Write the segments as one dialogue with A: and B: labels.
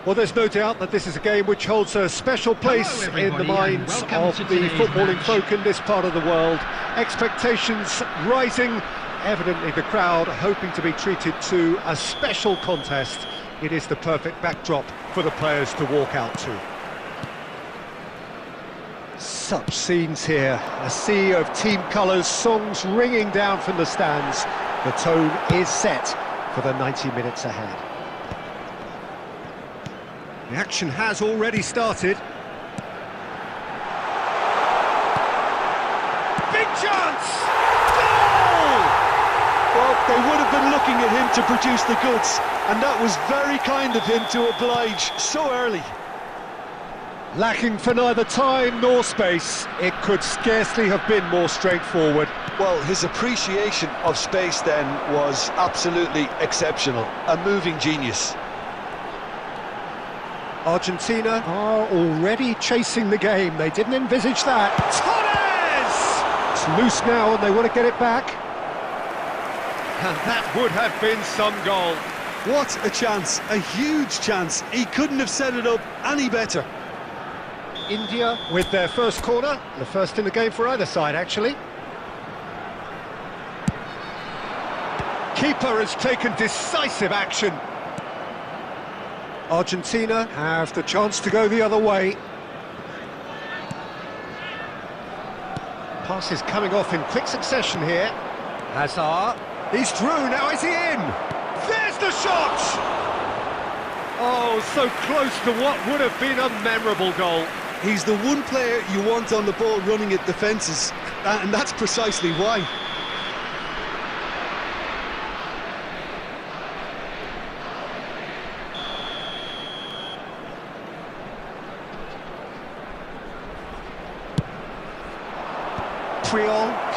A: Well, there's no doubt that this is a game which holds a special place in the minds of the footballing folk in this part of the world. Expectations rising, evidently the crowd hoping to be treated to a special contest. It is the perfect backdrop for the players to walk out to. Such scenes here, a sea of team colours, songs ringing down from the stands. The tone is set for the 90 minutes ahead. The action has already started. Big chance! Goal!
B: Well, they would have been looking at him to produce the goods, and that was very kind of him to oblige so early.
A: Lacking for neither time nor space, it could scarcely have been more straightforward.
B: Well, his appreciation of space then was absolutely exceptional. A moving genius.
A: Argentina are already chasing the game. They didn't envisage that. Torres! It's loose now and they want to get it back. And that would have been some goal.
B: What a chance, a huge chance. He couldn't have set it up any better.
A: India with their first corner, the first in the game for either side actually. Keeper has taken decisive action. Argentina have the chance to go the other way. Pass is coming off in quick succession here. Hazard, he's through, now is he in? There's the shot! Oh, so close to what would have been a memorable goal.
B: He's the one player you want on the ball running at defences, and that's precisely why.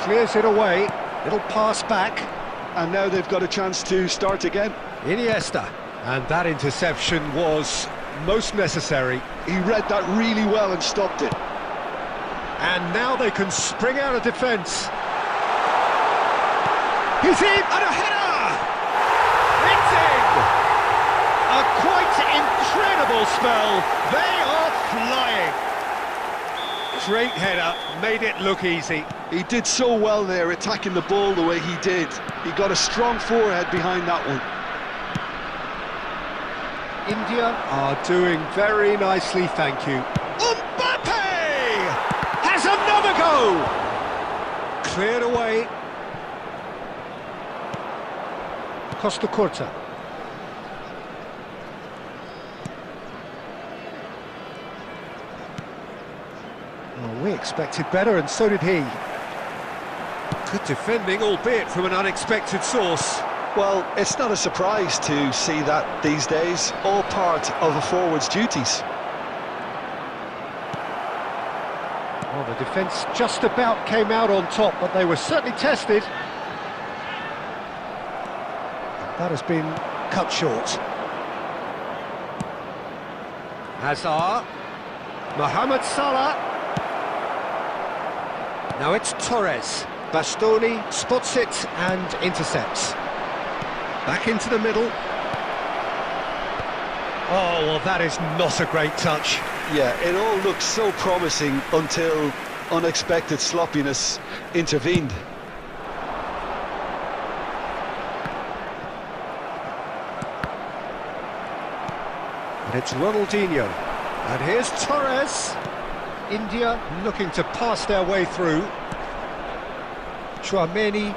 A: Clears it away, little pass back.
B: And now they've got a chance to start again.
A: Iniesta, and that interception was most necessary.
B: He read that really well and stopped it.
A: And now they can spring out of defence. He's in, and a header! It's in! A quite incredible spell. They are flying. Great header, made it look easy.
B: He did so well there, attacking the ball the way he did. He got a strong forehead behind that one.
A: India are doing very nicely, thank you. Mbappe has another go! Cleared away. Costa Curta. Well, we expected better, and so did he. Good defending, albeit from an unexpected source.
B: Well, it's not a surprise to see that these days, all part of a forward's duties.
A: Well, the defence just about came out on top, but they were certainly tested. That has been cut short. Hazard. Mohamed Salah. Now it's Torres. Bastoni spots it and intercepts. Back into the middle. Oh, well, that is not a great touch.
B: Yeah, it all looked so promising until unexpected sloppiness intervened.
A: And it's Ronaldinho. And here's Torres. India looking to pass their way through. Chouameni.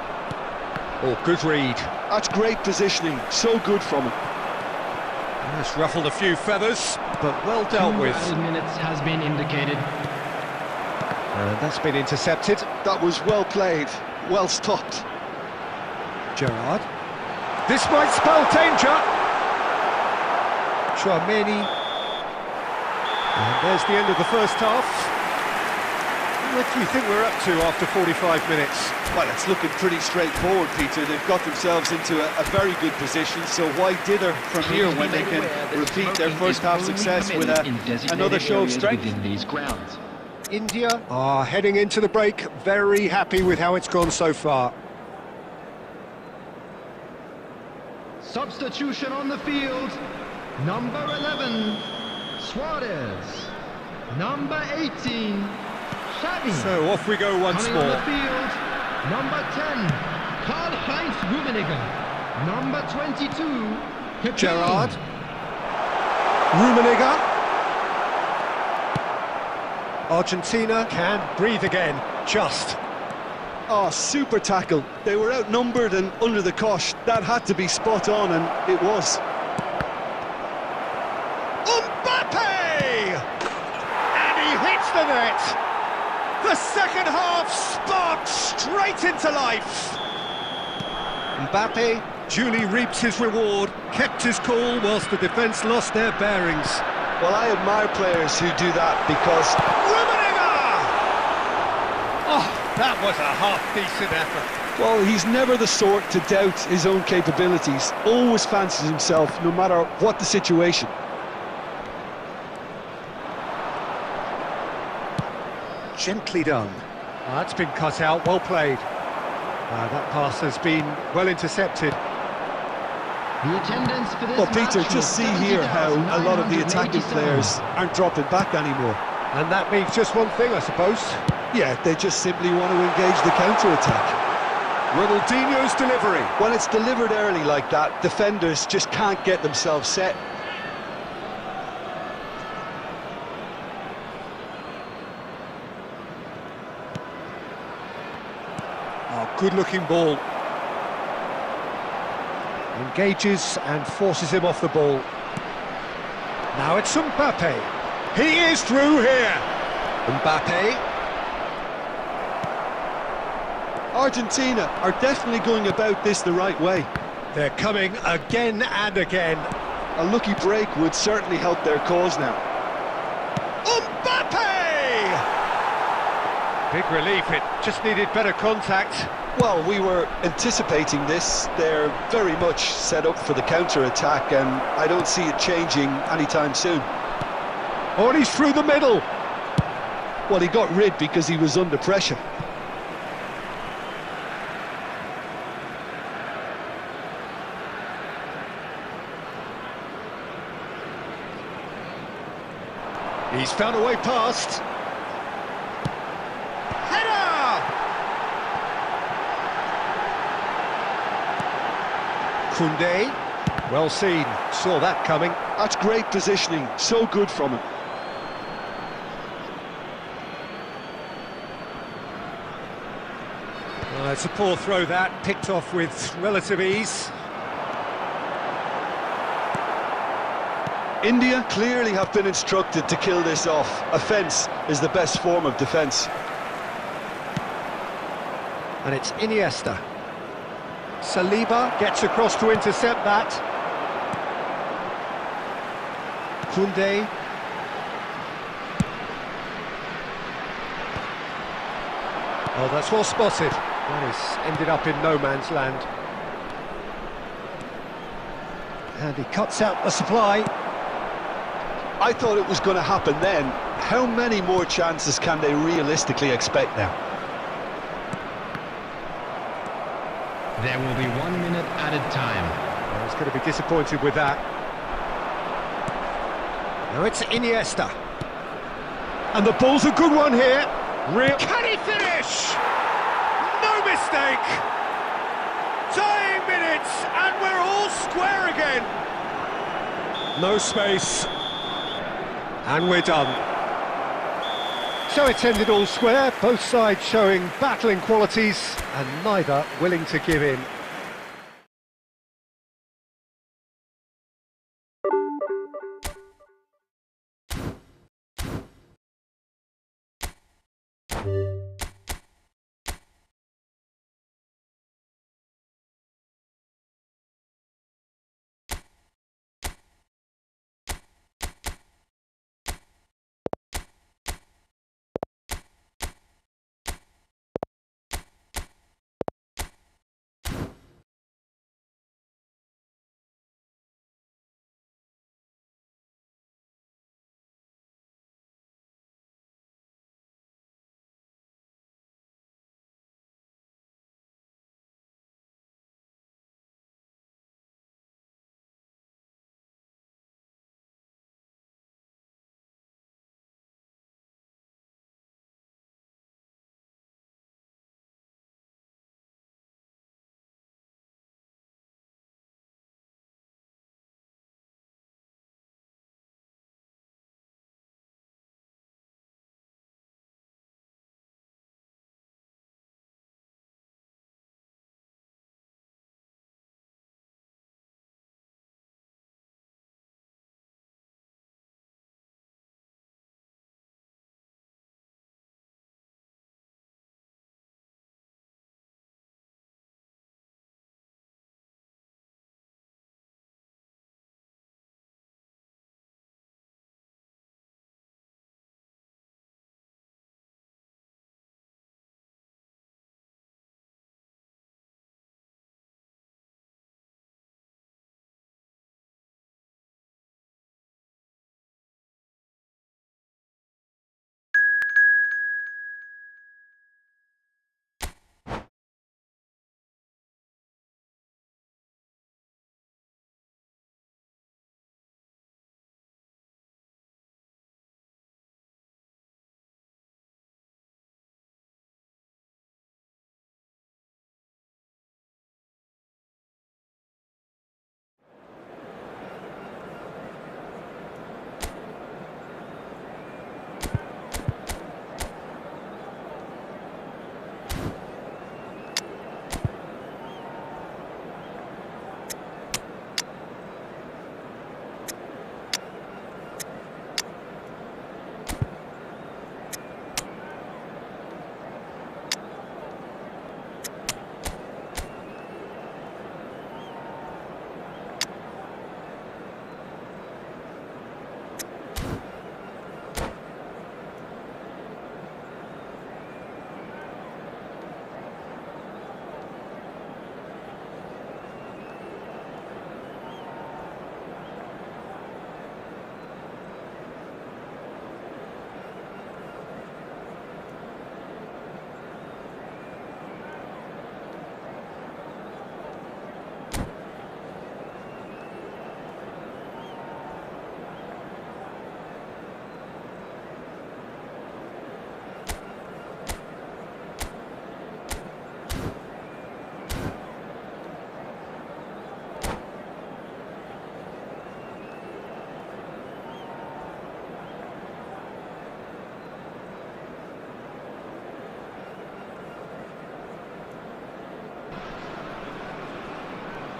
A: Oh, good read.
B: That's great positioning, so good from him.
A: That's ruffled a few feathers, but well dealt with.
C: 2 minutes has been indicated.
A: And that's been intercepted.
B: That was well played, well stopped.
A: Gerrard. This might spell danger. Chouameni. And there's the end of the first half. What do you think we're up to after 45 minutes?
B: Well, it's looking pretty straightforward, Peter. They've got themselves into a very good position, so why dither from here when they can repeat their first half success with another show of strength?
C: Within these grounds.
A: India are heading into the break, very happy with how it's gone so far.
C: Substitution on the field. Number 11, Suarez. Number 18, Xavi.
A: So off we go once
C: Coming on
A: more.
C: the field, number 10, Karl-Heinz Rummenigge. Number 22, Pepe.
A: Gerrard. Rummenigge. Argentina can breathe again, just.
B: Oh, super tackle. They were outnumbered and under the cosh. That had to be spot on, and it was.
A: Mbappe! And he hits the net. The second half sparked straight into life. Mbappe duly reaps his reward, kept his cool whilst the defence lost their bearings.
B: Well, I admire players who do that because...
A: Rummenigge! Oh, that was a half-decent effort.
B: Well, he's never the sort to doubt his own capabilities. Always fancies himself, no matter what the situation.
A: Gently done. That's been cut out, well played. That pass has been well intercepted.
C: The attendance for this
B: Well, Peter,
C: match
B: just
C: was
B: see here how a lot of the attacking
C: 70,987.
B: players aren't dropping back anymore.
A: And that means just one thing, I suppose.
B: Yeah, they just simply want to engage the counter-attack.
A: Ronaldinho's delivery.
B: When it's delivered early like that, defenders just can't get themselves set.
A: Oh, good-looking ball. Engages and forces him off the ball. Now it's Mbappe. He is through here. Mbappe.
B: Argentina are definitely going about this the right way.
A: They're coming again and again.
B: A lucky break would certainly help their cause now.
A: Mbappe! Big relief, it just needed better contact.
B: Well, we were anticipating this. They're very much set up for the counter-attack, and I don't see it changing anytime soon.
A: Oh, and he's through the middle.
B: Well, he got rid because he was under pressure.
A: He's found a way past. Header! Koundé, well seen, saw that coming.
B: That's great positioning, so good from him.
A: It's a poor throw that, picked off with relative ease.
B: India clearly have been instructed to kill this off. Offence is the best form of defence.
A: And it's Iniesta. Saliba gets across to intercept that. Koundé. Oh, that's well spotted. That is ended up in no man's land. And he cuts out the supply.
B: I thought it was going to happen then. How many more chances can they realistically expect now?
C: There will be 1 minute added time.
A: I was going to be disappointed with that. Now it's Iniesta. And the ball's a good one here. Can he finish? No mistake. Tying minutes, and we're all square again. No space. And we're done. So it's ended all square, both sides showing battling qualities, and neither willing to give in.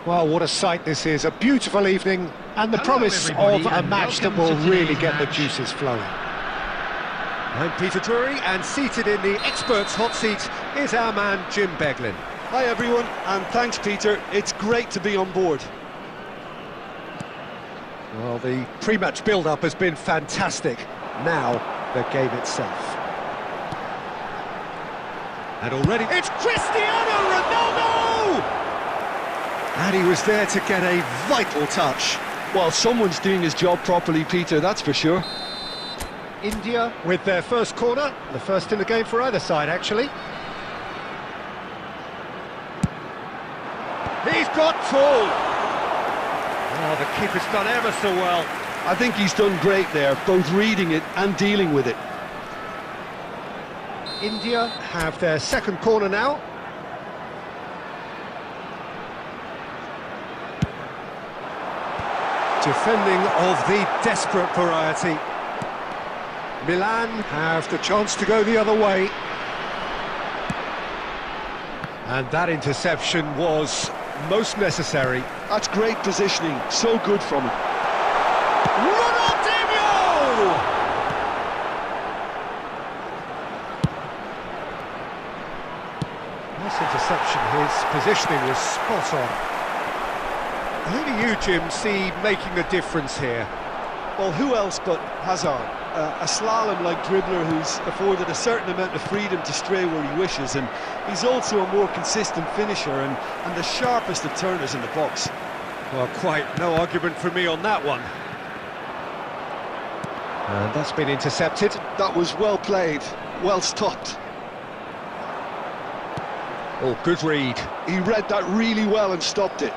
A: Well, what a sight this is, a beautiful evening, and the
C: Hello,
A: promise
C: everybody,
A: of a
C: and
A: match that
C: welcome
A: will
C: to
A: really
C: today's
A: get the
C: match.
A: juices flowing. I'm Peter Drury, and seated in the experts' hot seat is our man Jim Beglin.
B: Hi everyone, and thanks Peter, it's great to be on board.
A: Well, the pre-match build-up has been fantastic. Now, the game itself. And already, it's Cristiano Ronaldo! And he was there to get a vital touch.
B: Well, someone's doing his job properly, Peter, that's for sure.
A: India with their first corner, the first in the game for either side, actually. He's got full! Oh, the keeper's done ever so well.
B: I think he's done great there, both reading it and dealing with it.
A: India have their second corner now. Defending of the desperate variety. Milan have the chance to go the other way. And that interception was most necessary.
B: That's great positioning, so good from him.
A: Ronaldinho! Nice interception, his positioning was spot on. Who do you, Jim, see making a difference here?
B: Well, who else but Hazard? A slalom-like dribbler who's afforded a certain amount of freedom to stray where he wishes, and he's also a more consistent finisher and the sharpest of turners in the box.
A: Well, quite no argument for me on that one. And that's been intercepted.
B: That was well played, well stopped.
A: Oh, good read.
B: He read that really well and stopped it.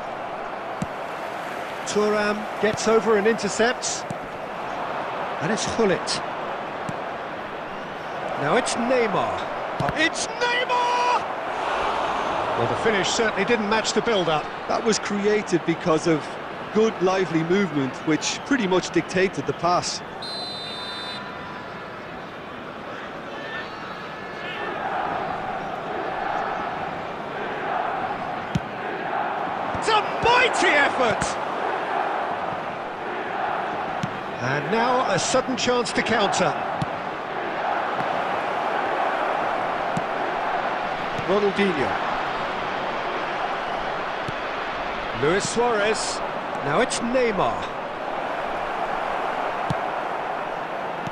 A: Thuram gets over and intercepts. And it's Hullet. Now it's Neymar. It's Neymar! Well, the finish certainly didn't match the build-up.
B: That was created because of good, lively movement, which pretty much dictated the pass.
A: It's a mighty effort! And now a sudden chance to counter. Ronaldinho. Luis Suarez. Now it's Neymar.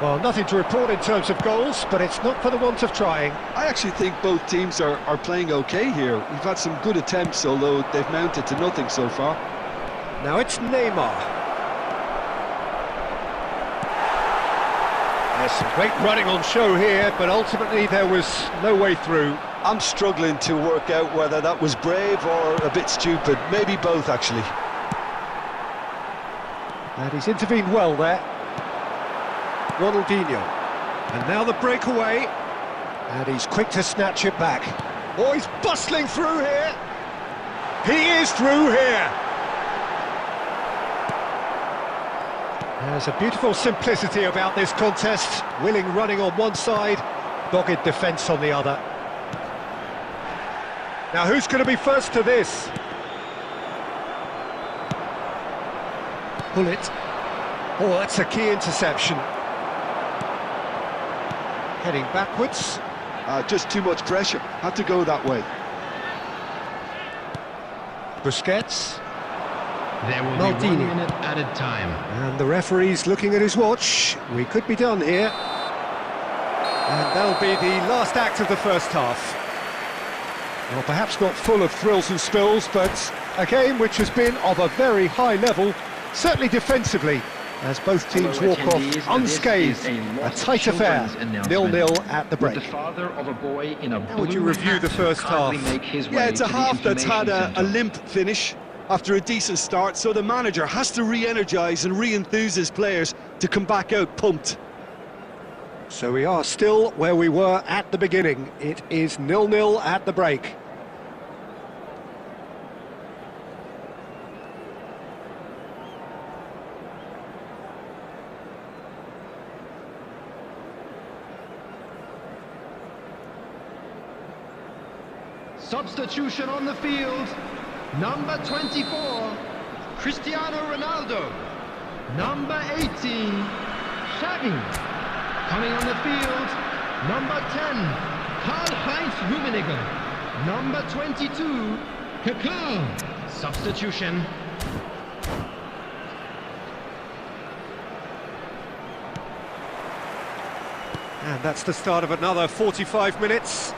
A: Well, nothing to report in terms of goals, but it's not for the want of trying.
B: I actually think both teams are playing okay here. We've had some good attempts, although they've mounted to nothing so far.
A: Now it's Neymar. There's some great running on show here, but ultimately there was no way through.
B: I'm struggling to work out whether that was brave or a bit stupid. Maybe both, actually.
A: And he's intervened well there. Ronaldinho. And now the breakaway. And he's quick to snatch it back. Oh, he's bustling through here. He is through here. There's a beautiful simplicity about this contest. Willing running on one side, dogged defence on the other. Now who's going to be first to this? Hullet. Oh, that's a key interception. Heading backwards.
B: Just too much pressure. Had to go that way.
A: Busquets.
C: There will be 1 minute added time.
A: And the referee's looking at his watch. We could be done here. And that'll be the last act of the first half. Well, perhaps not full of thrills and spills, but a game which has been of a very high level, certainly defensively, as both teams walk off unscathed. A tight affair, 0-0 at the break. How would you review the first half?
B: Yeah, it's a half that's had a limp finish after a decent start, so the manager has to re-energise and re-enthuse his players to come back out pumped.
A: So we are still where we were at the beginning. It is 0-0 at the break.
C: Substitution on the field. Number 24, Cristiano Ronaldo. Number 18, Xavi. Coming on the field, number 10, Karl-Heinz Rummenigge. Number 22, Kaká. Substitution.
A: And that's the start of another 45 minutes.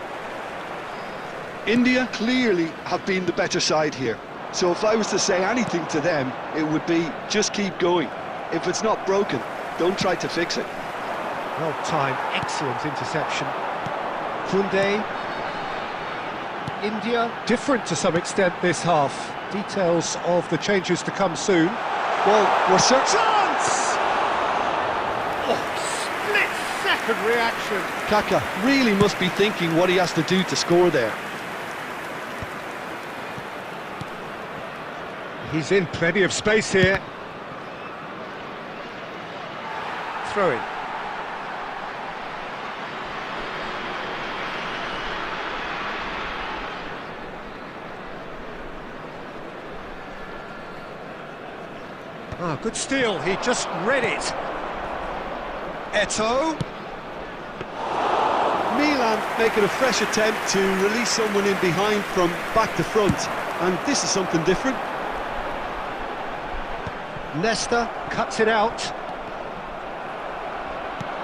B: India clearly have been the better side here. So if I was to say anything to them, it would be just keep going. If it's not broken, don't try to fix it.
A: Well timed, excellent interception. Kunde. India different to some extent this half. Details of the changes to come soon.
B: Well, we're certain...
A: Chance! Oh, split-second reaction.
B: Kaká really must be thinking what he has to do to score there.
A: He's in plenty of space here. Throw-in. Ah, good steal, he just read it.
B: Eto'o. Milan making a fresh attempt to release someone in behind from back to front, and this is something different.
A: Nesta cuts it out.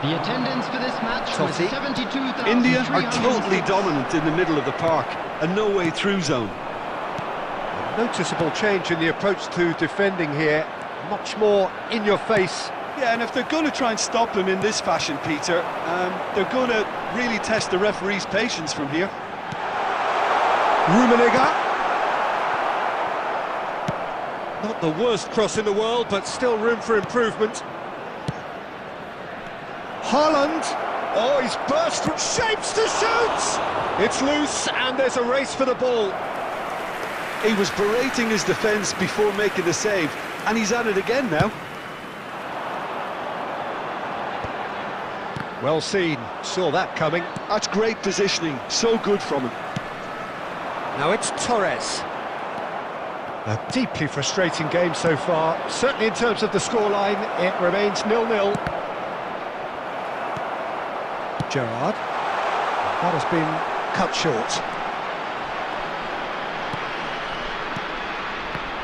C: The attendance for this match was 72,300.
B: India are totally dominant in the middle of the park, a no-way through zone.
A: A noticeable change in the approach to defending here. Much more in your face.
B: Yeah, and if they're going to try and stop him in this fashion, Peter, they're going to really test the referee's patience from here.
A: Rummenigge. Not the worst cross in the world, but still room for improvement. Haaland. Oh, he's burst from shapes to shoot! It's loose, and there's a race for the ball.
B: He was berating his defence before making the save, and he's at it again now.
A: Well seen, saw that coming.
B: That's great positioning, so good from him.
A: Now it's Torres. A deeply frustrating game so far. Certainly in terms of the scoreline, it remains 0-0. Gerrard. That has been cut short.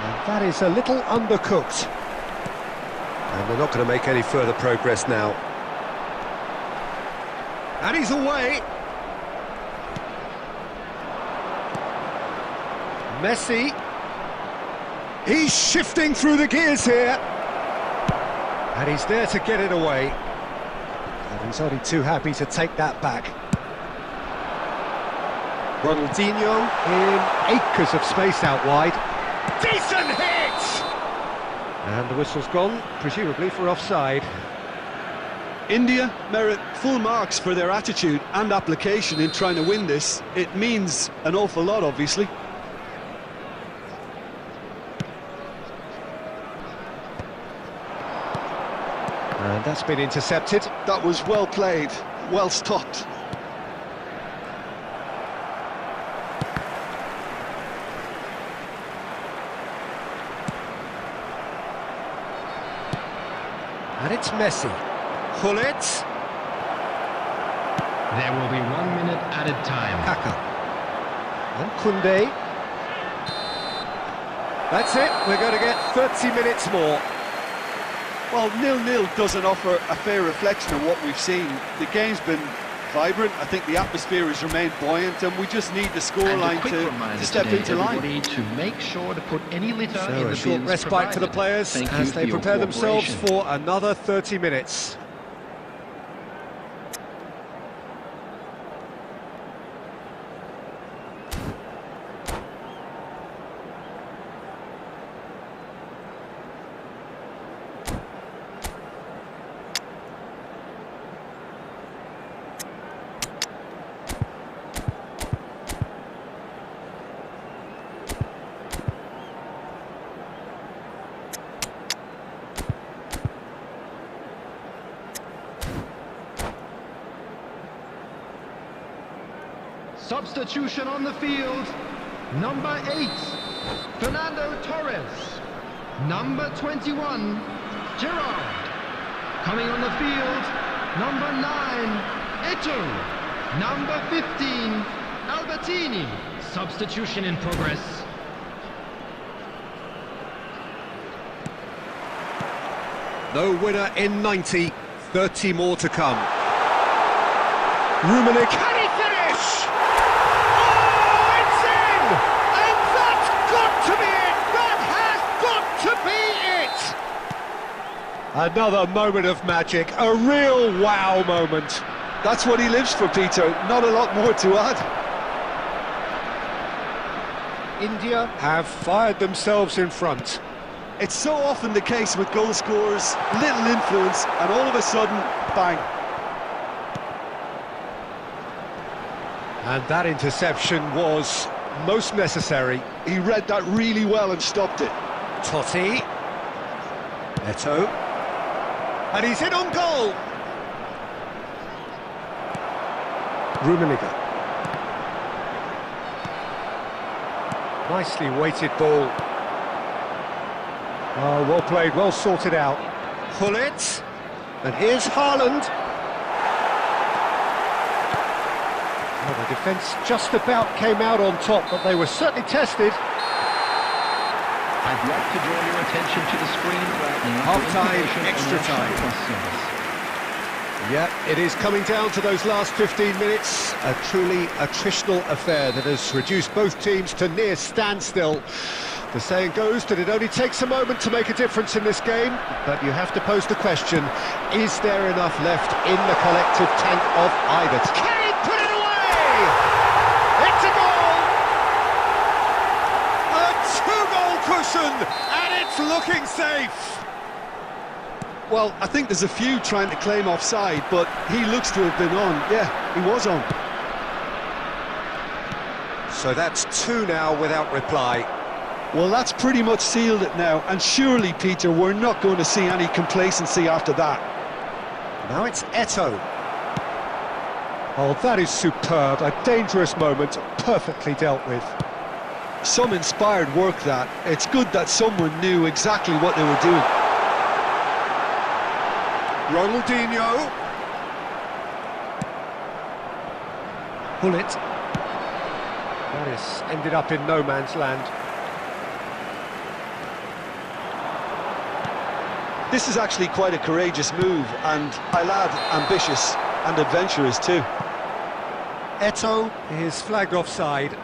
A: And that is a little undercooked. And they're not going to make any further progress now. And he's away. Messi. He's shifting through the gears here. And he's there to get it away. And he's only too happy to take that back. Ronaldinho in acres of space out wide. Decent hit! And the whistle's gone, presumably for offside.
B: India merit full marks for their attitude and application in trying to win this. It means an awful lot, obviously.
A: And that's been intercepted.
B: That was well played, well stopped.
A: And it's Messi. Hullet.
C: There will be 1 minute added time.
A: Kaká. And Kunde. That's it, we're going to get 30 minutes more.
B: Well, 0-0 doesn't offer a fair reflection of what we've seen. The game's been vibrant, I think the atmosphere has remained buoyant, and we just need the scoreline to step into line.
C: To make sure to put any litter
A: So
C: in
A: a
C: the
A: short
C: bins
A: respite for the
C: provided.
A: players as they prepare themselves for another 30 minutes.
C: Substitution on the field. Number 8, Fernando Torres. Number 21, Gerard. Coming on the field, number 9, Eto'o. Number 15, Albertini. Substitution in progress.
A: No winner in 90, 30 more to come. Rummenigge, can he finish? Oh, it's in! And that's got to be it! That has got to be it! Another moment of magic, a real wow moment.
B: That's what he lives for, Peter. Not a lot more to add.
A: India have fired themselves in front.
B: It's so often the case with goal scorers, little influence, and all of a sudden, bang.
A: And that interception was most necessary.
B: He read that really well and stopped it.
A: Totti. Eto'o. And he's in on goal. Rummenigge. Nicely weighted ball. Oh, well played, well sorted out. Gullit. And here's Haaland. Well, the defence just about came out on top, but they were certainly tested.
C: I'd like to draw your attention to the screen about
A: Half-time, extra time. Yeah, it is coming down to those last 15 minutes. A truly attritional affair that has reduced both teams to near standstill. The saying goes that it only takes a moment to make a difference in this game, but you have to pose the question, is there enough left in the collective tank of either? Can he put it away? It's a goal! A two-goal cushion, and it's looking safe!
B: Well, I think there's a few trying to claim offside, but he looks to have been on. Yeah, he was on.
A: So that's two now without reply.
B: Well, that's pretty much sealed it now, and surely, Peter, we're not going to see any complacency after that.
A: Now it's Eto'o. Oh, that is superb, a dangerous moment, perfectly dealt with.
B: Some inspired work, that. It's good that someone knew exactly what they were doing.
A: Ronaldinho. Gullit. That is ended up in no man's land.
B: This is actually quite a courageous move, and I'll add, ambitious and adventurous too.
A: Eto'o is flagged offside.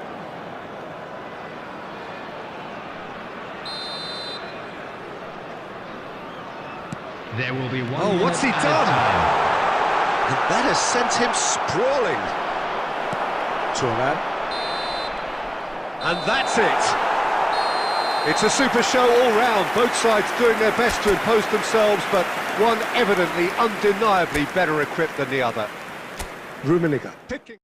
C: There will be one.
A: Oh, what's he done? And that has sent him sprawling. Turan. And that's it. It's a super show all round, both sides doing their best to impose themselves, but one evidently, undeniably better equipped than the other. Rummenigge picking.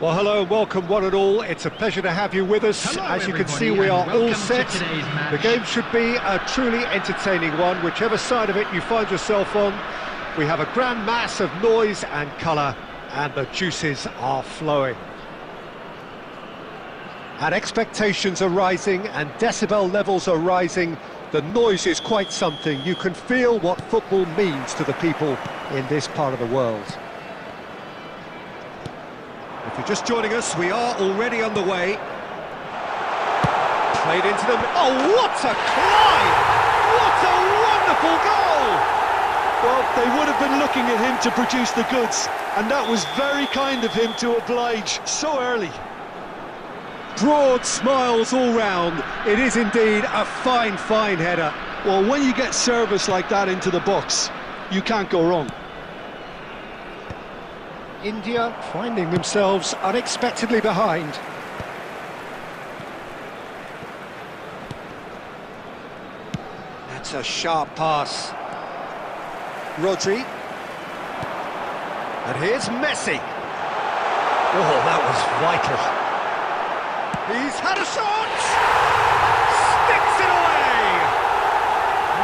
A: Well, hello and welcome one and all. It's a pleasure to have you with us.
C: Hello,
A: as you can
C: everybody,
A: see, we are
C: and
A: all
C: welcome
A: set.
C: to today's match.
A: The game should be a truly entertaining one, whichever side of it you find yourself on. We have a grand mass of noise and colour, and the juices are flowing. And expectations are rising, and decibel levels are rising. The noise is quite something. You can feel what football means to the people in this part of the world. If you're just joining us, we are already underway. Played into them. Oh, what a climb! What a wonderful goal!
B: Well, they would have been looking at him to produce the goods, and that was very kind of him to oblige so early.
A: Broad smiles all round. It is indeed a fine, fine header.
B: Well, when you get service like that into the box, you can't go wrong.
A: India finding themselves unexpectedly behind. That's a sharp pass. Rodri. And here's Messi. Oh, that was vital. He's had a shot! Sticks it away!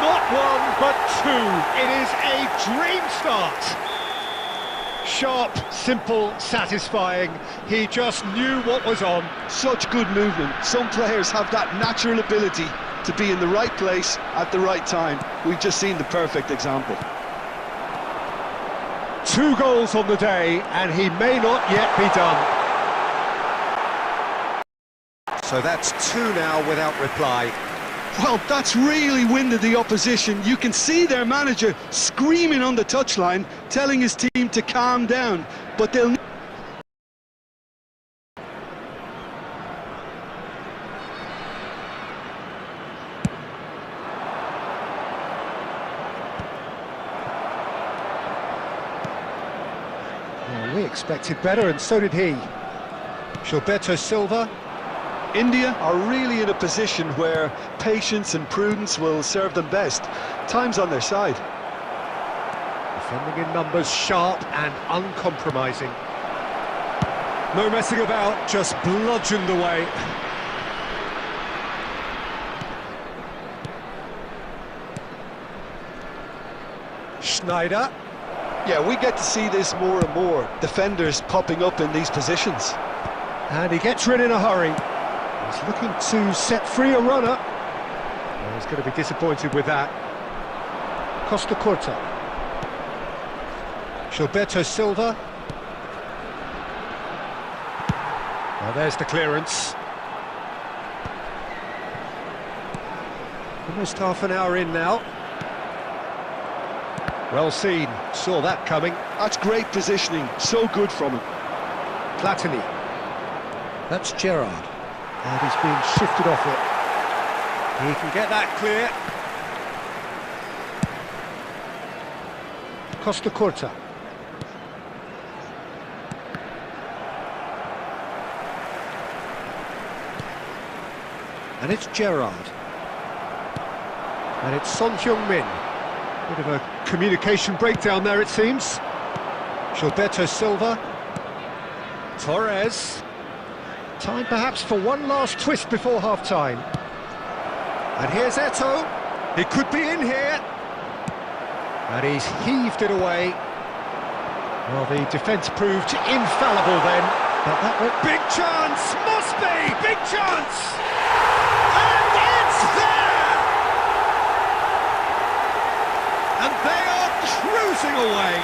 A: Not one, but two. It is a dream start. Sharp, simple, satisfying. He just knew what was on.
B: Such good movement. Some players have that natural ability to be in the right place at the right time. We've just seen the perfect example.
A: 2 goals on the day, and he may not yet be done. So that's 2 now without reply.
B: Well, that's really winded the opposition. You can see their manager screaming on the touchline, telling his team to calm down, but they'll...
A: Well, we expected better, and so did he. Gilberto Silva.
B: India are really in a position where patience and prudence will serve them best. Time's on their side.
A: Defending in numbers, sharp and uncompromising. No messing about, just bludgeoned away. Schneider.
B: Yeah, we get to see this more and more. Defenders popping up in these positions.
A: And he gets rid in a hurry. He's looking to set free a runner. Well, he's going to be disappointed with that. Costa Curta. Gilberto Silva. Well, there's the clearance. Almost half an hour in now. Well seen, saw that coming.
B: That's great positioning, so good from him.
A: Platini. That's Gerrard. And he's being shifted off it. He can get that clear. Costa Curta. And it's Gerrard. And it's Son Heung-min. Bit of a communication breakdown there, it seems. Gilberto Silva. Torres. Time perhaps for one last twist before half-time. And here's Eto'o. He could be in here. And he's heaved it away. Well, the defence proved infallible then. But that was... Big chance! Must be! Big chance! And it's there! And they are cruising away.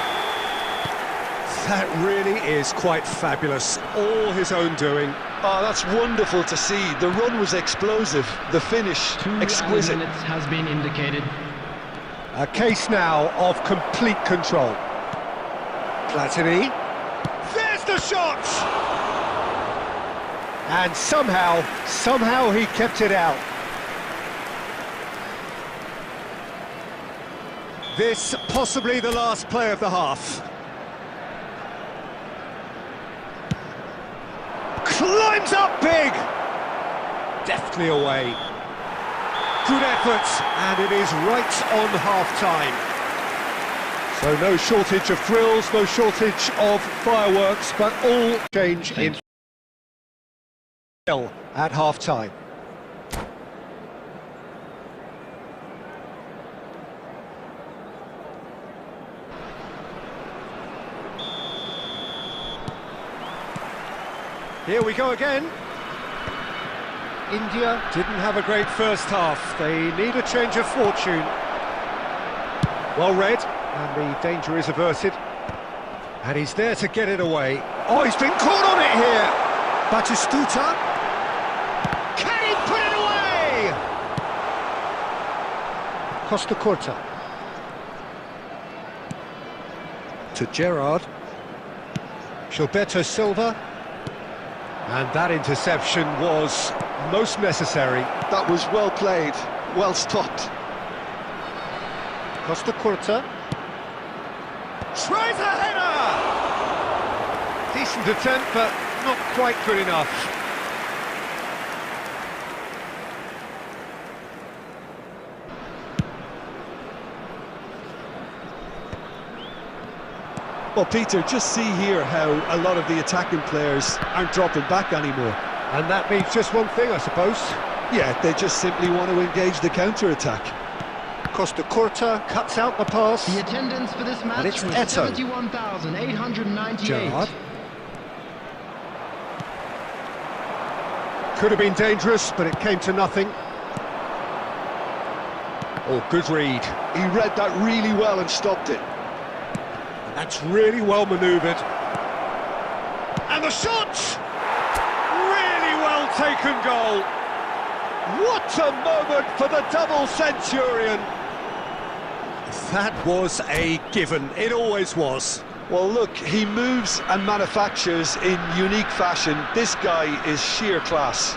A: That really is quite fabulous. All his own doing.
B: Oh, that's wonderful to see. The run was explosive, the finish exquisite.
C: 2 minutes has been indicated.
A: A case now of complete control. Platini. There's the shot! And somehow he kept it out. This possibly the last play of the half. Climbs up big! Deftly away. Good effort, and it is right on half-time. So no shortage of thrills, no shortage of fireworks, but all change in At half-time. Here we go again. India didn't have a great first half. They need a change of fortune. Well read, and the danger is averted. And he's there to get it away. Oh, he's been caught on it here! Batistuta. Can he put it away? Costa Curta. To Gerrard. Gilberto Silva. And that interception was most necessary.
B: That was well played, well stopped.
A: Costa Curta. Tries a header! Decent attempt, but not quite good enough.
B: Well, Peter, just see here how a lot of the attacking players aren't dropping back anymore.
A: And that means just one thing, I suppose.
B: Yeah, they just simply want to engage the counter-attack.
A: Costa Curta cuts out the pass.
D: The attendance for this match
A: it's
D: was
A: Eto.
D: 71,898.
A: Gerrard. Could have been dangerous, but it came to nothing. Oh, good read.
B: He read that really well and stopped it.
A: That's really well manoeuvred. And the shot! Really well taken goal. What a moment for the double centurion. That was a given. It always was.
B: Well, look, he moves and manufactures in unique fashion. This guy is sheer class.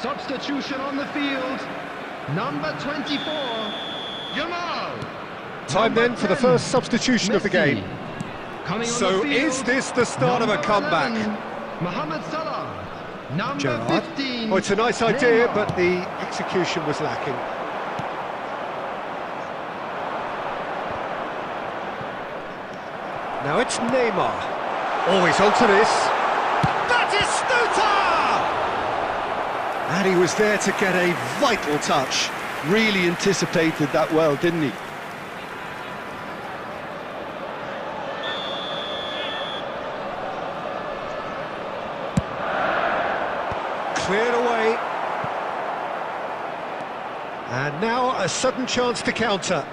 D: Substitution on the field, number 24, Yamal.
A: Time then for the first substitution of the game. So is this the start of a comeback?
D: Mohamed Salah, number
A: Gerrard.
D: 15.
A: Oh, it's a nice idea, but the execution was lacking. Now it's Neymar. Always onto this. Batistuta! And he was there to get a vital touch.
B: Really anticipated that well, didn't he?
A: Cleared away. And now a sudden chance to counter.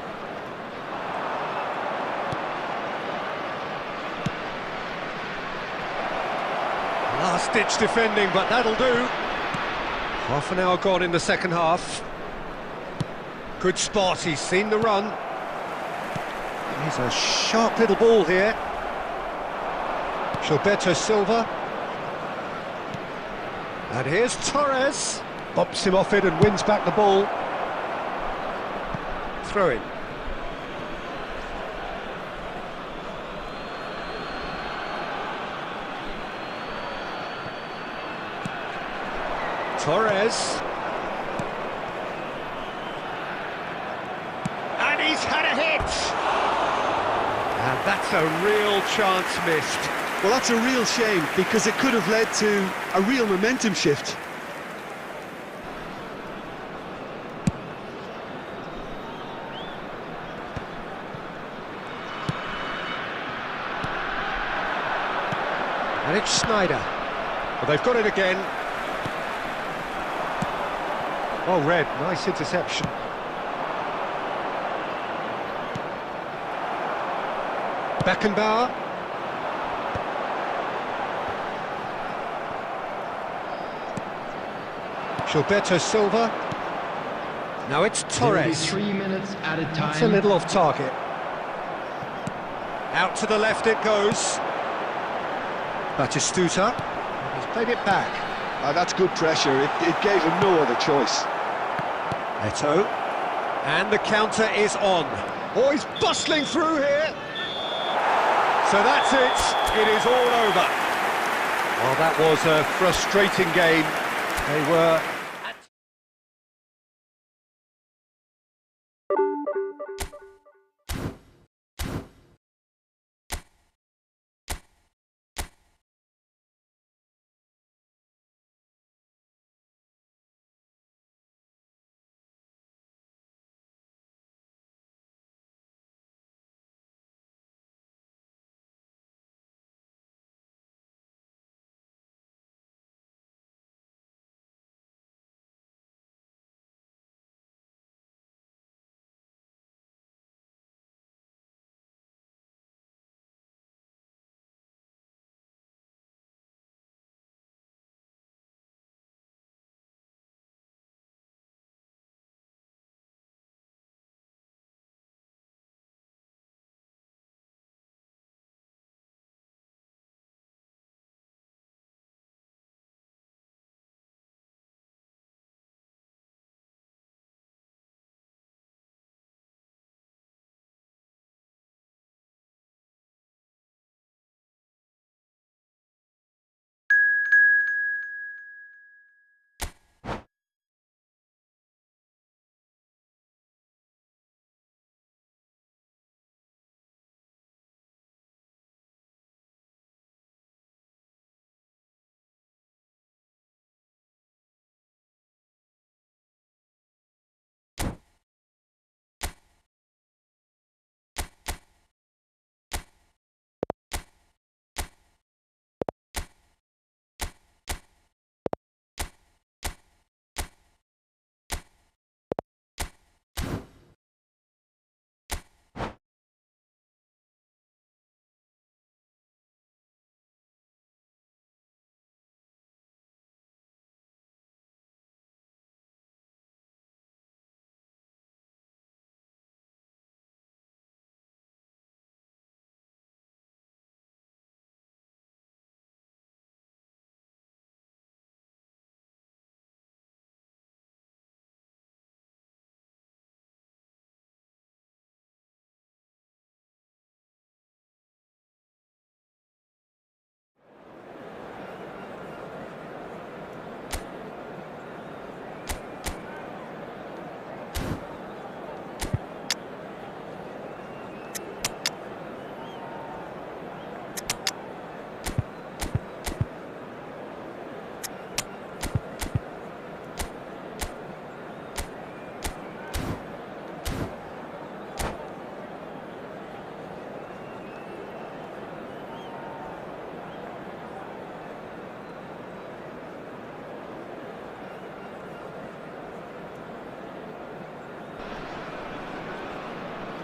A: Last-ditch defending, but that'll do. Half an hour gone in the second half. Good spot, he's seen the run. He's a sharp little ball here. Gilberto Silva. And here's Torres. Bops him off it and wins back the ball. Throw in. Torres. And he's had a hit! And that's a real chance missed.
B: Well, that's a real shame, because it could have led to a real momentum shift.
A: And it's Snyder. Well, they've got it again. Oh, Red, nice interception. Beckenbauer. Gilberto Silva. Now it's Torres.
D: 3 minutes added time.
A: That's a little off target. Out to the left it goes. Batistuta. He's played it back.
B: That's good pressure. It gave him no other choice.
A: Eto. And the counter is on. Oh, he's bustling through here. So that's it. It is all over. Well, that was a frustrating game. They were...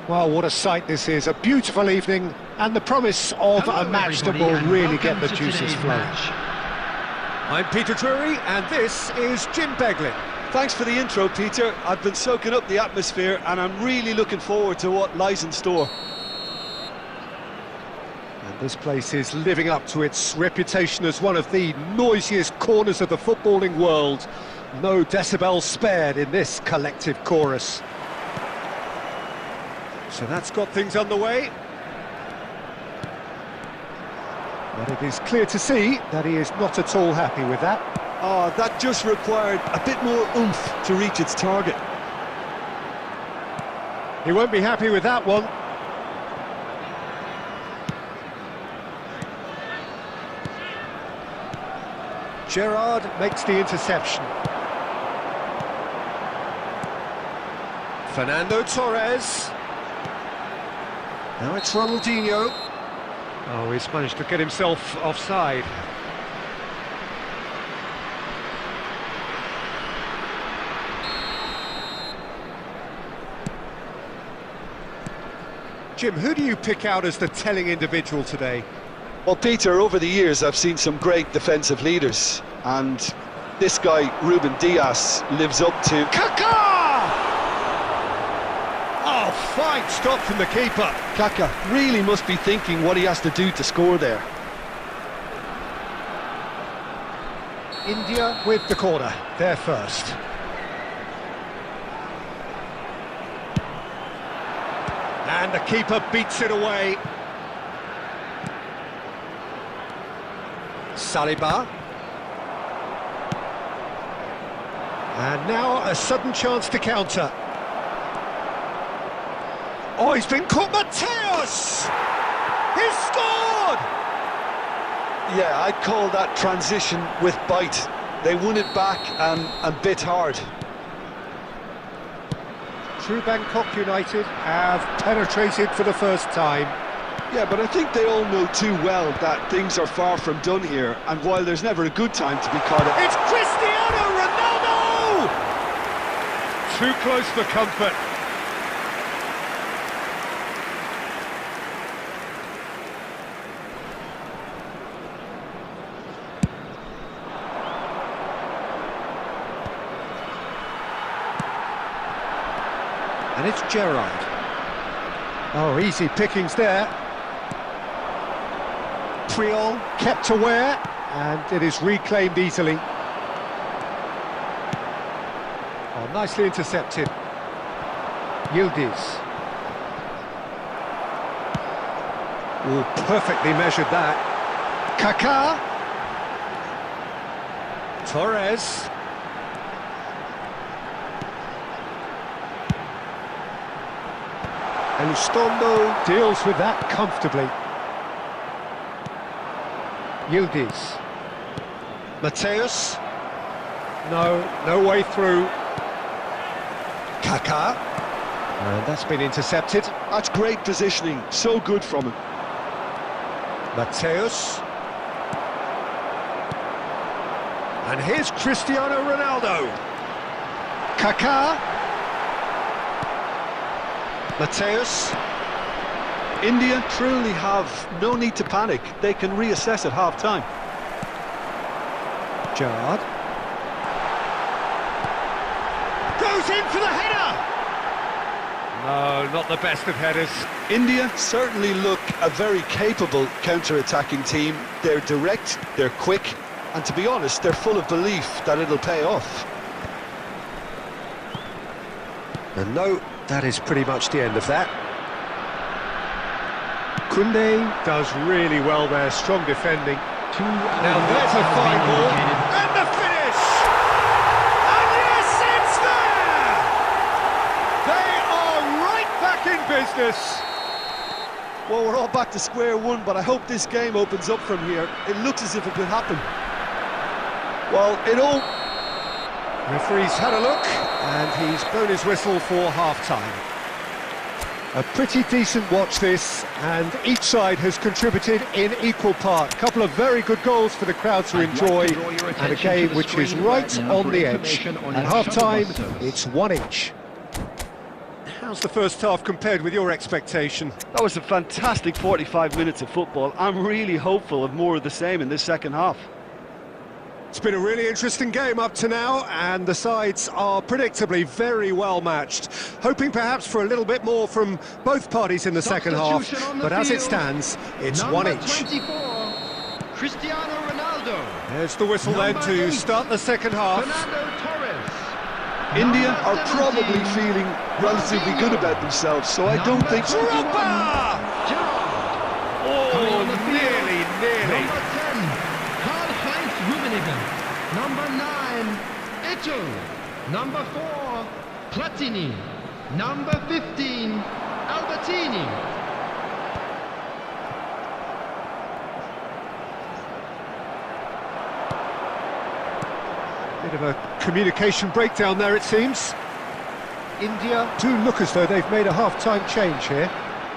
A: Well, what a sight this is. A beautiful evening and the promise of
D: Hello,
A: a match that
D: everybody,
A: will really
D: and
A: get the
D: welcome to
A: juices
D: today's
A: flowing.
D: match.
A: I'm Peter Drury and this is Jim Beglin.
B: Thanks for the intro, Peter. I've been soaking up the atmosphere and I'm really looking forward to what lies in store.
A: And this place is living up to its reputation as one of the noisiest corners of the footballing world. No decibels spared in this collective chorus. So that's got things underway. But it is clear to see that he is not at all happy with that.
B: Oh, that just required a bit more oomph to reach its target.
A: He won't be happy with that one. Gerrard makes the interception. Fernando Torres. Now it's Ronaldinho. Oh, he's managed to get himself offside. Jim, who do you pick out as the telling individual today?
B: Well, Peter, over the years I've seen some great defensive leaders, and this guy, Ruben Dias, lives up to...
A: Kaká! Oh, fine stop from the keeper.
B: Kaká really must be thinking what he has to do to score there.
A: India with the corner, they're first. And the keeper beats it away. Saliba. And now a sudden chance to counter. Oh, he's been caught. Mateus! He's scored!
B: Yeah, I'd call that transition with bite. They won it back and bit hard.
A: True Bangkok United have penetrated for the first time.
B: Yeah, but I think they all know too well that things are far from done here, and while there's never a good time to be caught up...
A: It's Cristiano Ronaldo! Too close for comfort. And it's Gerrard. Oh, easy pickings there. Triol kept aware, and it is reclaimed easily. Oh, nicely intercepted. Yildiz. Oh, perfectly measured that. Kaká. Torres. Elizondo deals with that comfortably. Yildiz. Mateus. No way through. Kaká. And that's been intercepted.
B: That's great positioning, so good from him.
A: Mateus. And here's Cristiano Ronaldo. Kaká. Mateus.
B: India truly have no need to panic. They can reassess at half-time.
A: Gerrard. Goes in for the header! No, not the best of headers.
B: India certainly look a very capable counter-attacking team. They're direct, they're quick, and to be honest, they're full of belief that it'll pay off.
A: And no, that is pretty much the end of that. Koundé does really well there, strong defending. Now there's a fine ball, and the finish! And yes, it's there! They are right back in business.
B: Well, we're all back to square one, but I hope this game opens up from here. It looks as if it could happen. Well, it all...
A: Referee's had a look, and he's blown his whistle for half-time. A pretty decent watch this, and each side has contributed in equal part. A couple of very good goals for the crowd to enjoy, and a game which is right on the edge. At half-time, it's one each. How's the first half compared with your expectation?
B: That was a fantastic 45 minutes of football. I'm really hopeful of more of the same in this second half.
A: It's been a really interesting game up to now, and the sides are predictably very well matched. Hoping perhaps for a little bit more from both parties in the second half, but as it stands, it's one each.
D: 24, Cristiano Ronaldo.
A: There's the whistle then to start the second half.
D: Fernando Torres.
B: India are probably feeling relatively good about themselves, so I don't think...
A: Drogba! Oh, nearly.
D: Number 10, Karl-Heinz Rummenigge. Number 10, Eto. Number 4, Platini. Number 15, Albertini.
A: Bit of a communication breakdown there, it seems. India do look as though they've made a half-time change here.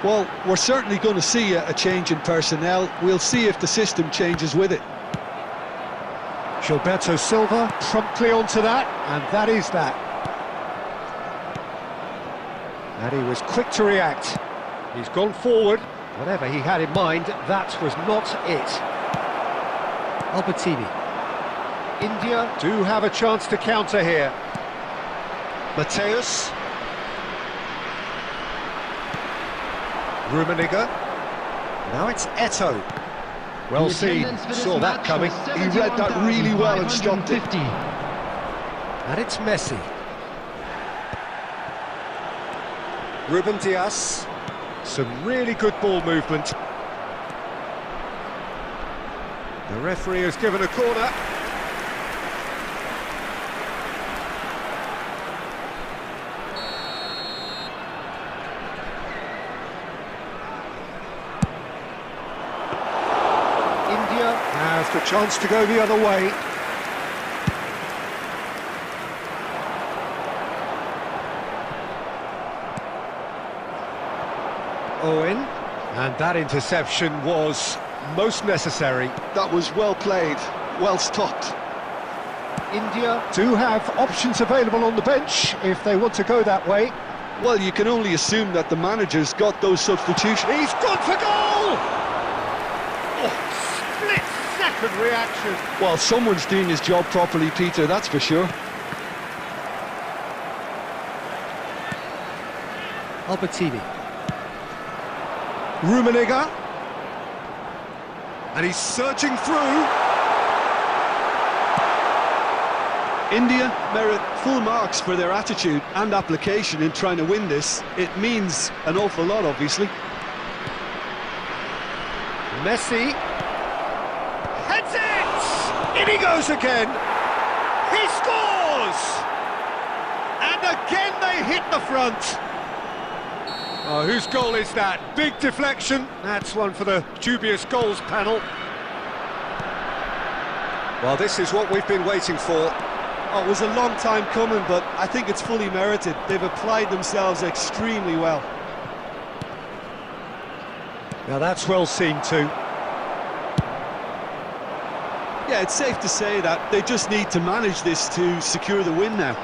B: Well, we're certainly going to see a change in personnel. We'll see if the system changes with it.
A: Gilberto Silva promptly onto that, and that is that. And he was quick to react. He's gone forward. Whatever he had in mind, that was not it. Albertini. India do have a chance to counter here. Mateus. Rummenigge. Now it's Eto. Well seen, saw that coming.
B: He read that really well and stopped it.
A: And it's Messi. Ruben Dias. Some really good ball movement. The referee has given a corner. India has the chance to go the other way. Owen, and that interception was most necessary.
B: That was well played, well stopped.
A: India do have options available on the bench if they want to go that way.
B: Well, you can only assume that the manager's got those substitutions.
A: He's gone for goal! Oh, split-second reaction.
B: Well, someone's doing his job properly, Peter, that's for sure.
A: Albertini. Rummenigge. And he's surging through.
B: India merit full marks for their attitude and application in trying to win this. It means an awful lot, obviously.
A: Messi heads it! In he goes again. He scores! And again they hit the front. Oh, whose goal is that? Big deflection. That's one for the dubious goals panel. Well, this is what we've been waiting for.
B: Oh, it was a long time coming, but I think it's fully merited. They've applied themselves extremely well.
A: Now that's well seen too.
B: Yeah, it's safe to say that they just need to manage this to secure the win now.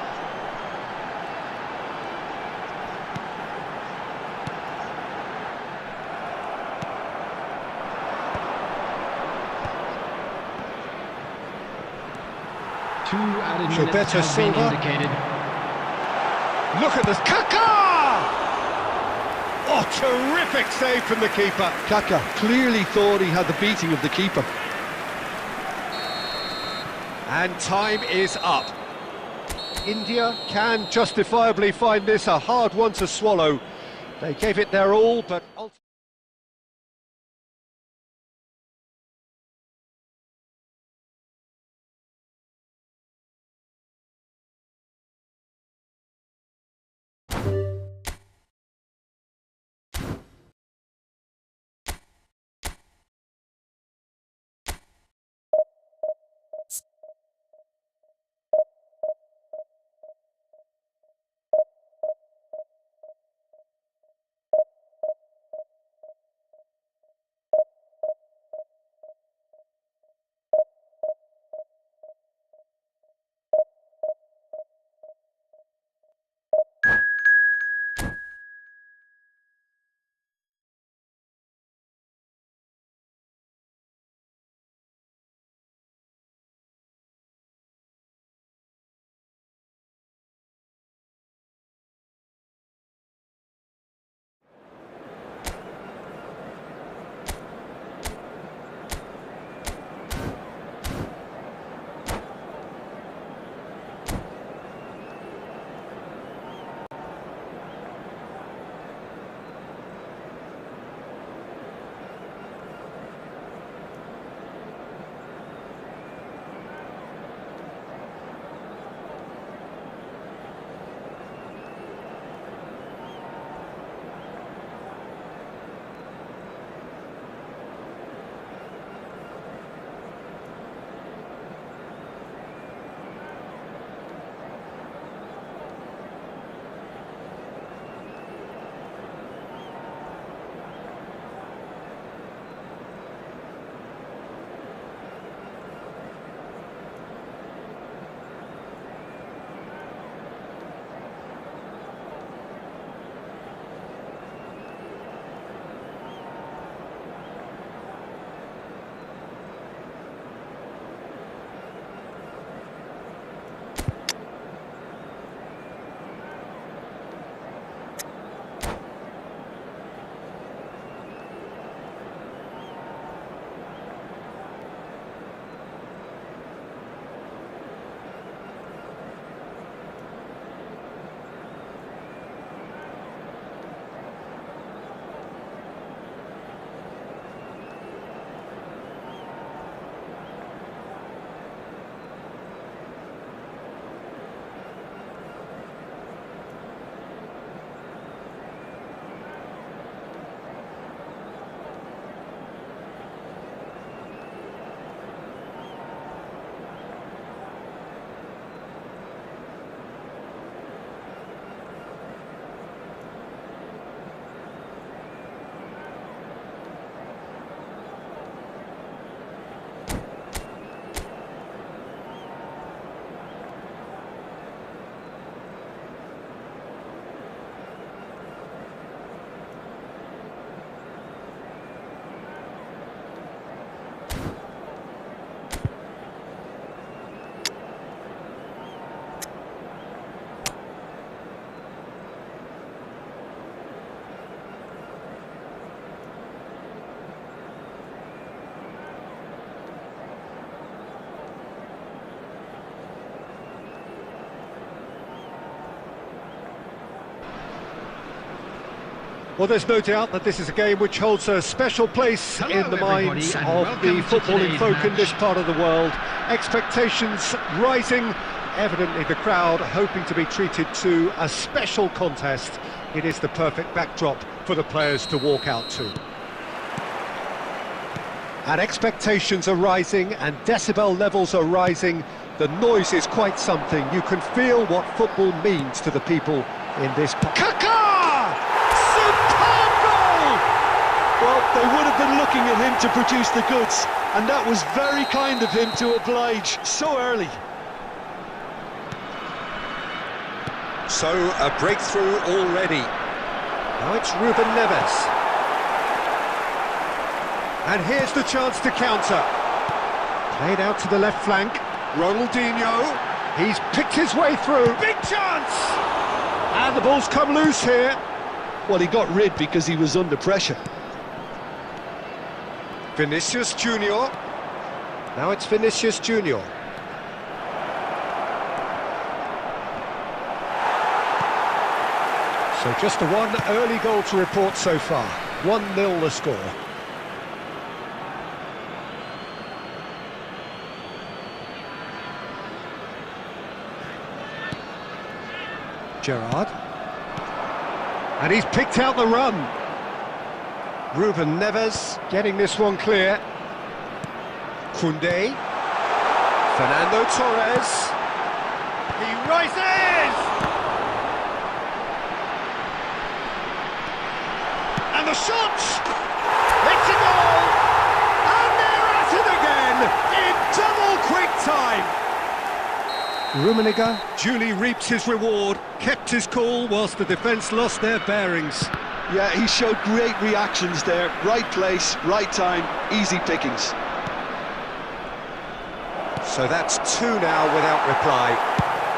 C: Two added minutes
A: Gilberto
C: have been
A: Silva.
C: indicated.
A: Look at this, Kaká! Oh, terrific save from the keeper.
B: Kaká clearly thought he had the beating of the keeper.
A: And time is up. India can justifiably find this a hard one to swallow. They gave it their all, but ultimately... Well, there's no doubt that this is a game which holds a special place in the minds of the footballing folk in this part of the world. Expectations rising, evidently the crowd hoping to be treated to a special contest. It is the perfect backdrop for the players to walk out to. And expectations are rising and decibel levels are rising. The noise is quite something. You can feel what football means to the people in this part.
B: Well, they would have been looking at him to produce the goods, and that was very kind of him to oblige so early.
A: So, a breakthrough already. Now it's Ruben Neves. And here's the chance to counter. Played out to the left flank. Ronaldinho. He's picked his way through. Big chance! And the ball's come loose here.
B: Well, he got rid because he was under pressure.
A: Vinicius Junior. Now it's Vinicius Junior. So just the one early goal to report so far. 1-0 the score. Gerrard. And he's picked out the run. Ruben Neves getting this one clear. Koundé. Fernando Torres. He rises! And the shot! It's a goal! And they're at it again in double quick time! Rummenigge duly reaps his reward, kept his cool whilst the defence lost their bearings.
B: Yeah, he showed great reactions there. Right place, right time, easy pickings.
A: So that's 2 now without reply.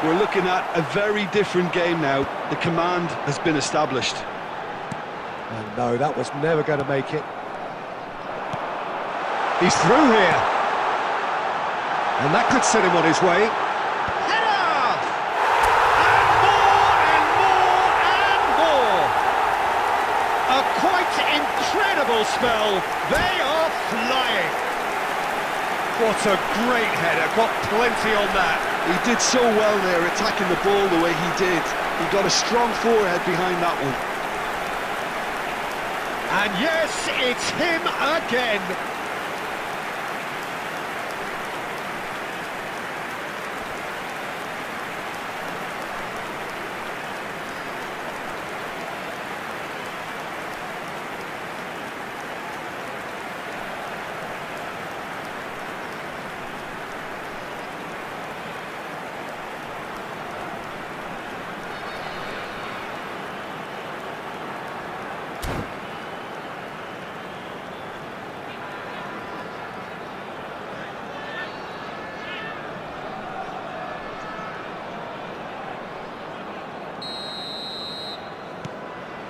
B: We're looking at a very different game now. The command has been established.
A: And no, that was never going to make it. He's through here. And that could set him on his way. Header! And more! A quite incredible spell. They are flying. What a great header, got plenty on that.
B: He did so well there, attacking the ball the way he did. He got a strong forehead behind that one.
A: And yes, it's him again.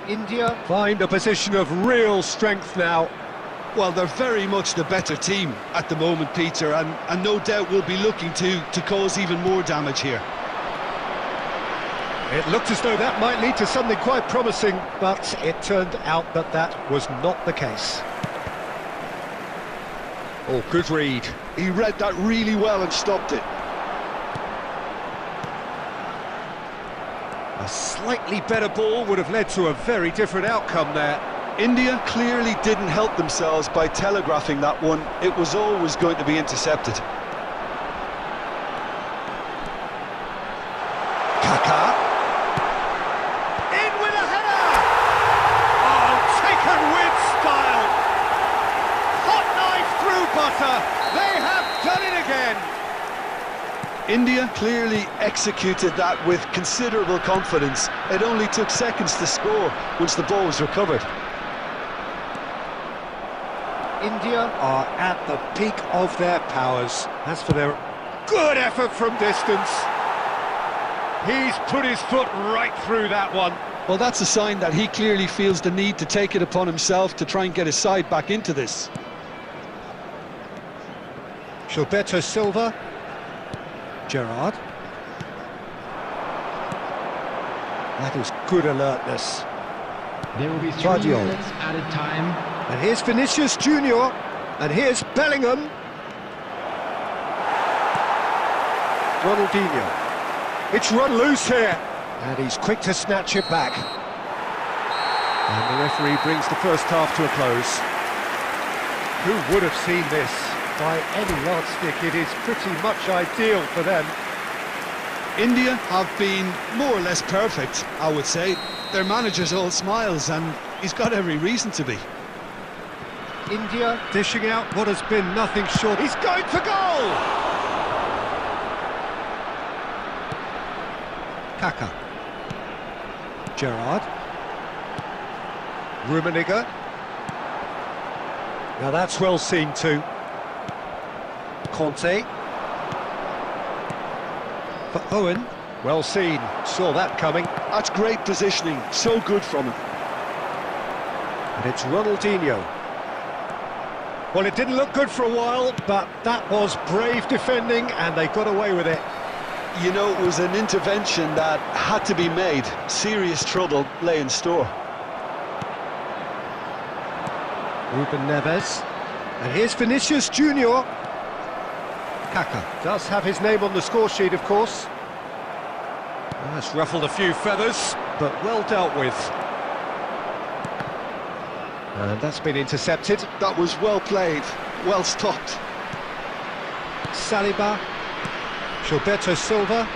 A: India find a position of real strength now.
B: Well, they're very much the better team at the moment, Peter, and no doubt will be looking to cause even more damage here.
A: It looked as though that might lead to something quite promising, but it turned out that that was not the case. Oh, good read.
B: He read that really well and stopped it.
A: A slightly better ball would have led to a very different outcome there.
B: India clearly didn't help themselves by telegraphing that one. It was always going to be intercepted.
A: Kaká. In with a header! Oh, taken with style! Hot knife through butter! They have done it again!
B: India clearly executed that with considerable confidence. It only took seconds to score once the ball was recovered.
A: India are at the peak of their powers. As for their good effort from distance, he's put his foot right through that one.
B: Well, that's a sign that he clearly feels the need to take it upon himself to try and get his side back into this.
A: Gilberto Silva. Gerrard. That is good alertness.
D: There will be 3
A: Guardiola.
D: minutes added time.
A: And here's Vinicius Junior, and here's Bellingham. Ronaldinho. It's run loose here, and he's quick to snatch it back. And the referee brings the first half to a close. Who would have seen this? By any yardstick, it is pretty much ideal for them.
B: India have been more or less perfect, I would say. Their manager's all smiles, and he's got every reason to be.
A: India dishing out what has been nothing short. He's going for goal! Kaka. Gerrard. Rummenigge. Now that's well seen too. Conte. For Owen. Well seen. Saw that coming.
B: That's great positioning, so good from him.
A: And it's Ronaldinho. Well, it didn't look good for a while, but that was brave defending, and they got away with it.
B: You know, it was an intervention that had to be made. Serious trouble lay in store.
A: Ruben Neves. And here's Vinicius Junior. Kaka does have his name on the score sheet, of course. Well, that's ruffled a few feathers, but well dealt with. And that's been intercepted.
B: That was well played, well stopped.
A: Saliba. Gilberto Silva.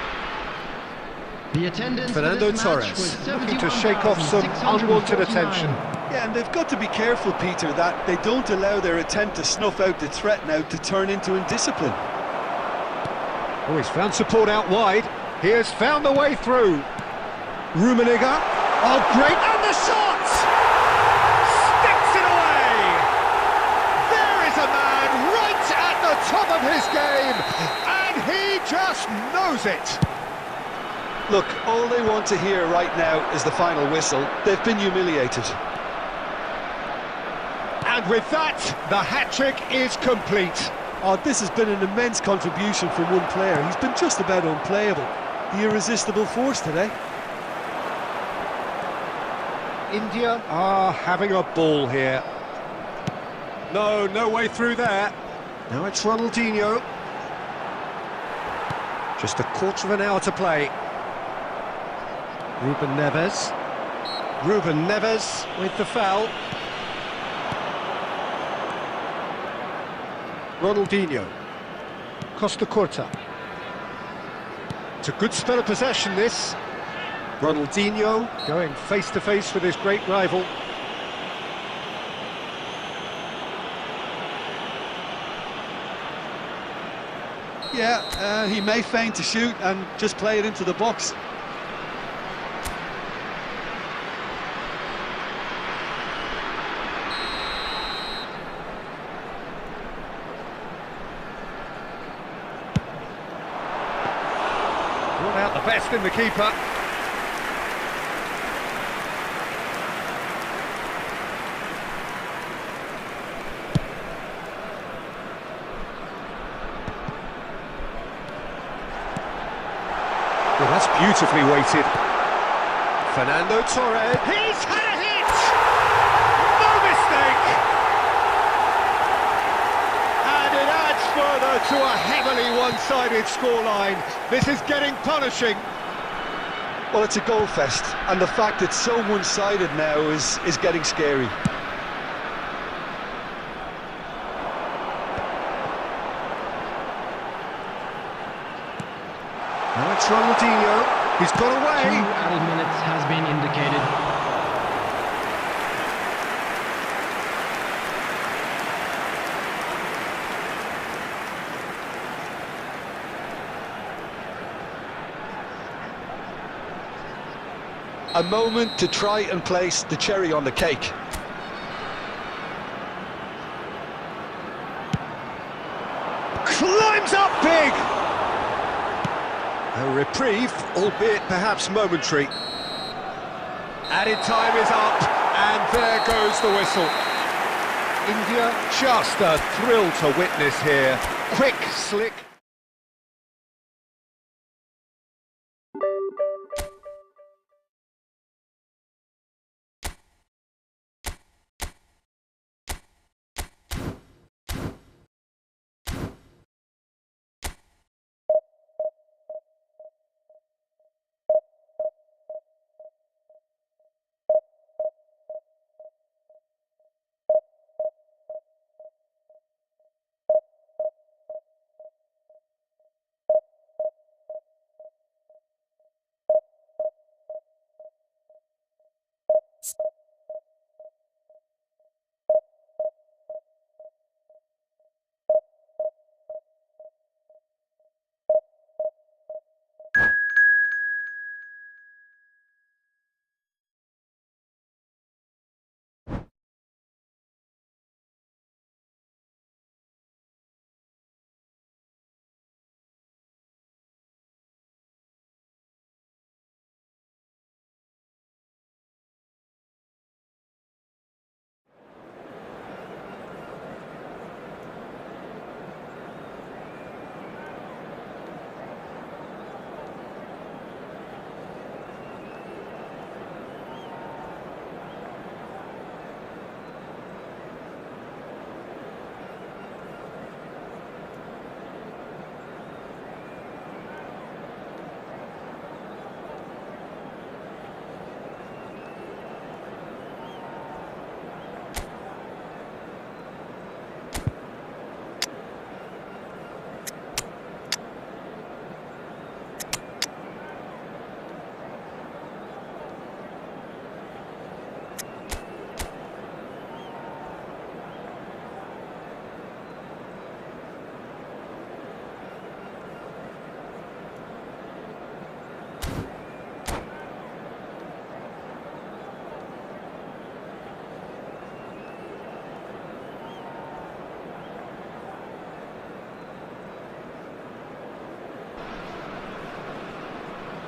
D: The attendance
A: Fernando
D: for this match
A: Torres,
D: was
A: looking to shake off some unwanted
D: 71,649.
A: attention.
B: Yeah, and they've got to be careful, Peter, that they don't allow their attempt to snuff out the threat now to turn into indiscipline.
A: Oh, he's found support out wide. He has found the way through. Rummenigge. Oh, great. And the shot! Sticks it away! There is a man right at the top of his game, and he just knows it.
B: Look, all they want to hear right now is the final whistle. They've been humiliated.
A: And with that, the hat-trick is complete.
B: Oh, this has been an immense contribution from one player. He's been just about unplayable. The irresistible force today.
A: India are having a ball here. No way through there. Now it's Ronaldinho. Just a quarter of an hour to play. Ruben Neves. Ruben Neves with the foul. Ronaldinho. Costa Curta. It's a good spell of possession, this. Ronaldinho going face-to-face with his great rival.
B: Yeah, he may feign to shoot and just play it into the box.
A: Brought out the best in the keeper. Well, that's beautifully weighted. Fernando Torres. He's had a hit! No mistake! And it adds further to a heavily one-sided scoreline. This is getting punishing.
B: Well, it's a goal fest, and the fact it's so one-sided now is getting scary.
A: Now it's Ronaldinho. He's got
D: 2
A: away.
D: added minutes has been indicated.
B: A moment to try and place the cherry on the cake.
A: Climbs up big. A reprieve, albeit perhaps momentary. Added time is up, and there goes the whistle. India, just a thrill to witness here. Quick, slick.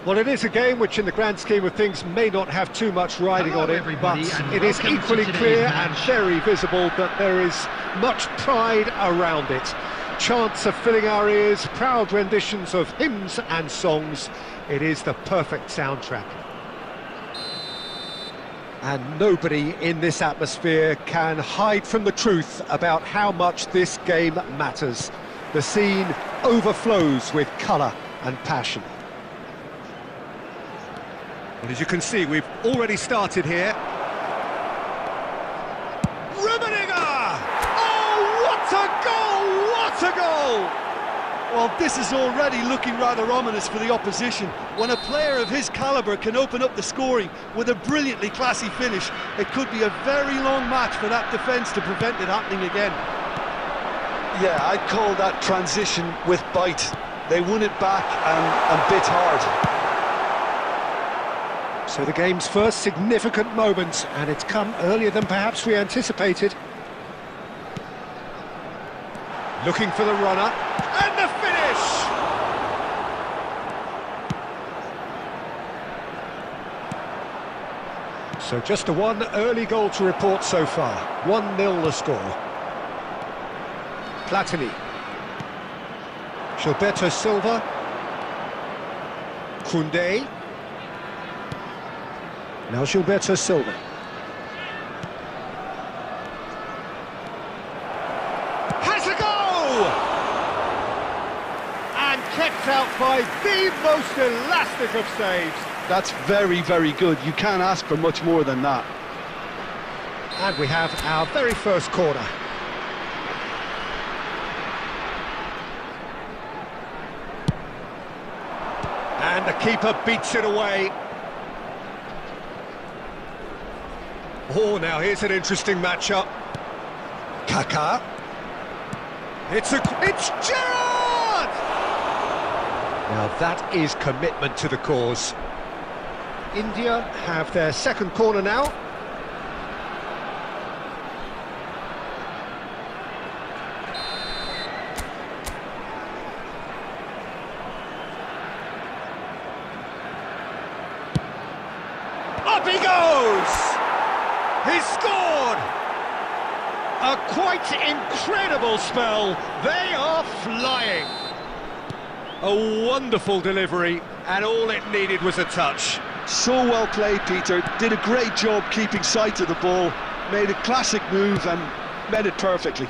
A: Well, it is a game which in the grand scheme of things may not have too much riding
D: Hello,
A: on it,
D: everybody,
A: but
D: and
A: it is
D: welcome to
A: equally
D: today's
A: clear
D: match.
A: and very visible that there is much pride around it. Chants are filling our ears, proud renditions of hymns and songs. It is the perfect soundtrack. And nobody in this atmosphere can hide from the truth about how much this game matters. The scene overflows with colour and passion. Well, as you can see, we've already started here. Rummenigge! Oh, what a goal! What a goal!
B: Well, this is already looking rather ominous for the opposition. When a player of his calibre can open up the scoring with a brilliantly classy finish, it could be a very long match for that defence to prevent it happening again. Yeah, I'd call that transition with bite. They won it back and bit hard.
A: So the game's first significant moment, and it's come earlier than perhaps we anticipated. Looking for the runner, and the finish! So just a one early goal to report so far. 1-0 the score. Platini. Gilberto Silva. Koundé. Now Gilberto Silva. Has a go! And kept out by the most elastic of saves.
B: That's very, very good. You can't ask for much more than that.
A: And we have our very first corner. And the keeper beats it away. Oh, now here's an interesting matchup. Kaká. It's Gerrard! Now that is commitment to the cause. India have their second corner now. Up he goes! He's scored! A quite incredible spell. They are flying. A wonderful delivery, and all it needed was a touch.
B: So well played, Peter. Did a great job keeping sight of the ball. Made a classic move and met it perfectly.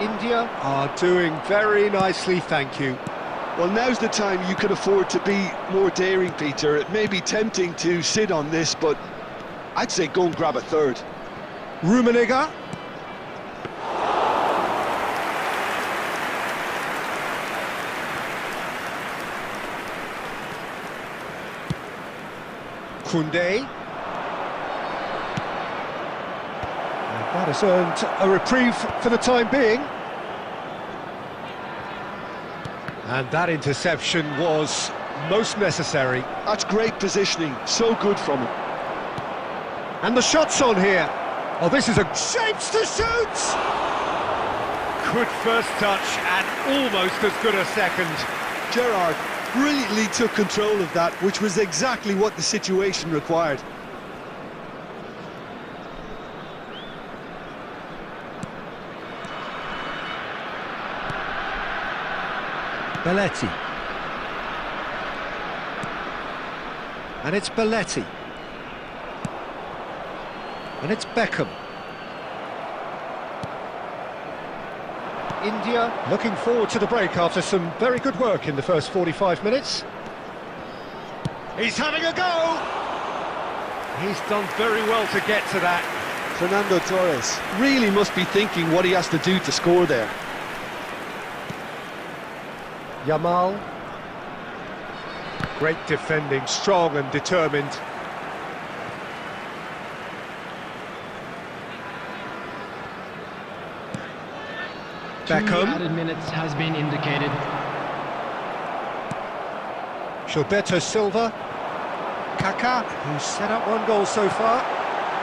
A: India are doing very nicely, thank you.
B: Well, now's the time you can afford to be more daring, Peter. It may be tempting to sit on this, but I'd say go and grab a third.
A: Rummenigge. Koundé. And that has earned a reprieve for the time being. And that interception was most necessary.
B: That's great positioning, so good from him.
A: And the shot's on here. Oh, this is a shapes to shoot! Good first touch and almost as good a second.
B: Gerrard brilliantly took control of that, which was exactly what the situation required.
A: Belletti. And it's Belletti. And it's Beckham. India looking forward to the break after some very good work in the first 45 minutes. He's having a go! He's done very well to get to that.
B: Fernando Torres really must be thinking what he has to do to score there.
A: Yamal. Great defending, strong and determined. Beckham.
C: 2 added minutes has been indicated.
A: Gilberto Silva. Kaká, who's set up one goal so far.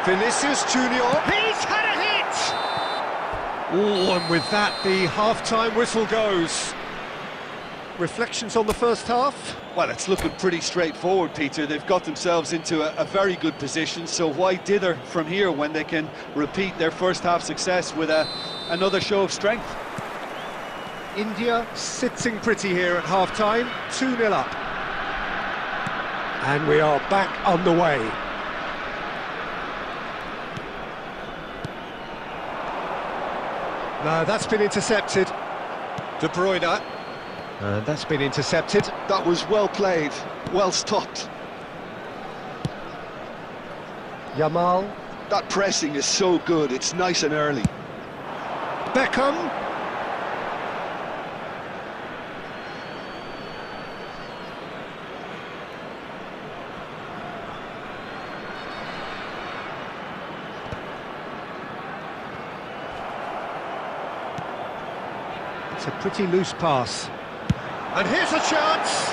A: Vinicius Junior. He's had a hit! Oh, and with that, the half-time whistle goes. reflections on the first half?
B: Well, it's looking pretty straightforward, Peter. They've got themselves into a very good position, so why dither from here when they can repeat their first half success with another show of strength?
A: India sitting pretty here at half-time, 2-0 up. And we are back on the way. No, that's been intercepted. De Bruyne. And that's been intercepted.
B: That was well played, well stopped.
A: Yamal.
B: That pressing is so good, it's nice and early.
A: Beckham. It's a pretty loose pass. And here's a chance!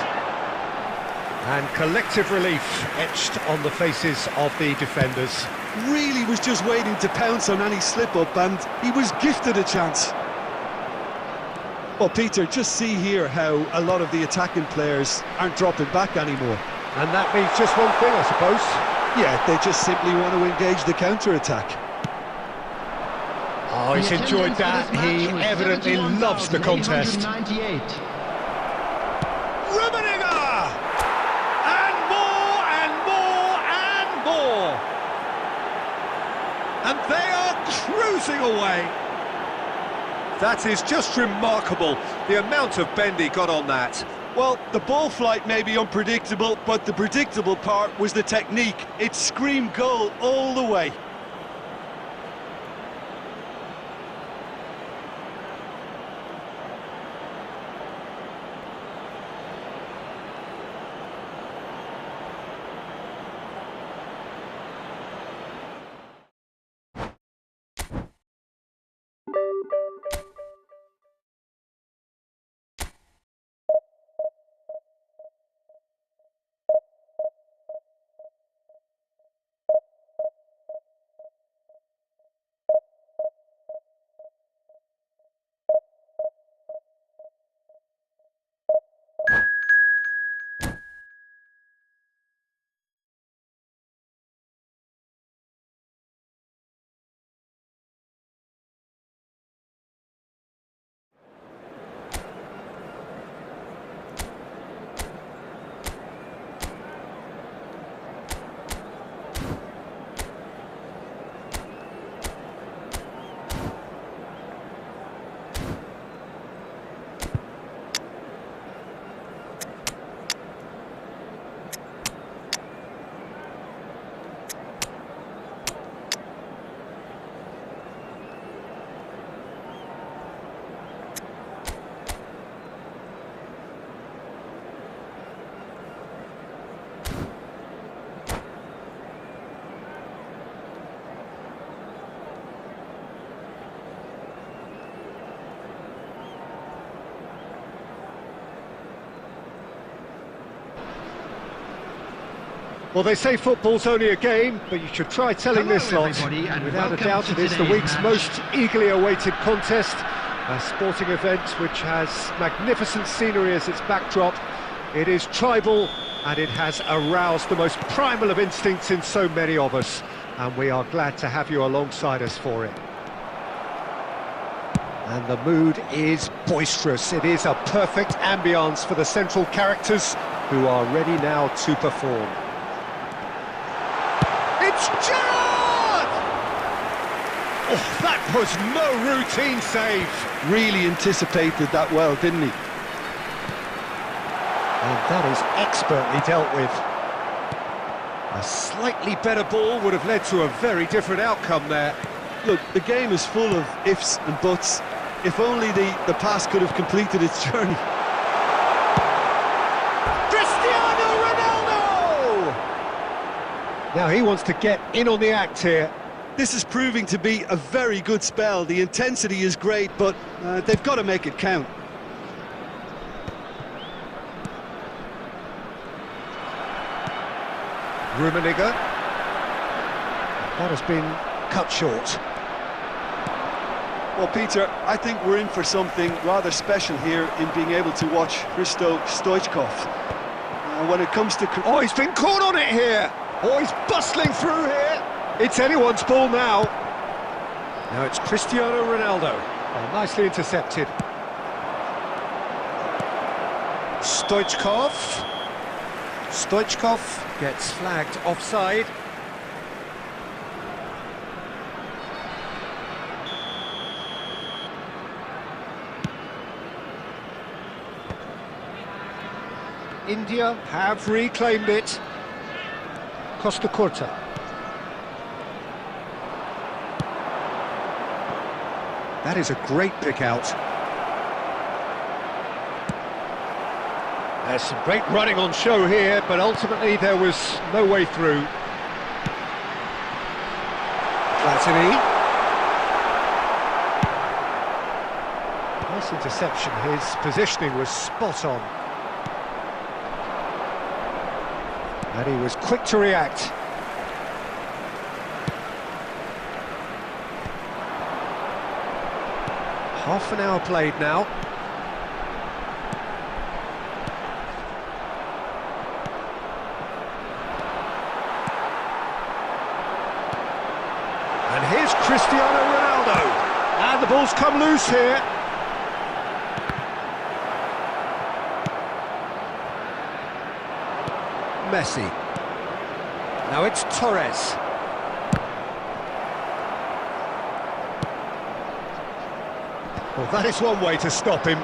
A: And collective relief etched on the faces of the defenders.
B: Really was just waiting to pounce on any slip-up, and he was gifted a chance. Well, Peter, just see here how a lot of the attacking players aren't dropping back anymore.
A: And that means just one thing, I suppose.
B: Yeah, they just simply want to engage the counter-attack.
A: Oh, he's enjoyed that. He evidently loves the contest. Rummenigge! And more, and more, and more! And they are cruising away. That is just remarkable, the amount of bend he got on that.
B: Well, the ball flight may be unpredictable, but the predictable part was the technique. It screamed goal all the way.
A: Well, they say football's only a game, but you should try telling this lot. Without a doubt, it is the week's most eagerly awaited contest. A sporting event which has magnificent scenery as its backdrop. It is tribal, and it has aroused the most primal of instincts in so many of us. And we are glad to have you alongside us for it. And the mood is boisterous. It is a perfect ambience for the central characters who are ready now to perform. It's Gerrard! Oh, that was no routine save.
B: Really anticipated that well, didn't he?
A: And that is expertly dealt with. A slightly better ball would have led to a very different outcome there.
B: Look, the game is full of ifs and buts. If only the pass could have completed its journey.
A: Cristiano Ronaldo! Now he wants to get in on the act here.
B: This is proving to be a very good spell. The intensity is great, but they've got to make it count.
A: Rummenigge. That has been cut short.
B: Well, Peter, I think we're in for something rather special here in being able to watch Hristo Stoichkov. When it comes to...
A: Oh, he's been caught on it here! Oh, he's bustling through here! It's anyone's ball now. Now it's Cristiano Ronaldo. Oh, nicely intercepted. Stoichkov. Stoichkov gets flagged offside. India have reclaimed it. Costa Curta. That is a great pick out. There's some great running on show here, but ultimately there was no way through. Platini. Nice interception, his positioning was spot on. And he was quick to react. Half an hour played now. And here's Cristiano Ronaldo. And the ball's come loose here. Messi. Now it's Torres. Well, that is one way to stop him.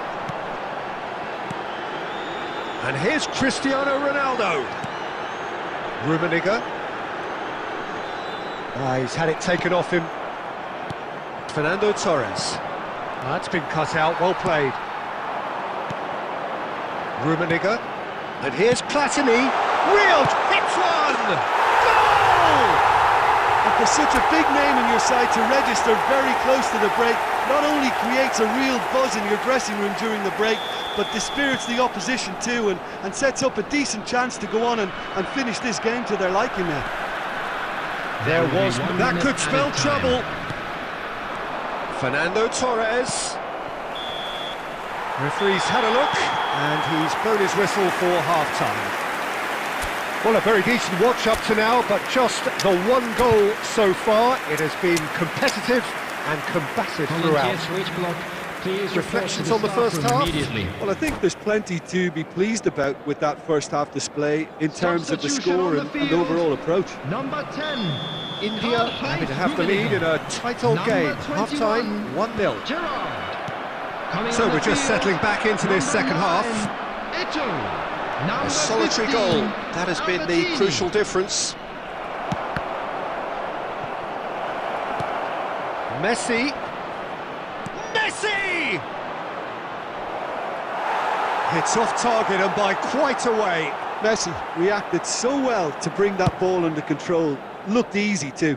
A: And here's Cristiano Ronaldo. Rummenigge. He's had it taken off him. Fernando Torres. That's been cut out, well played. Rummenigge. And here's Platini. Real hits one! Goal!
B: And for such a big name in your side to register very close to the break, not only creates a real buzz in your dressing room during the break, but dispirits the opposition too, and sets up a decent chance to go on and finish this game to their liking now.
A: There was... That could spell trouble. Fernando Torres. Referee's had a look, and he's blown his whistle for half-time. Well, a very decent watch up to now, but just the one goal so far. It has been competitive and combative throughout. Reflections on the first half?
B: Well, I think there's plenty to be pleased about with that first half display in terms of the score and overall approach.
D: Number 10.
A: India happy to have the lead in a tight old game. Half-time, 1-0. So we're just settling back into this second half. A solitary goal, that has been the crucial difference. Messi. Messi! It's off target and by quite a way.
B: Messi reacted so well to bring that ball under control. Looked easy too.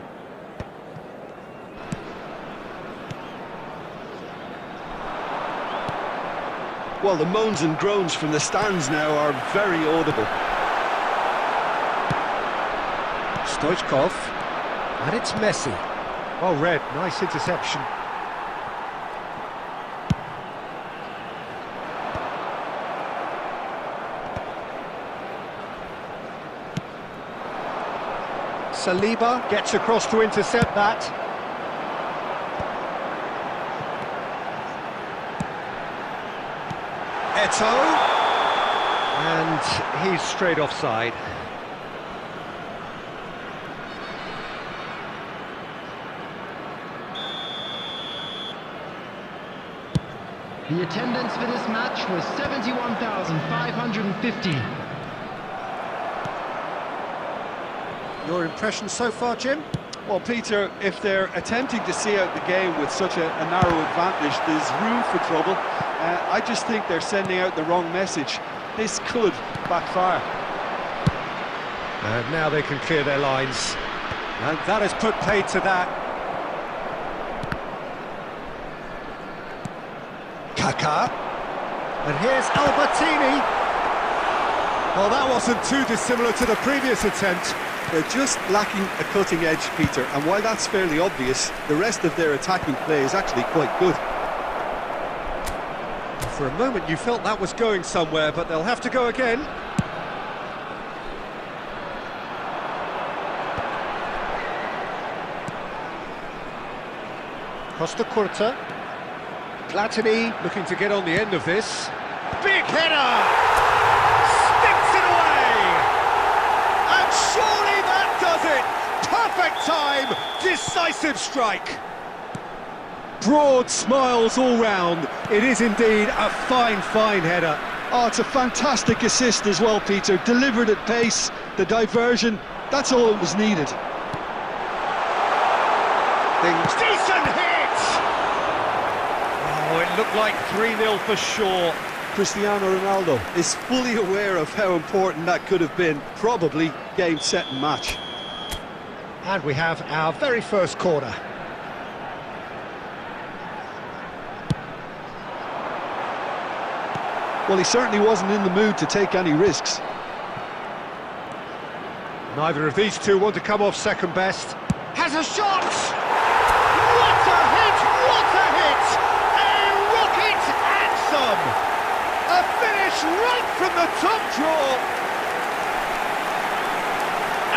B: Well, the moans and groans from the stands now are very audible.
A: Stoichkov, and it's Messi. Well read, nice interception. Saliba gets across to intercept that. Eto'o, and he's straight offside.
D: The attendance for this match was 71,550.
A: Your impression so far, Jim?
B: Well, Peter, if they're attempting to see out the game with such a narrow advantage, there's room for trouble. I just think they're sending out the wrong message. This could backfire.
A: And now they can clear their lines. And that has put paid to that. Kaká. And here's Albertini. Well, that wasn't too dissimilar to the previous attempt.
B: They're just lacking a cutting edge, Peter, and while that's fairly obvious, the rest of their attacking play is actually quite good.
A: For a moment you felt that was going somewhere, but they'll have to go again. Costa Curta. Platini looking to get on the end of this. Big header! Sticks it away! And surely that does it! Perfect time! Decisive strike! Broad smiles all round. It is indeed a fine, fine header.
B: Oh, it's a fantastic assist as well, Peter. Delivered at pace, the diversion, that's all that was needed.
A: Decent hit! Oh, it looked like 3-0 for sure.
B: Cristiano Ronaldo is fully aware of how important that could have been. Probably game, set and match.
A: And we have our very first corner.
B: Well, he certainly wasn't in the mood to take any risks.
A: Neither of these two want to come off second best. Has a shot! What a hit! What a hit! A rocket anthem! A finish right from the top draw!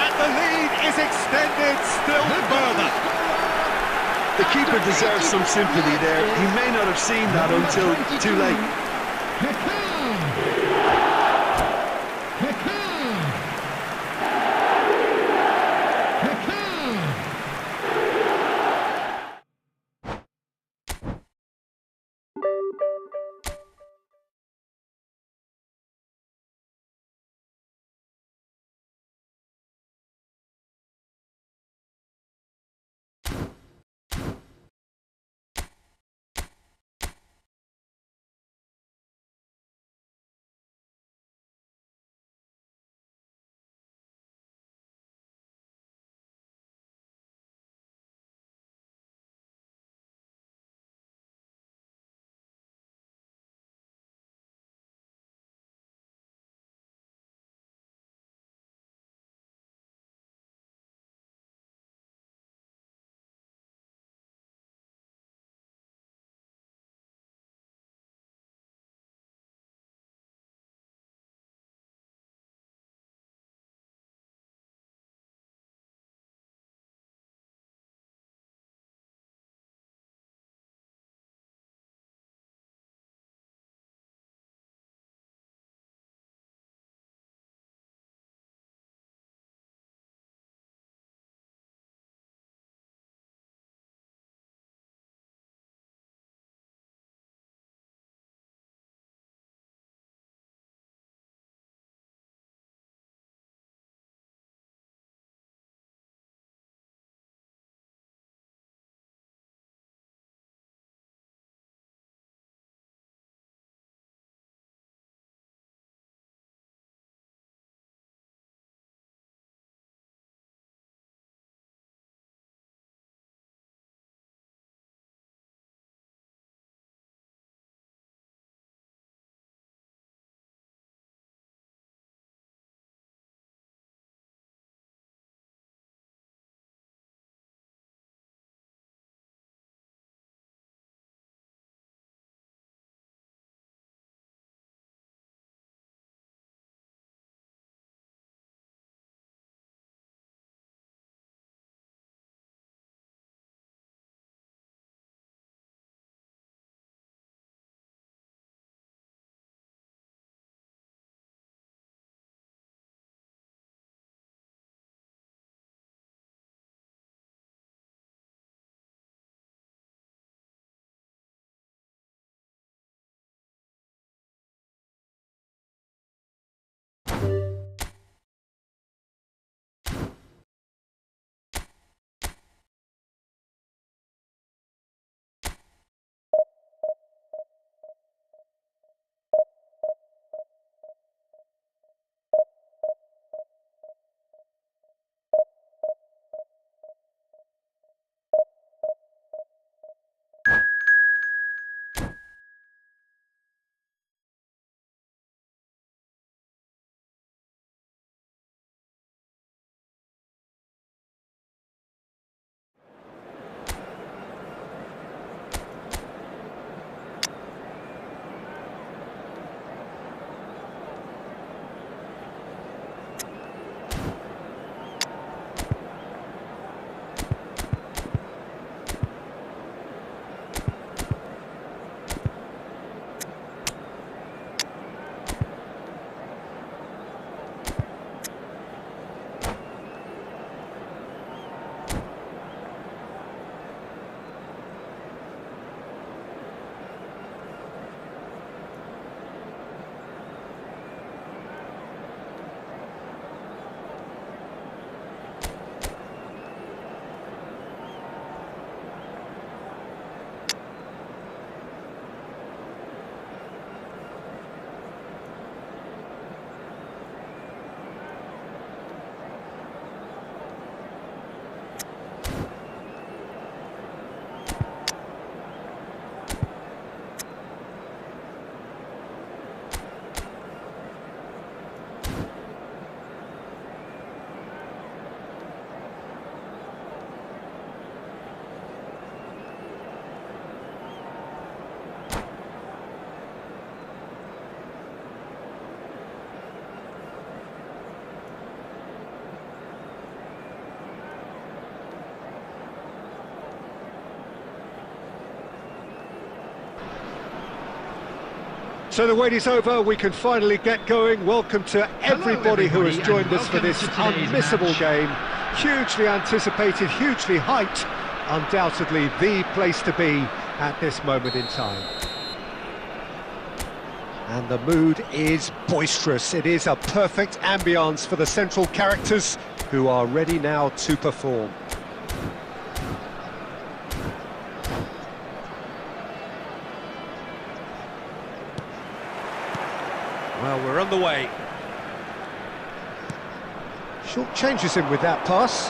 A: And the lead is extended still further.
B: The keeper deserves some sympathy there. He may not have seen that until too late.
A: So the wait is over, we can finally get going. Welcome to everybody who has joined us for this unmissable game. Hugely anticipated, hugely hyped. Undoubtedly the place to be at this moment in time. And the mood is boisterous. It is a perfect ambience for the central characters who are ready now to perform. Well, we're on the way. Short changes him with that pass.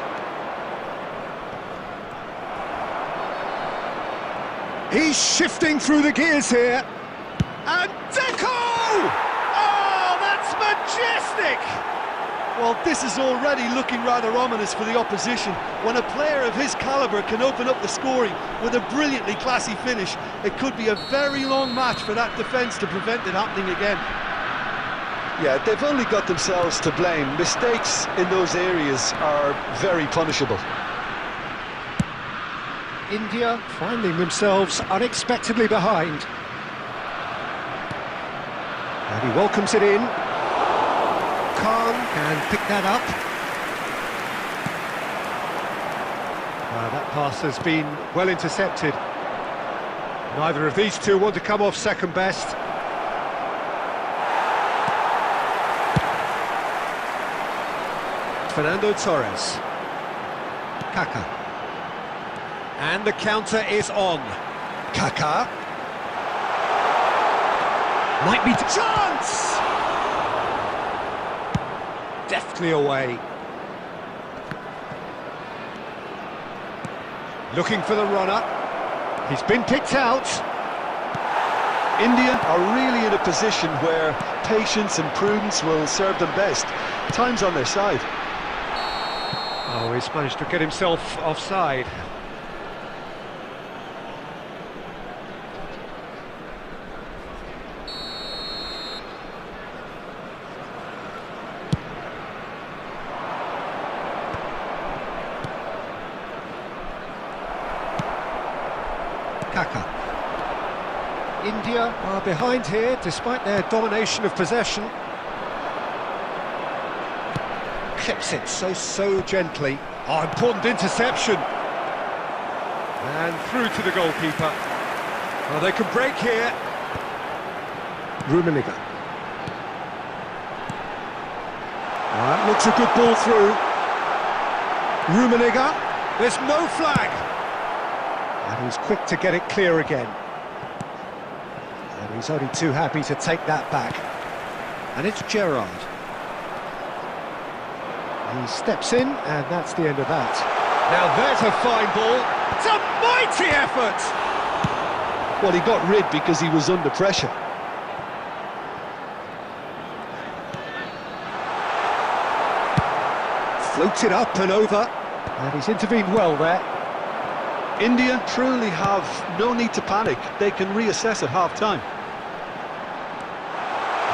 A: He's shifting through the gears here. And Deco! Oh, that's majestic!
B: Well, this is already looking rather ominous for the opposition. When a player of his calibre can open up the scoring with a brilliantly classy finish, it could be a very long match for that defence to prevent it happening again. Yeah, they've only got themselves to blame. Mistakes in those areas are very punishable.
A: India finding themselves unexpectedly behind. And he welcomes it in. Khan can pick that up. That pass has been well intercepted. Neither of these two want to come off second best. Fernando Torres. Kaka. And the counter is on. Kaka. Might be chance! Deftly away. Looking for the runner. He's been picked out.
B: India are really in a position where patience and prudence will serve them best. Time's on their side.
A: Oh, he's managed to get himself offside. Kaka. India are behind here despite their domination of possession. Clips it so gently. Oh, important interception. And through to the goalkeeper. Oh, they can break here. Rummenigge. That looks a good ball through. Rummenigge. There's no flag. And he's quick to get it clear again. And he's only too happy to take that back. And it's Gerrard. He steps in, and that's the end of that. Now there's a fine ball. It's a mighty effort!
B: Well, he got rid because he was under pressure.
A: Floated up and over, and he's intervened well there.
B: India truly have no need to panic. They can reassess at half-time.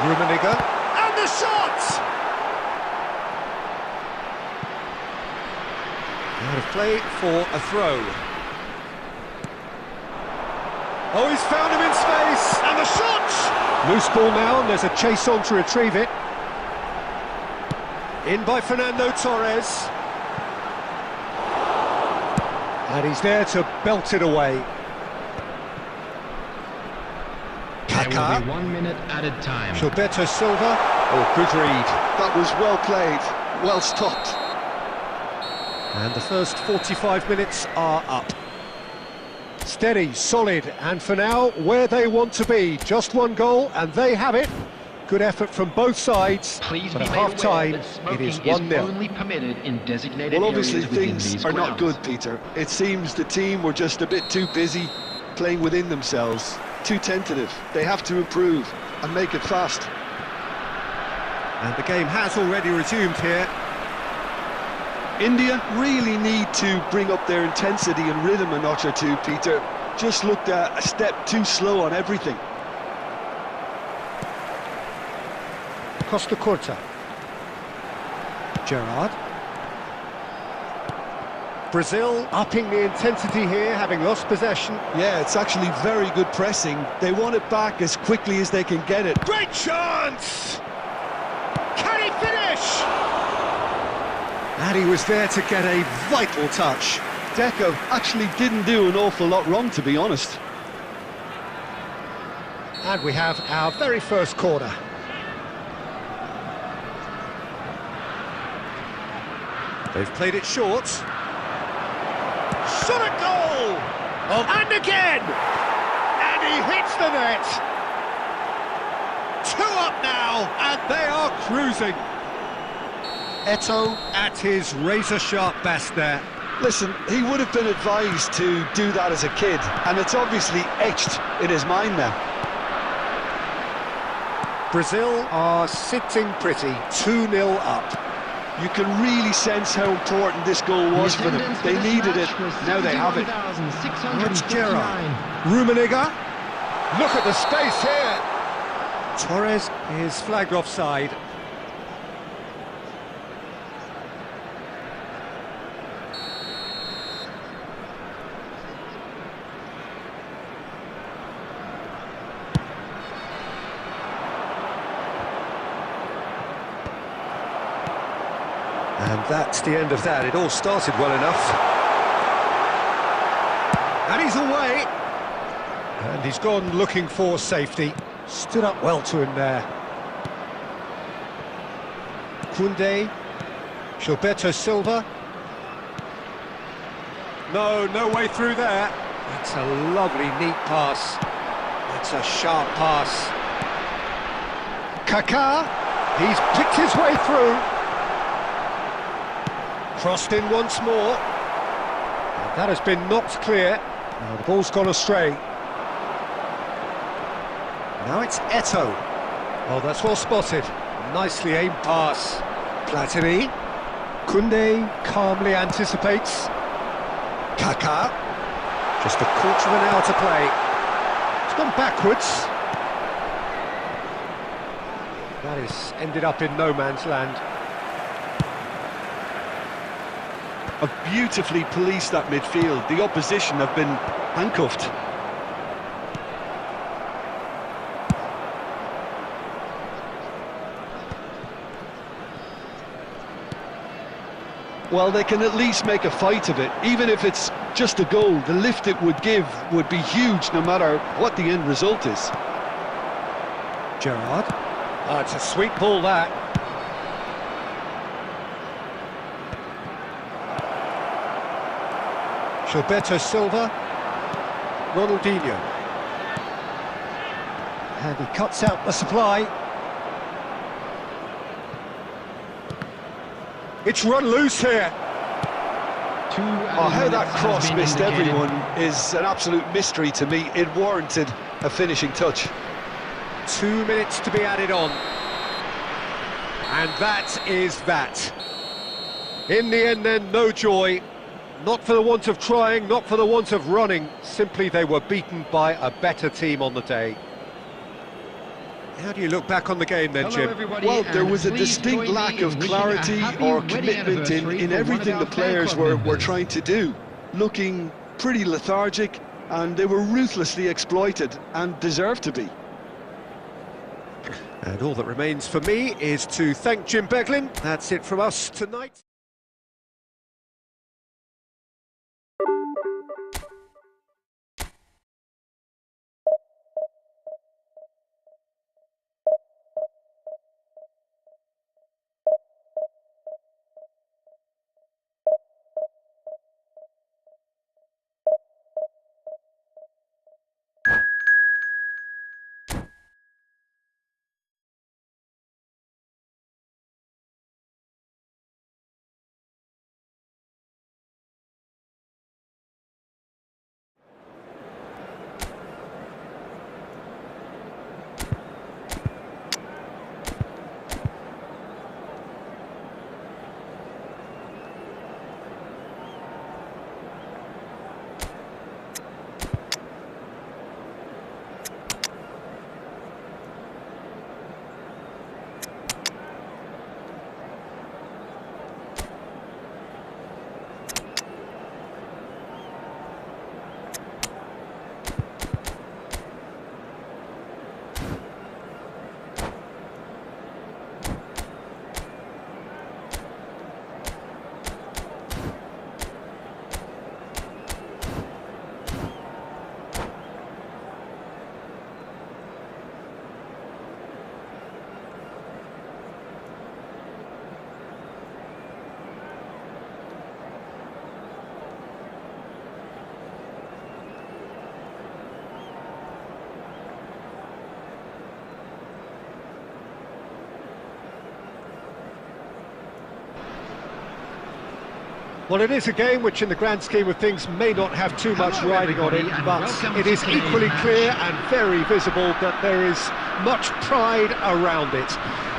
A: Rummenigge, and the shot! Out of play for a throw. Oh, he's found him in space, and the shot! Loose ball now, and there's a chase on to retrieve it. In by Fernando Torres. And he's there to belt it away. Kaka.
C: There will be 1 minute added time.
A: Gilberto Silva.
B: Oh, good read. That was well played, well stopped.
A: And the first 45 minutes are up. Steady, solid, and for now, where they want to be. Just one goal, and they have it. Good effort from both sides,
D: Please
A: but
D: be
A: at
D: made
A: half-time,
D: aware that
A: it is
D: smoking
A: 1-0.
D: only permitted in designated
B: Well, obviously
D: areas within
B: things
D: these
B: are not
D: grounds.
B: good, Peter. It seems the team were just a bit too busy playing within themselves, too tentative. They have to improve and make it fast.
A: And the game has already resumed here.
B: India really need to bring up their intensity and rhythm a notch or two, Peter. Just looked a step too slow on everything.
A: Costa Curta. Gerrard. Brazil upping the intensity here, having lost possession.
B: Yeah, it's actually very good pressing. They want it back as quickly as they can get it.
A: Great chance! Can he finish? And he was there to get a vital touch.
B: Deco actually didn't do an awful lot wrong, to be honest.
A: And we have our very first corner. They've played it short. Shot at goal! Oh, and again! And he hits the net! 2 up now, and they are cruising. Eto'o at his razor-sharp best there.
B: Listen, he would have been advised to do that as a kid, and it's obviously etched in his mind now.
A: Brazil are sitting pretty, 2-0 up.
B: You can really sense how important this goal was for them. They needed it, now they have it.
A: It's Gerrard. Rummenigge. Look at the space here. Torres is flagged offside. And that's the end of that. It all started well enough. And he's away. And he's gone looking for safety. Stood up well to him there. Koundé. Gilberto Silva. No way through there. That's a lovely, neat pass. That's a sharp pass. Kaká. He's picked his way through. Crossed in once more. And that has been knocked clear. Now the ball's gone astray. Now it's Eto'o. Oh, that's well spotted. Nicely aimed pass. Platini. Koundé calmly anticipates. Kaká. Just a quarter of an hour to play. It's gone backwards. That is ended up in no man's land.
B: Have beautifully policed that midfield. The opposition have been handcuffed. Well, they can at least make a fight of it. Even if it's just a goal, the lift it would give would be huge no matter what the end result is.
A: Gerrard. Oh, it's a sweet ball, that. Gilberto Silva. Ronaldinho. And he cuts out the supply. It's run loose here.
B: Oh, how that cross missed everyone is an absolute mystery to me. It warranted a finishing touch.
A: 2 minutes to be added on. And that is that. In the end then, no joy. Not for the want of trying, not for the want of running. Simply they were beaten by a better team on the day. How do you look back on the game then, Jim?
B: Well, there was a distinct lack of clarity or commitment in everything the players were trying to do. Looking pretty lethargic, and they were ruthlessly exploited and deserved to be.
A: And all that remains for me is to thank Jim Beglin. That's it from us tonight. Well, it is a game which in the grand scheme of things may not have too much
D: Hello,
A: riding on it,
D: everybody, and
A: but
D: welcome
A: it
D: to
A: is
D: today's
A: equally
D: match.
A: clear and very visible that there is much pride around it.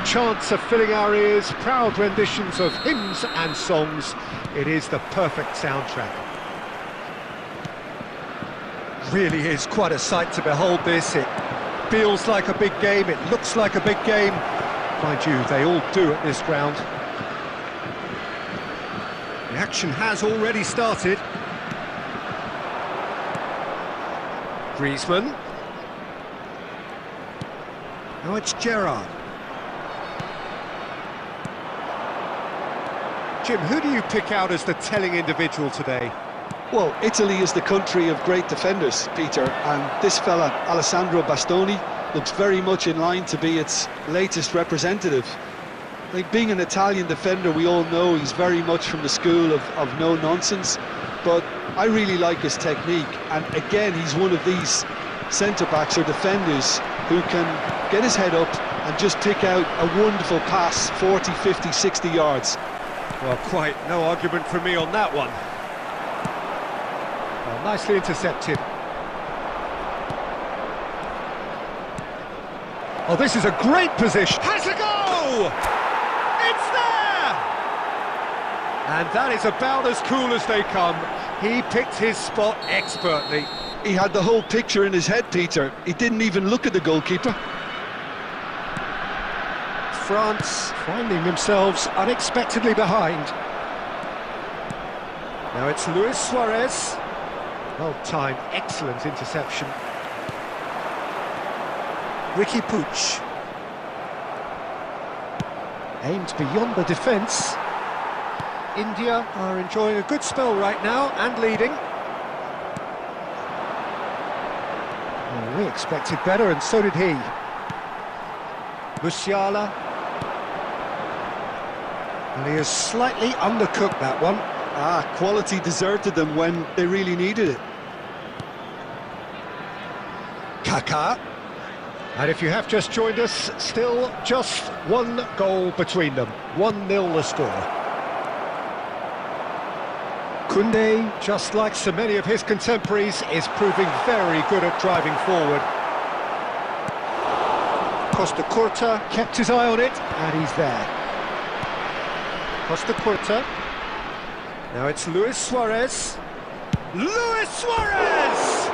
A: Chants are filling our ears, proud renditions of hymns and songs. It is the perfect soundtrack. Really is quite a sight to behold this. It feels like a big game, it looks like a big game. Mind you, they all do at this ground. The action has already started. Griezmann. Now it's Gerrard. Jim, who do you pick out as the telling individual today?
B: Well, Italy is the country of great defenders, Peter, and this fella, Alessandro Bastoni, looks very much in line to be its latest representative. Like, being an Italian defender, we all know he's very much from the school of no-nonsense, but I really like his technique, and again, he's one of these centre-backs or defenders who can get his head up and just pick out a wonderful pass, 40, 50, 60 yards.
A: Well, quite no argument from me on that one. Well, nicely intercepted. Oh, this is a great position. Has a go! It's there! And that is about as cool as they come. He picked his spot expertly.
B: He had the whole picture in his head, Peter. He didn't even look at the goalkeeper.
A: France finding themselves unexpectedly behind. Now it's Luis Suarez. Well timed, excellent interception. Ricky Puig. Aimed beyond the defence. India are enjoying a good spell right now and leading. Well, we expected better, and so did he. Musiala. And he has slightly undercooked that one.
B: Quality deserted them when they really needed it.
A: Kaká. And if you have just joined us, still just one goal between them. 1-0 the score. Koundé, just like so many of his contemporaries, is proving very good at driving forward. Costa Curta kept his eye on it, and he's there. Costa Curta. Now it's Luis Suarez. Luis Suarez!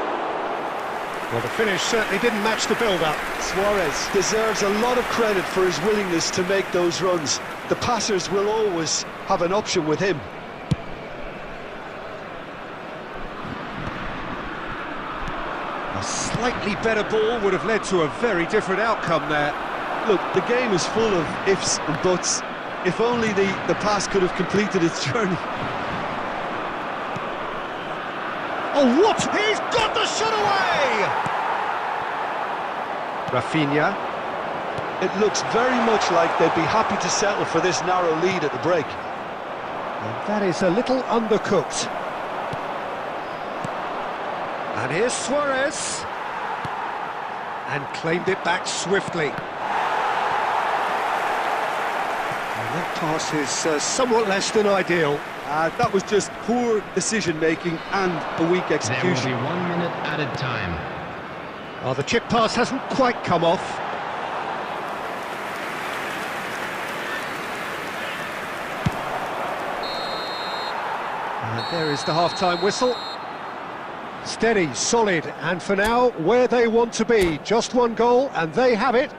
A: Well, the finish certainly didn't match the build-up.
B: Suarez deserves a lot of credit for his willingness to make those runs. The passers will always have an option with him.
A: A slightly better ball would have led to a very different outcome there.
B: Look, the game is full of ifs and buts. If only the pass could have completed its journey.
A: Oh, what? He's got the shot away! Rafinha.
B: It looks very much like they'd be happy to settle for this narrow lead at the break.
A: And that is a little undercooked. And here's Suarez. And claimed it back swiftly. And that pass is somewhat less than ideal.
B: That was just poor decision-making and a weak execution.
C: There will be 1 minute added time.
A: Oh, the chip pass hasn't quite come off. And there is the half-time whistle. Steady, solid, and for now, where they want to be. Just one goal, and they have it.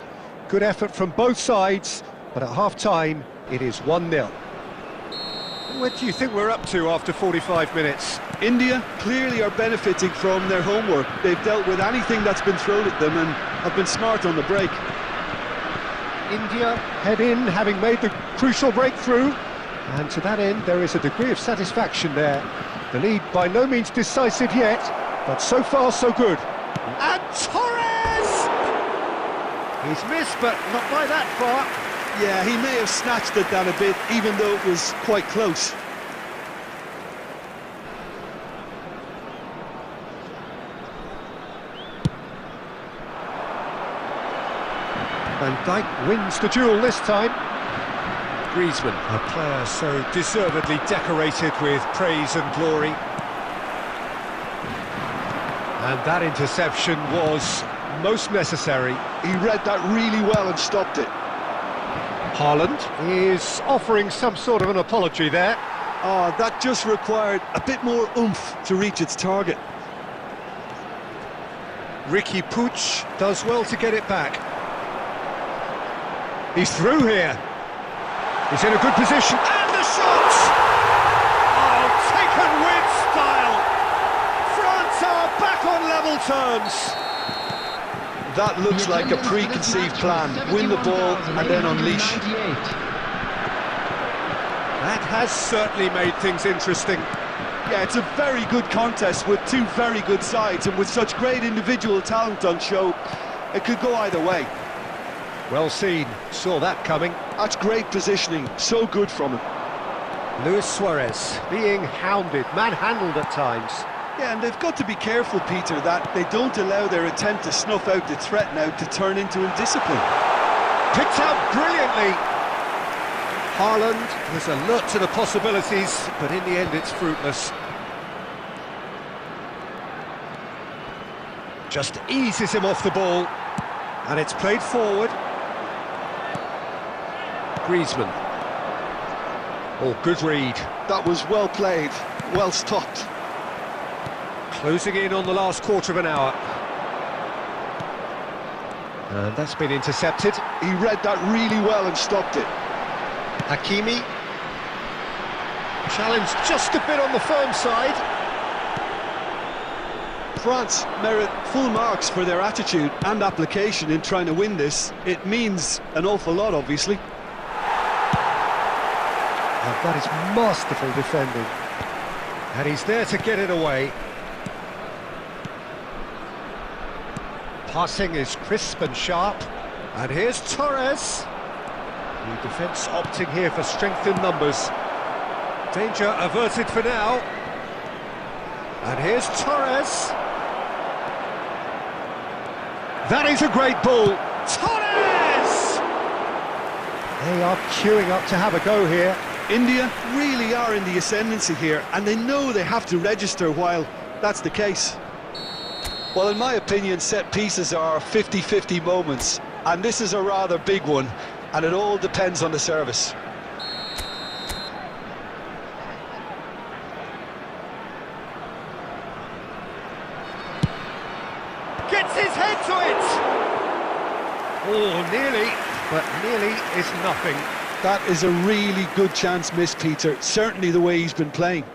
A: Good effort from both sides, but at half-time, it is 1-0. What do you think we're up to after 45 minutes?
B: India clearly are benefiting from their homework. They've dealt with anything that's been thrown at them and have been smart on the break.
A: India head in, having made the crucial breakthrough. And to that end, there is a degree of satisfaction there. The lead by no means decisive yet, but so far so good. And Torres! He's missed, but not by that far.
B: Yeah, he may have snatched at that a bit, even though it was quite close.
A: Van Dijk wins the duel this time. Griezmann, a player so deservedly decorated with praise and glory. And that interception was most necessary.
B: He read that really well and stopped it.
A: Haaland is offering some sort of an apology there.
B: Oh, that just required a bit more oomph to reach its target.
A: Ricky Puig does well to get it back. He's through here. He's in a good position. And the shot! Oh, taken with style. France are back on level terms.
B: That looks like a preconceived plan. Win the ball and then unleash.
A: That has certainly made things interesting.
B: Yeah, it's a very good contest with two very good sides, and with such great individual talent on show, it could go either way.
A: Well seen, saw that coming.
B: That's great positioning, so good from him.
A: Luis Suarez being hounded, manhandled at times.
B: Yeah, and they've got to be careful, Peter, that they don't allow their attempt to snuff out the threat now to turn into indiscipline.
A: Picked out brilliantly. Haaland was alert to the possibilities, but in the end it's fruitless. Just eases him off the ball, and it's played forward. Griezmann. Oh, good read.
B: That was well played, well stopped.
A: Closing in on the last quarter of an hour. And that's been intercepted.
B: He read that really well and stopped it.
A: Hakimi. Challenge just a bit on the firm side.
B: France merit full marks for their attitude and application in trying to win this. It means an awful lot, obviously.
A: And that is masterful defending. And he's there to get it away. Passing is crisp and sharp. And here's Torres. The defence opting here for strength in numbers. Danger averted for now. And here's Torres. That is a great ball. Torres! They are queuing up to have a go here.
B: India really are in the ascendancy here, and they know they have to register while that's the case. Well, in my opinion, set pieces are 50-50 moments, and this is a rather big one, and it all depends on the service.
A: Gets his head to it! Oh, nearly, but nearly is nothing.
B: That is a really good chance missed, Peter, certainly the way he's been playing.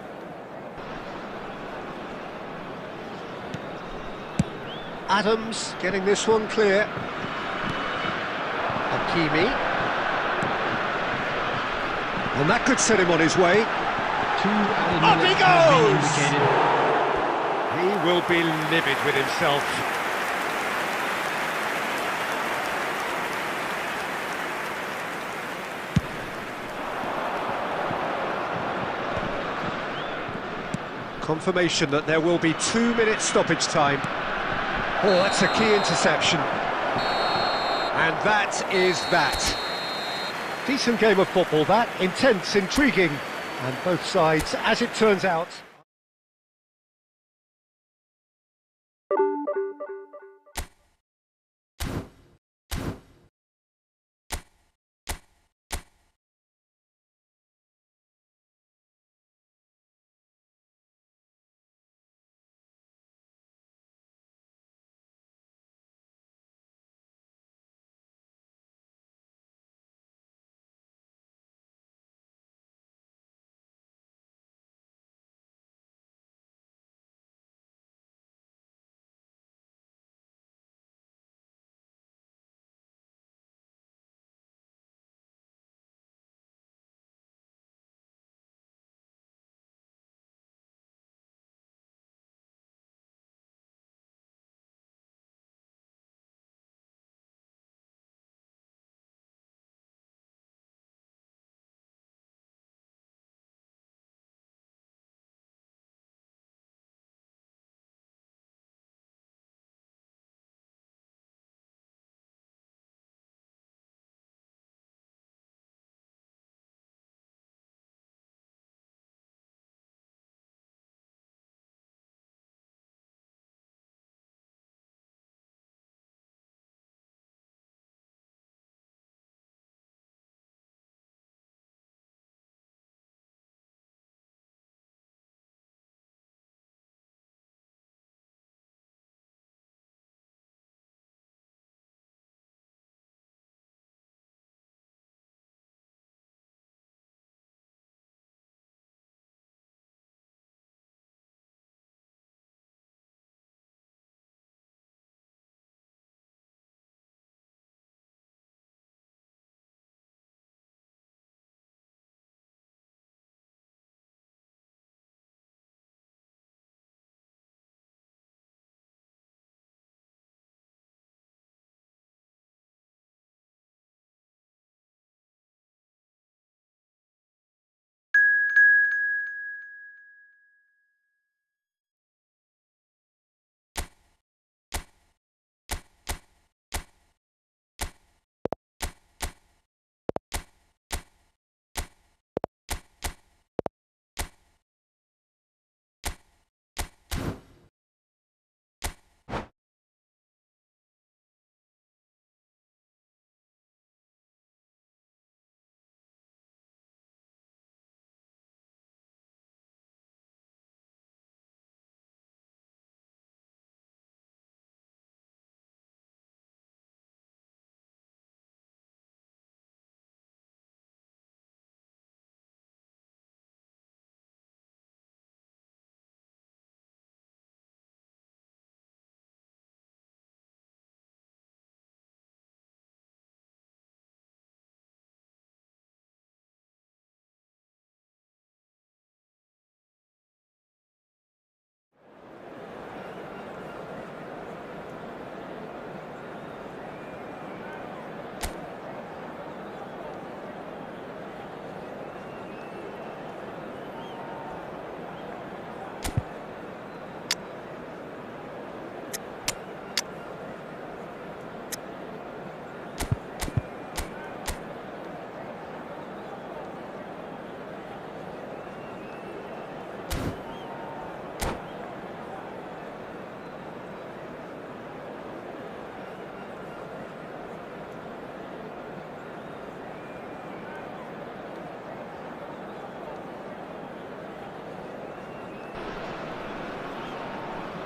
A: Adams getting this one clear. Hakimi. And that could set him on his way. Up he goes! He will be livid with himself. Confirmation that there will be 2 minutes stoppage time. Oh, that's a key interception. And that is that. Decent game of football, that. Intense, intriguing. And both sides, as it turns out,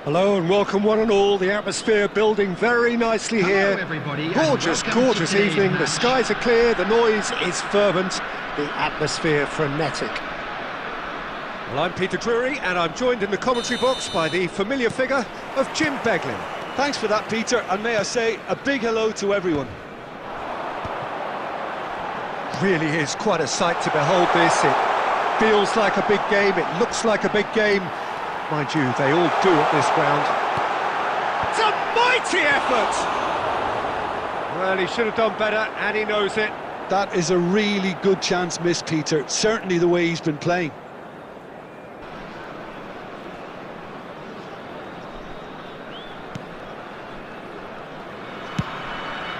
A: Hello and welcome one and all. The atmosphere building very nicely here.
D: Hello everybody,
A: Gorgeous, gorgeous evening. The skies are clear, the noise is fervent, the atmosphere frenetic. Well, I'm Peter Drury and I'm joined in the commentary box by the familiar figure of Jim Beglin.
B: Thanks for that, Peter, and may I say a big hello to everyone.
A: Really is quite a sight to behold this. It feels like a big game, it looks like a big game. Mind you, they all do at this ground. It's a mighty effort! Well, he should have done better, and he knows it.
B: That is a really good chance missed, Peter, certainly the way he's been playing.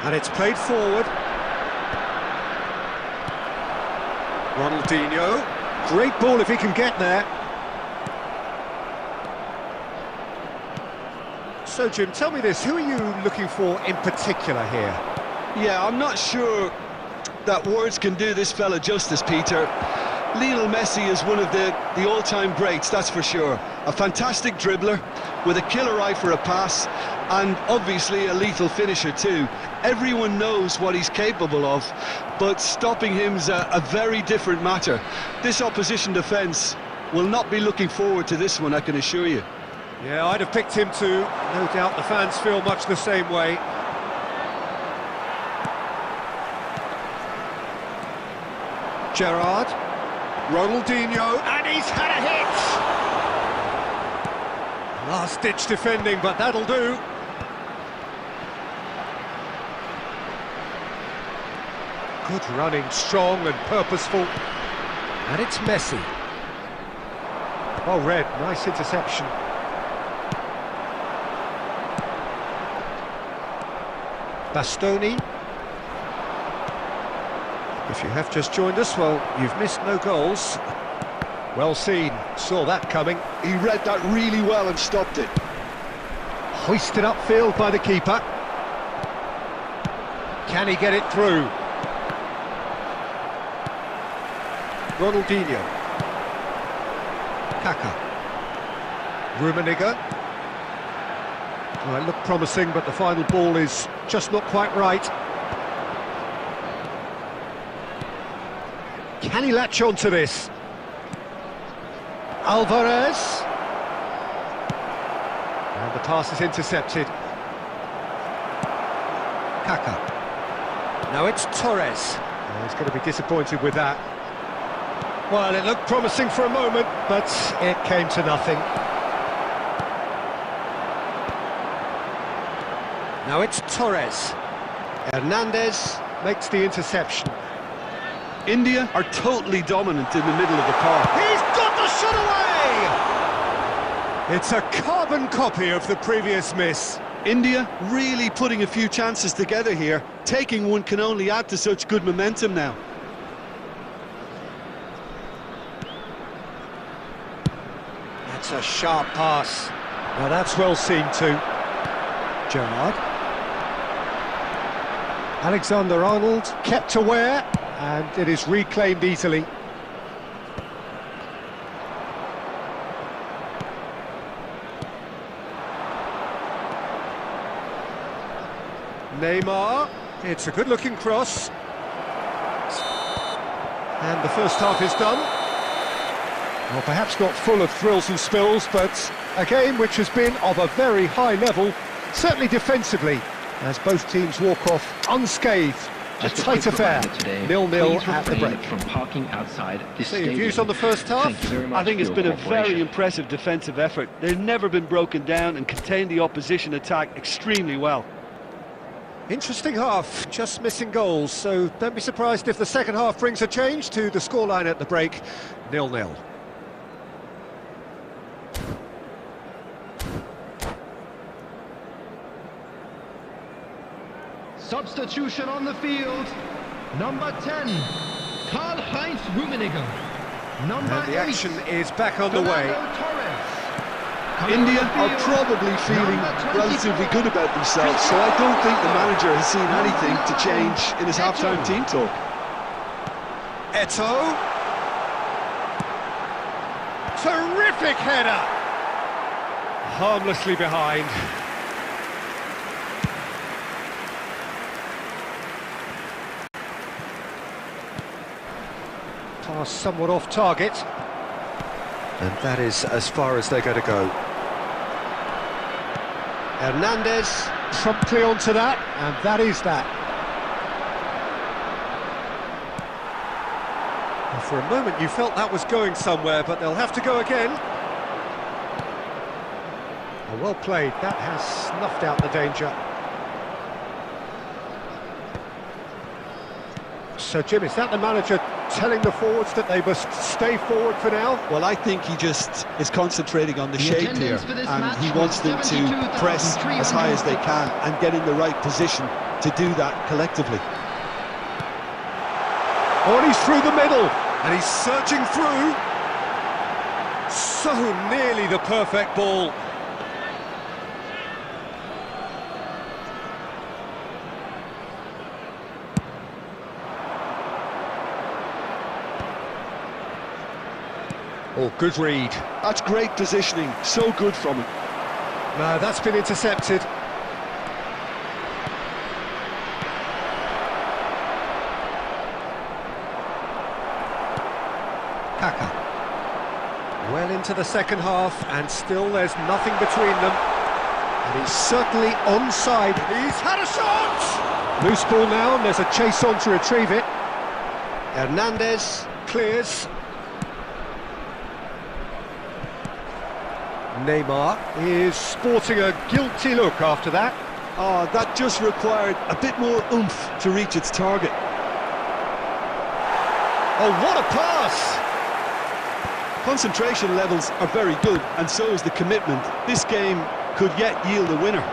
A: And it's played forward. Ronaldinho. Great ball if he can get there. So, Jim, tell me this, who are you looking for in particular here?
B: Yeah, I'm not sure that words can do this fella justice, Peter. Lionel Messi is one of the all-time greats, that's for sure. A fantastic dribbler, with a killer eye for a pass, and obviously a lethal finisher too. Everyone knows what he's capable of, but stopping him's a very different matter. This opposition defence will not be looking forward to this one, I can assure you.
A: Yeah, I'd have picked him too. No doubt the fans feel much the same way. Gerrard, Ronaldinho, and he's had a hit! Last-ditch defending, but that'll do. Good running, strong and purposeful. And it's Messi. Well read, nice interception. Bastoni. If you have just joined us, well, you've missed no goals. Well seen, saw that coming.
B: He read that really well and stopped it.
A: Hoisted upfield by the keeper. Can he get it through? Ronaldinho. Kaka. Rummenigge. Well, it looked promising, but the final ball is just not quite right. Can he latch on to this? Alvarez. And the pass is intercepted. Kaka. Now it's Torres. Oh, he's going to be disappointed with that. Well, it looked promising for a moment, but it came to nothing. Now it's Torres. Hernandez makes the interception.
B: India are totally dominant in the middle of the park.
A: He's got the shot away! It's a carbon copy of the previous miss.
B: India really putting a few chances together here. Taking one can only add to such good momentum now.
A: That's a sharp pass. Now that's well seen too. Gerrard. Alexander-Arnold kept aware, and it is reclaimed easily. Neymar, it's a good-looking cross. And the first half is done. Well, perhaps not full of thrills and spills, but a game which has been of a very high level, certainly defensively, as both teams walk off unscathed. A tight affair, 0-0 at the break.
C: From parking outside this stadium.
A: Views on the first half?
B: I think it's been a very impressive defensive effort. They've never been broken down and contained the opposition attack extremely well.
A: Interesting half, just missing goals, so don't be surprised if the second half brings a change to the scoreline at the break, 0-0.
D: Substitution on the field. Number 10, Karl-Heinz Rummenigge. Number
A: And the
D: 8,
A: action is back on the way.
B: India are probably feeling relatively good about themselves, so I don't think the manager has seen anything to change in his half-time team talk.
A: Eto'o. Terrific header. Harmlessly behind. Pass somewhat off target. And that is as far as they're going to go. Hernandez promptly onto that, and that is that. And for a moment you felt that was going somewhere, but they'll have to go again. Oh, well played, that has snuffed out the danger. So Jim, is that the manager telling the forwards that they must stay forward for now?
B: Well, I think he just is concentrating on the shape here, and he wants them to press as high as they can and get in the right position to do that collectively.
A: Oh, and he's through the middle, and he's searching through. So nearly the perfect ball. Oh, good read.
B: That's great positioning, so good from him.
A: No, that's been intercepted. Kaka. Well into the second half, and still there's nothing between them. And he's certainly onside. He's had a shot! Loose ball now, and there's a chase on to retrieve it. Hernandez clears. Neymar is sporting a guilty look after that.
B: Oh, that just required a bit more oomph to reach its target.
A: Oh, what a pass!
B: Concentration levels are very good, and so is the commitment. This game could yet yield a winner.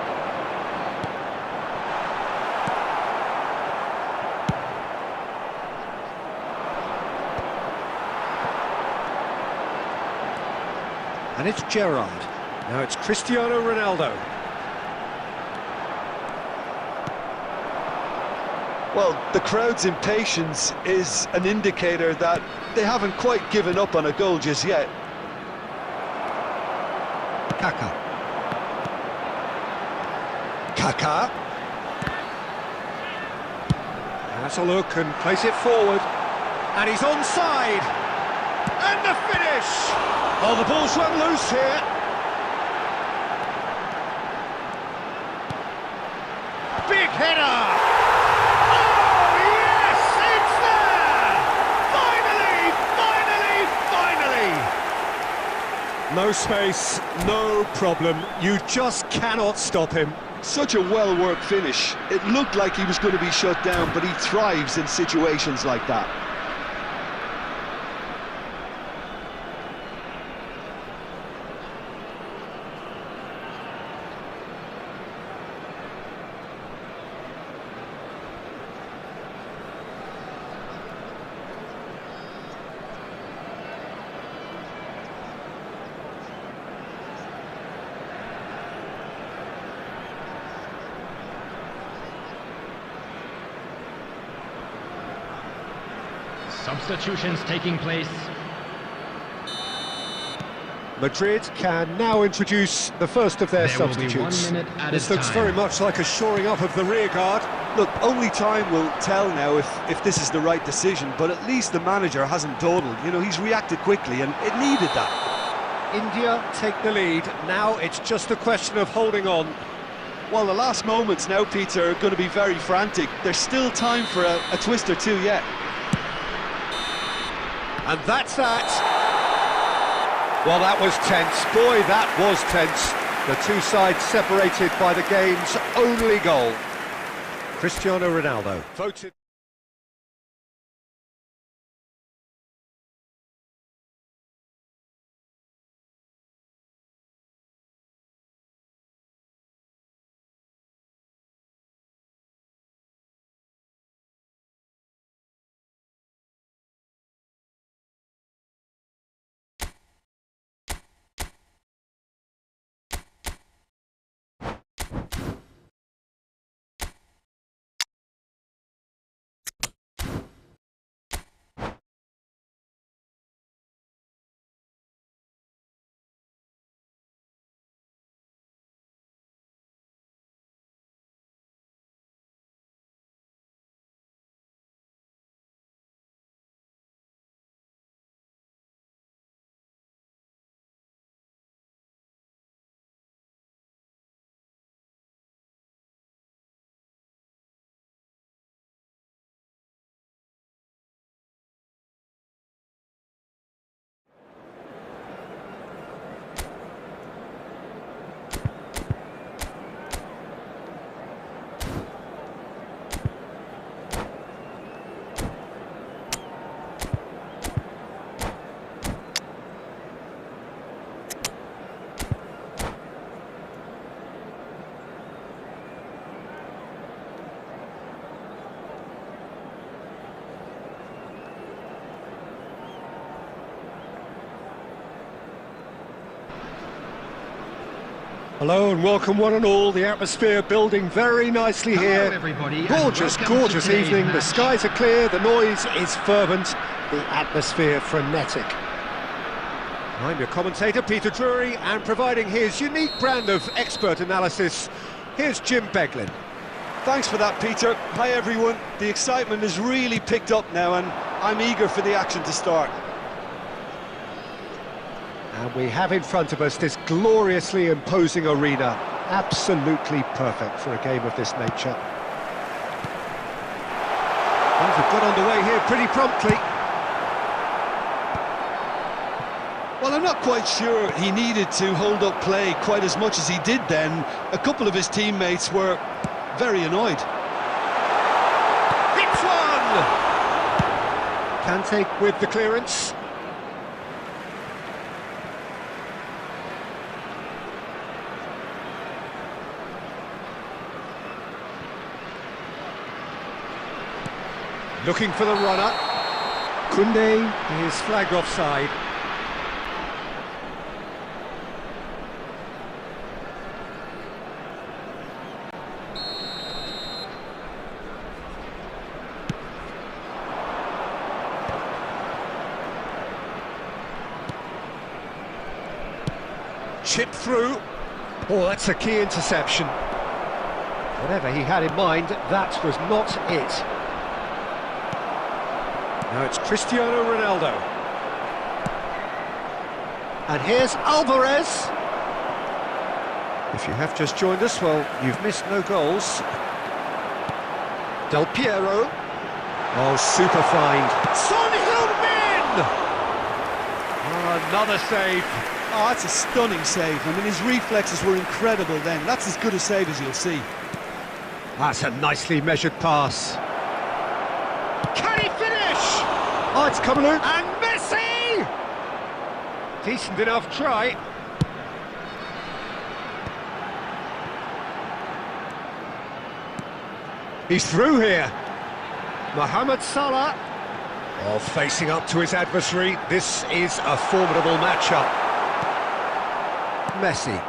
A: And it's Gerrard. Now it's Cristiano Ronaldo.
B: Well, the crowd's impatience is an indicator that they haven't quite given up on a goal just yet.
A: Kaka. Kaka. That's a look and plays it forward. And he's onside. And the finish! Oh, the ball's run loose here. Big header! Oh, yes, it's there! Finally, finally, finally! No space, no problem. You just cannot stop him.
B: Such a well-worked finish. It looked like he was going to be shut down, but he thrives in situations like that.
C: Substitutions taking place.
A: Madrid can now introduce the first of their
C: There will be
A: substitutes.
C: 1 minute at
A: This
C: a
A: looks
C: time.
A: very much like a shoring up of the rear guard.
B: Look, only time will tell now if this is the right decision, but at least the manager hasn't dawdled. You know, he's reacted quickly, and it needed that.
A: India take the lead. Now it's just a question of holding on.
B: Well, the last moments now, Peter, are going to be very frantic. There's still time for a twist or two yet.
A: And that's that. Well, that was tense. Boy, that was tense. The two sides separated by the game's only goal. Cristiano Ronaldo voted. Hello and welcome one and all. The atmosphere building very nicely here.
D: Hello everybody,
A: Gorgeous,
D: and welcome
A: gorgeous
D: to today's
A: evening. The
D: match.
A: skies are clear, the noise is fervent, the atmosphere frenetic. I'm your commentator, Peter Drury, and providing his unique brand of expert analysis, here's Jim Beglin.
B: Thanks for that, Peter. Hi everyone. The excitement has really picked up now and I'm eager for the action to start.
A: And we have in front of us this gloriously imposing arena, absolutely perfect for a game of this nature. Well, we've got underway here pretty promptly.
B: Well, I'm not quite sure he needed to hold up play quite as much as he did then. A couple of his teammates were very annoyed.
A: Hits one! Kante with the clearance. Looking for the runner. Koundé is flagged offside. Chip through. Oh, that's a key interception. Whatever he had in mind, that was not it. Now it's Cristiano Ronaldo. And here's Alvarez. If you have just joined us, well, you've missed no goals. Del Piero. Oh, super find. Son Heung-min! Oh, another save.
B: Oh, that's a stunning save. I mean, his reflexes were incredible then. That's as good a save as you'll see.
A: That's a nicely measured pass. Can he finish? Oh, it's coming out. And Messi! Decent enough try. He's through here. Mohamed Salah. Oh, facing up to his adversary. This is a formidable matchup. Messi.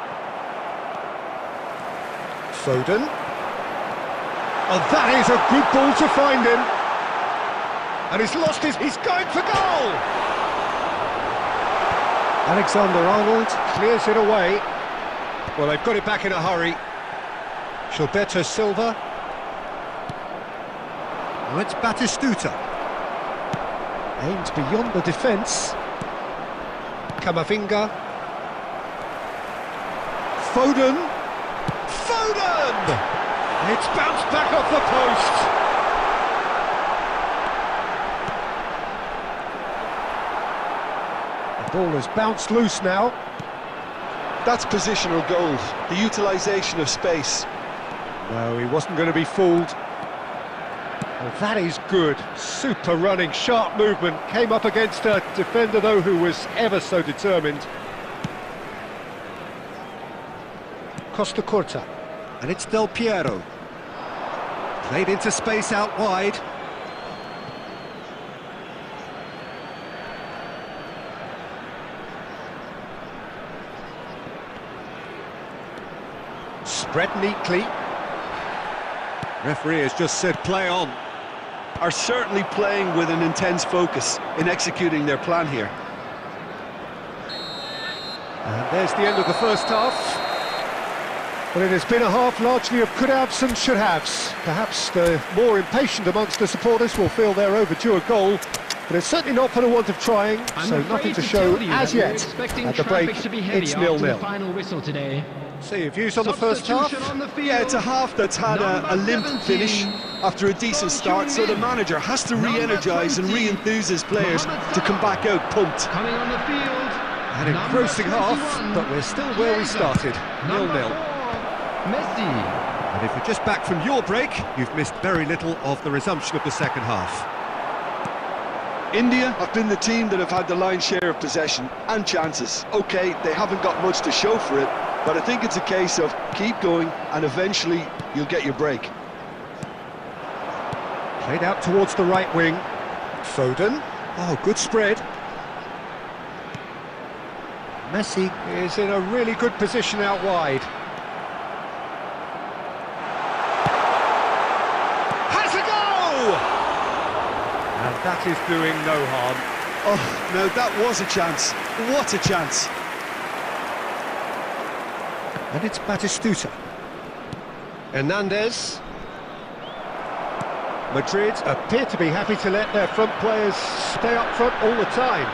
A: Foden. Oh, that is a good ball to find him. And he's lost his... He's going for goal! Alexander-Arnold clears it away. Well, they've got it back in a hurry. Gilberto Silva. Now it's Batistuta. Aimed beyond the defence. Camavinga. Foden! Foden! It's bounced back off the post! The ball has bounced loose now.
B: That's positional gold, the utilisation of space.
A: No, he wasn't going to be fooled. Well, that is good. Super running, sharp movement. Came up against a defender, though, who was ever so determined. Costa Curta, and it's Del Piero. Played into space out wide. Spread neatly. Referee has just said play on.
B: Are certainly playing with an intense focus in executing their plan here.
A: And there's the end of the first half. Well, it has been a half largely of could-haves and should-haves. Perhaps the more impatient amongst the supporters will feel they're overdue a goal, but it's certainly not for the want of trying, so nothing to show as yet. At the break, it's 0-0.
D: Final whistle today.
A: So your views on the first half?
B: Yeah, it's a half that's had a limp finish after a decent start, so the manager has to re-energise and re-enthuse his players to come back out pumped.
D: Coming on the field.
A: An engrossing half, but we're still where we started, 0-0.
D: Messi.
A: And if you're just back from your break, you've missed very little of the resumption of the second half.
B: India have been the team that have had the lion's share of possession and chances. OK, they haven't got much to show for it, but I think it's a case of keep going and eventually you'll get your break.
A: Played out towards the right wing. Foden. Oh, good spread. Messi is in a really good position out wide. That is doing no harm.
B: Oh, no, that was a chance. What a chance.
A: And it's Batistuta. Hernandez. Madrid appear to be happy to let their front players stay up front all the time.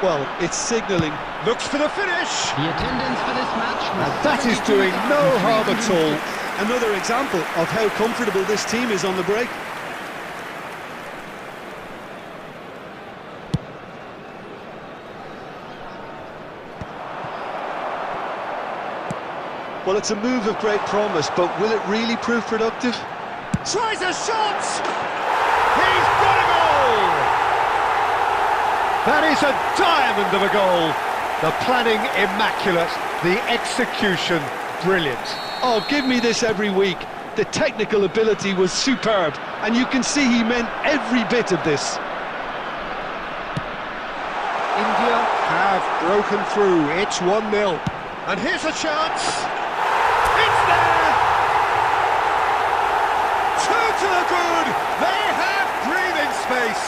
B: Well, it's signalling.
A: Looks for the finish.
D: The attendance for this match was
A: And that is doing no harm at all.
B: Another example of how comfortable this team is on the break. Well, it's a move of great promise, but will it really prove productive?
A: Tries a shot! He's got a goal! That is a diamond of a goal. The planning immaculate, the execution brilliant.
B: Oh, give me this every week. The technical ability was superb, and you can see he meant every bit of this.
A: India have broken through. It's 1-0. And here's a chance. It's there! Two to the good. They have breathing space.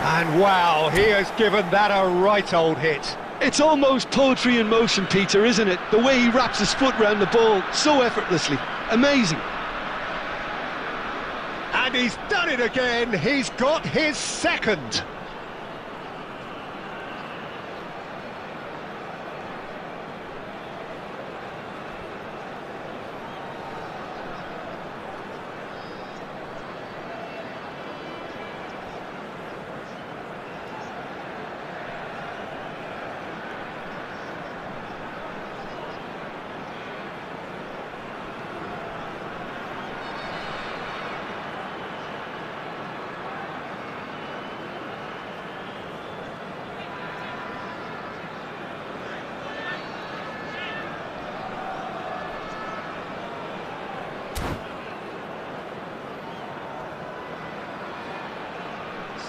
A: And wow, he has given that a right old hit.
B: It's almost poetry in motion, Peter, isn't it? The way he wraps his foot round the ball so effortlessly. Amazing.
A: And he's done it again. He's got his second.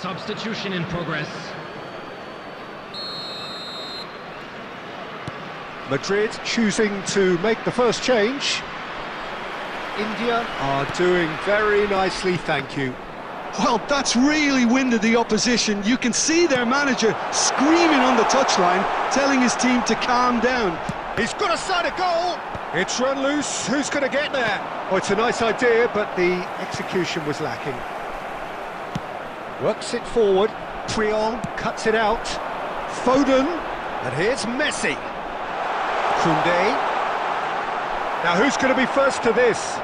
D: Substitution in progress.
A: Madrid choosing to make the first change. India are doing very nicely, thank you.
B: Well, that's really winded the opposition. You can see their manager screaming on the touchline, telling his team to calm down.
A: He's got a side of goal. It's run loose. Who's going to get there? Oh, it's a nice idea, but the execution was lacking. Works it forward. Puyol cuts it out. Foden. And here's Messi. Koundé. Now who's going to be first to this?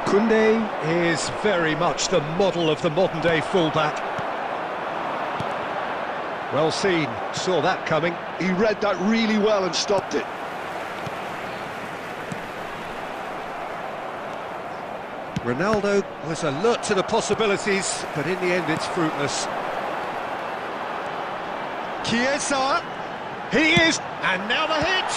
A: Koundé is very much the model of the modern-day fullback. Well seen. Saw that coming.
B: He read that really well and stopped it.
A: Ronaldo was alert to the possibilities, but in the end it's fruitless. Chiesa, he is, and now the hit!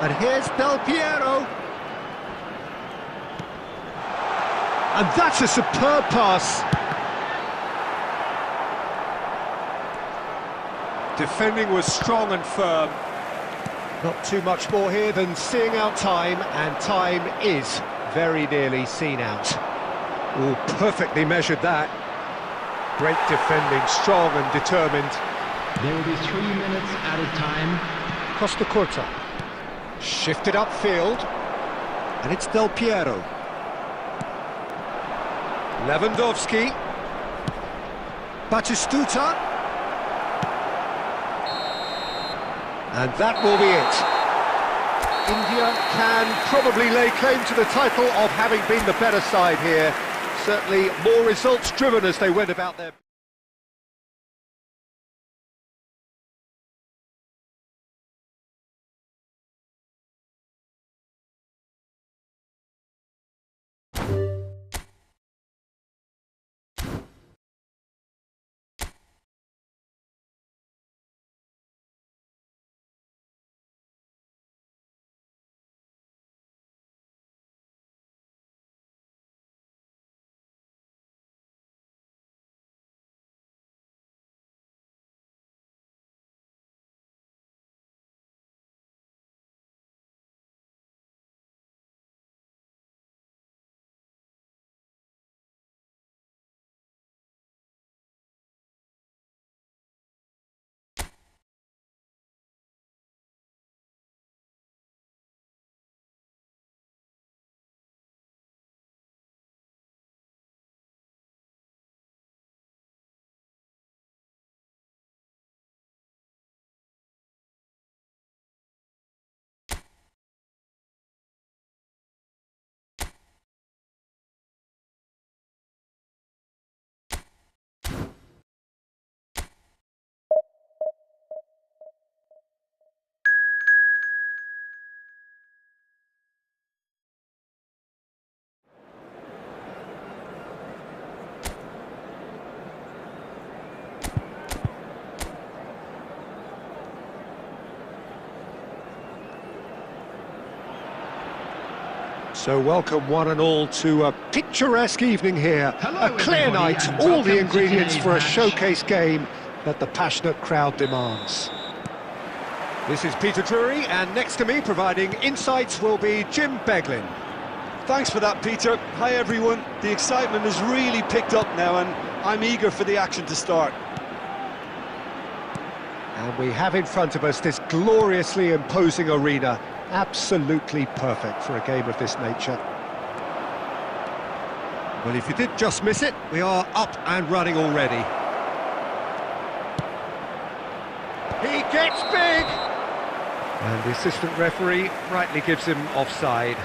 A: And here's Del Piero. And that's a superb pass. Defending was strong and firm. Not too much more here than seeing out time, and time is very nearly seen out. Oh, perfectly measured that. Great defending, strong and determined.
D: There will be 3 minutes added time.
A: Costa Curta. Shifted upfield. And it's Del Piero. Lewandowski. Batistuta. And that will be it. India can probably lay claim to the title of having been the better side here. Certainly more results driven as they went about their... So welcome one and all to a picturesque evening here.
D: Hello,
A: a clear
D: everybody,
A: night,
D: and
A: all the
D: welcome to
A: ingredients
D: today's
A: for a
D: match.
A: showcase game that the passionate crowd demands. This is Peter Drury, and next to me providing insights will be Jim Beglin.
B: Thanks for that, Peter. Hi, everyone. The excitement has really picked up now, and I'm eager for the action to start.
A: And we have in front of us this gloriously imposing arena, absolutely perfect for a game of this nature. Well, if you did just miss it, we are up and running already. He gets big! And the assistant referee rightly gives him offside.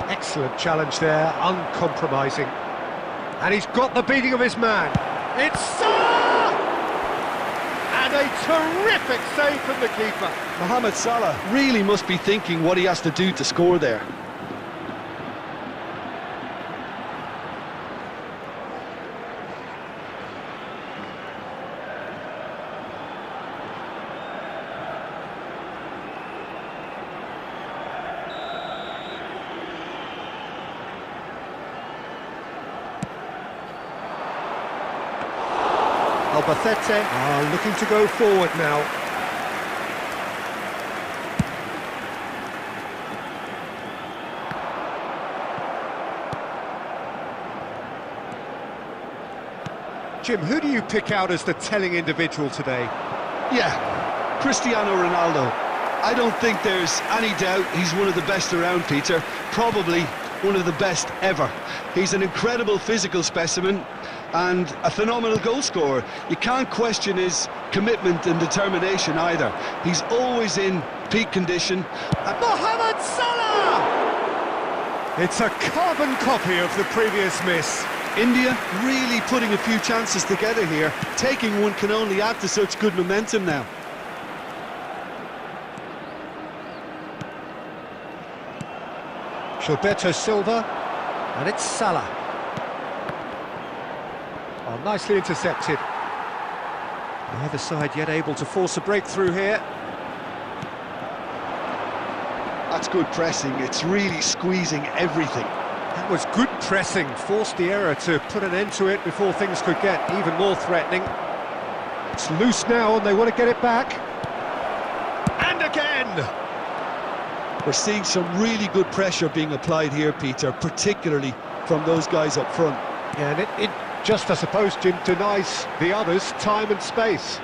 A: Excellent challenge there, uncompromising. And he's got the beating of his man. It's Salah! And a terrific save from the keeper.
B: Mohamed Salah really must be thinking what he has to do to score there.
A: Albacete are looking to go forward now. Jim, who do you pick out as the telling individual today?
B: Yeah, Cristiano Ronaldo. I don't think there's any doubt he's one of the best around, Peter. Probably one of the best ever. He's an incredible physical specimen and a phenomenal goal scorer. You can't question his commitment and determination either. He's always in peak condition.
A: Mohamed Salah! It's a carbon copy of the previous miss.
B: India really putting a few chances together here. Taking one can only add to such good momentum now.
A: Gilberto Silva, and it's Salah. Oh, nicely intercepted. Neither side yet able to force a breakthrough here.
B: That's good pressing. It's really squeezing everything.
A: That was good pressing, forced the error to put an end to it before things could get even more threatening. It's loose now and they want to get it back. And again!
B: We're seeing some really good pressure being applied here, Peter, particularly from those guys up front.
A: Yeah, and it just, I suppose, Jim, denies the others time and space.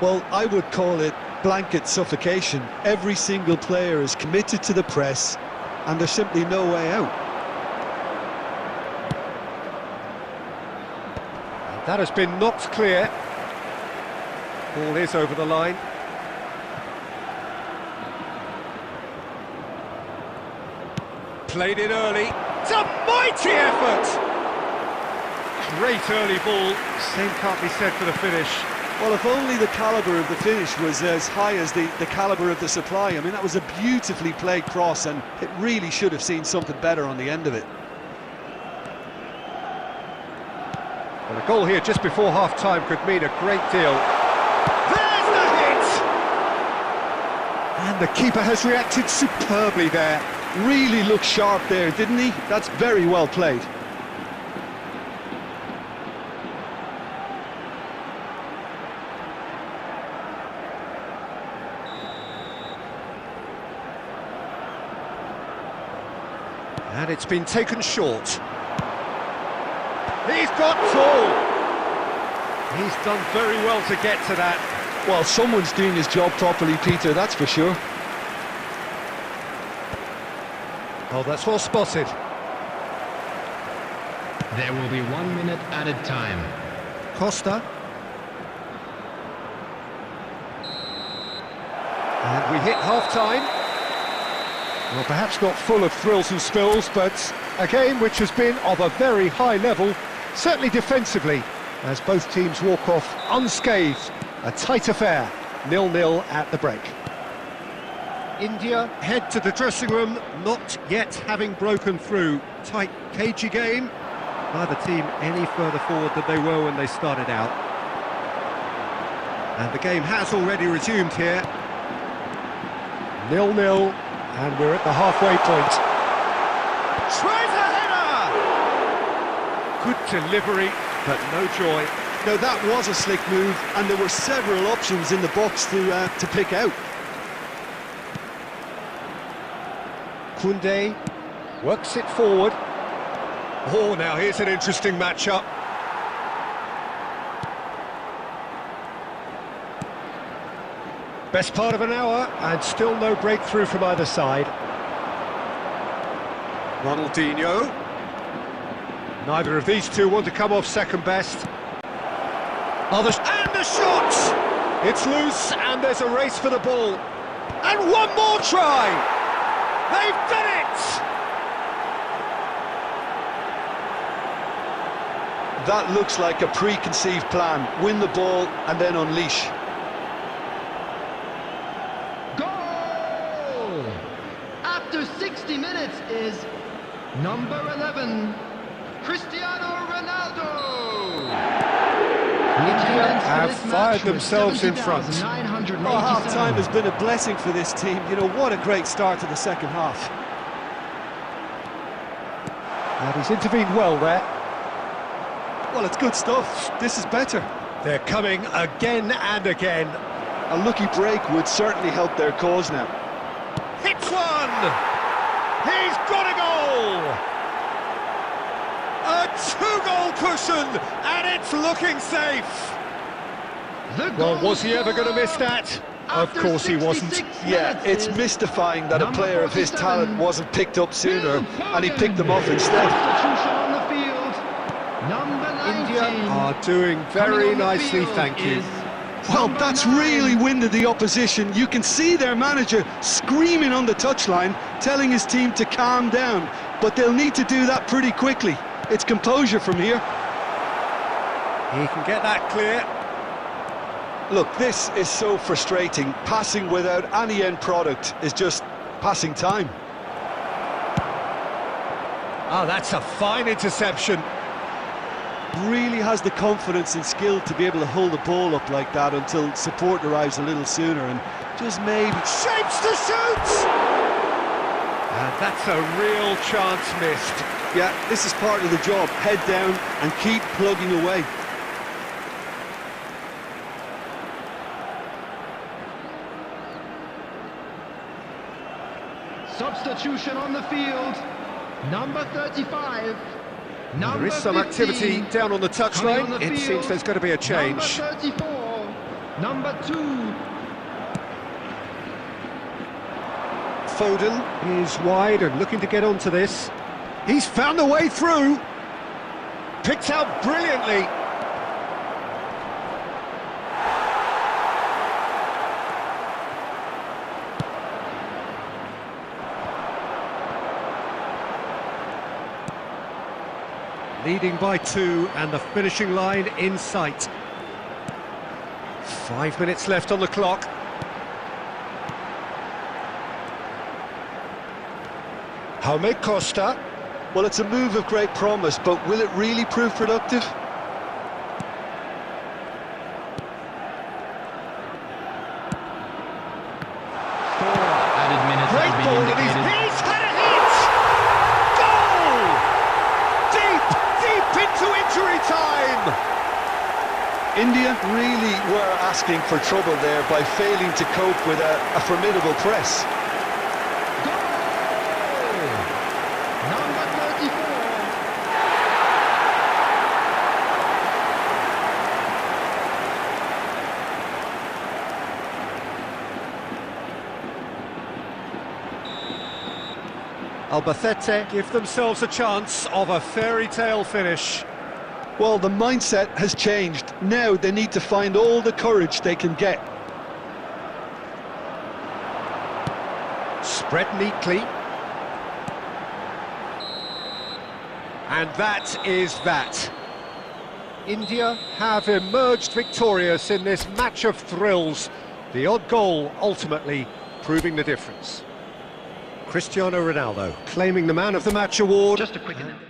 B: Well, I would call it blanket suffocation. Every single player is committed to the press, and there's simply no way out.
A: And that has been knocked clear. Ball is over the line. Played in early. It's a mighty effort! Great early ball. Same can't be said for the finish.
B: Well, if only the calibre of the finish was as high as the calibre of the supply. I mean, that was a beautifully played cross, and it really should have seen something better on the end of it.
A: Well, a goal here just before half-time could mean a great deal. There's the hit! And the keeper has reacted superbly there.
B: Really looked sharp there, didn't he? That's very well played.
A: And it's been taken short. He's got tall. He's done very well to get to that.
B: Well, someone's doing his job properly, Peter, that's for sure.
A: Oh, that's well spotted.
C: There will be 1 minute added time.
A: Costa. And we hit half-time. Well, perhaps not full of thrills and spills, but a game which has been of a very high level, certainly defensively. as both teams walk off unscathed. A tight affair, 0-0 at the break. India head to the dressing room, not yet having broken through. Tight, cagey game. Neither team any further forward than they were when they started out. And the game has already resumed here. 0-0, and we're at the halfway point. Tries a header! Good delivery, but no joy.
B: No, that was a slick move, and there were several options in the box to pick out.
A: Kunde works it forward. Oh, now here's an interesting matchup. Best part of an hour, and still no breakthrough from either side. Ronaldinho. Neither of these two want to come off second best. And the shot! It's loose, and there's a race for the ball. And one more try! They've done it!
B: That looks like a preconceived plan. Win the ball and then unleash.
D: Goal! After 60 minutes is number 11, Cristiano Ronaldo.
A: Have fired themselves in front.
B: Oh, half-time has been a blessing for this team. You know, what a great start to the second half.
A: And he's intervened well there.
B: Well, it's good stuff. This is better.
A: They're coming again and again.
B: A lucky break would certainly help their cause now.
A: Hits one! He's got a goal! A two-goal cushion, and it's looking safe. Well, was he ever going to miss that? Of course he wasn't.
B: Yeah, it's mystifying that a player of his talent wasn't picked up sooner, and he picked them off instead.
A: India are doing very nicely, thank you.
B: Well, that's really winded the opposition. You can see their manager screaming on the touchline, telling his team to calm down, but they'll need to do that pretty quickly. It's composure from here.
A: He can get that clear.
B: Look, this is so frustrating. Passing without any end product is just passing time.
A: Oh, that's a fine interception.
B: Really has the confidence and skill to be able to hold the ball up like that until support arrives a little sooner, and just maybe
A: shapes to shoot! And that's a real chance missed.
B: Yeah, this is part of the job. Head down and keep plugging away.
D: Substitution on the field, number 35.
A: There is some activity down on the touchline. It seems there's going to be a change.
D: Number 34, number 2.
A: Foden is wide and looking to get onto this. He's found a way through. Picked out brilliantly. Leading by 2 and the finishing line in sight. 5 minutes left on the clock. Jaume Costa.
B: Well, it's a move of great promise, but will it really prove productive?
C: Added minutes
A: Great
C: have
A: ball,
C: been
A: and
C: indicated.
A: he's had a hit! Goal! Deep into injury time!
B: India really were asking for trouble there by failing to cope with a formidable press.
A: Albacete give themselves a chance of a fairy tale finish.
B: Well, the mindset has changed. Now they need to find all the courage they can get.
A: Spread neatly. And that is that. India have emerged victorious in this match of thrills, the odd goal ultimately proving the difference. Cristiano Ronaldo claiming the Man of the Match award.
C: Just a quick announcement.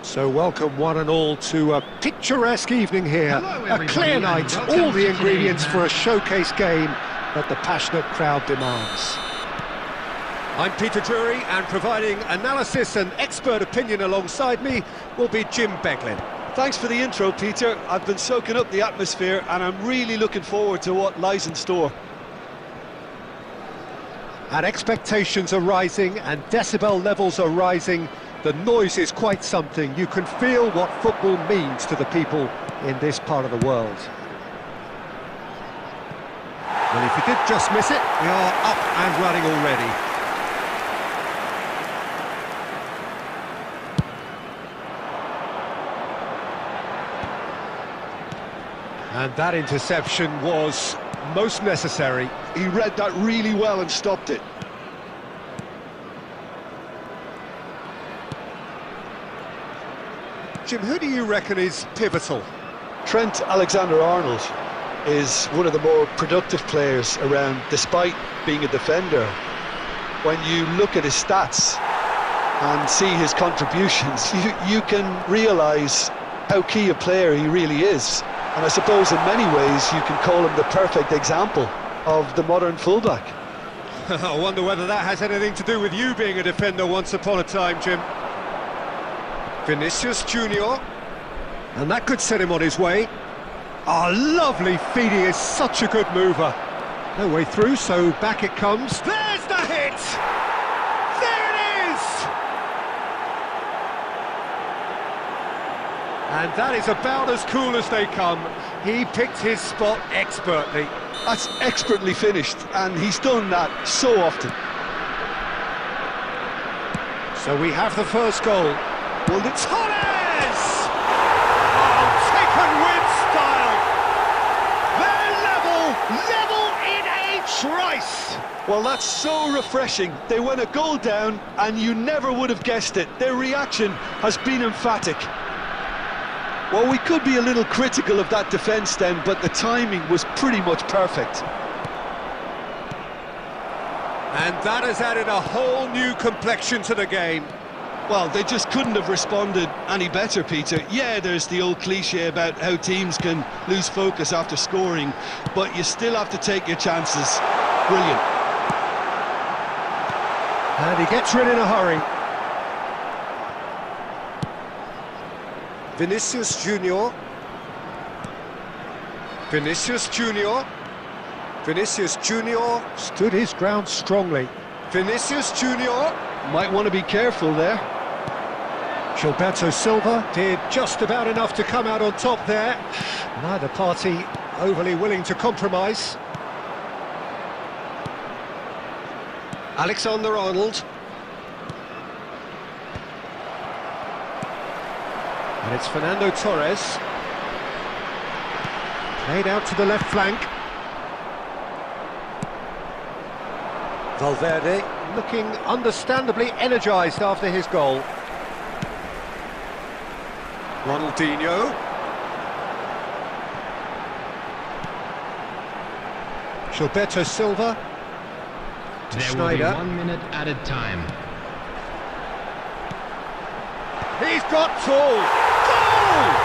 A: So welcome one and all to a picturesque evening here,
D: Hello,
A: a clear
D: everybody,
A: night,
D: and welcome
A: all the
D: to
A: ingredients
D: today's
A: for a showcase game that the passionate crowd demands. I'm Peter Drury, and providing analysis and expert opinion alongside me will be Jim Beglin.
B: Thanks for the intro, Peter. I've been soaking up the atmosphere and I'm really looking forward to what lies in store.
A: And expectations are rising and decibel levels are rising. The noise is quite something. You can feel what football means to the people in this part of the world. Well, if you did just miss it, we are up and running already. And that interception was most necessary.
B: He read that really well and stopped it.
A: Jim, who do you reckon is pivotal?
B: Trent Alexander-Arnold is one of the more productive players around, despite being a defender. When you look at his stats and see his contributions, you can realise how key a player he really is. And I suppose in many ways you can call him the perfect example of the modern fullback.
A: I wonder whether that has anything to do with you being a defender once upon a time, Jim. Vinicius Junior, and that could set him on his way. Oh, lovely feed, he is such a good mover. No way through, so back it comes. There's the hit! There it is! And that is about as cool as they come. He picked his spot expertly.
B: That's expertly finished, and he's done that so often.
A: So we have the first goal. Well, it's Torres! Oh, taken with style! They're level in a trice!
B: Well, that's so refreshing. They went a goal down, and you never would have guessed it. Their reaction has been emphatic. Well, we could be a little critical of that defence then, but the timing was pretty much perfect.
A: And that has added a whole new complexion to the game.
B: Well, they just couldn't have responded any better, Peter. Yeah, there's the old cliche about how teams can lose focus after scoring, but you still have to take your chances. Brilliant.
A: And he gets rid in a hurry. Vinicius Junior. Vinicius Junior. Vinicius Junior stood his ground strongly. Vinicius Junior.
B: Might want to be careful there.
A: Gilberto Silva did just about enough to come out on top there. Neither party overly willing to compromise. Alexander-Arnold. And it's Fernando Torres. Played out to the left flank. Valverde looking understandably energised after his goal. Ronaldinho. Gilberto Silva.
C: There will be
A: Schneider.
C: 1 minute added time.
A: He's got tall. Goal!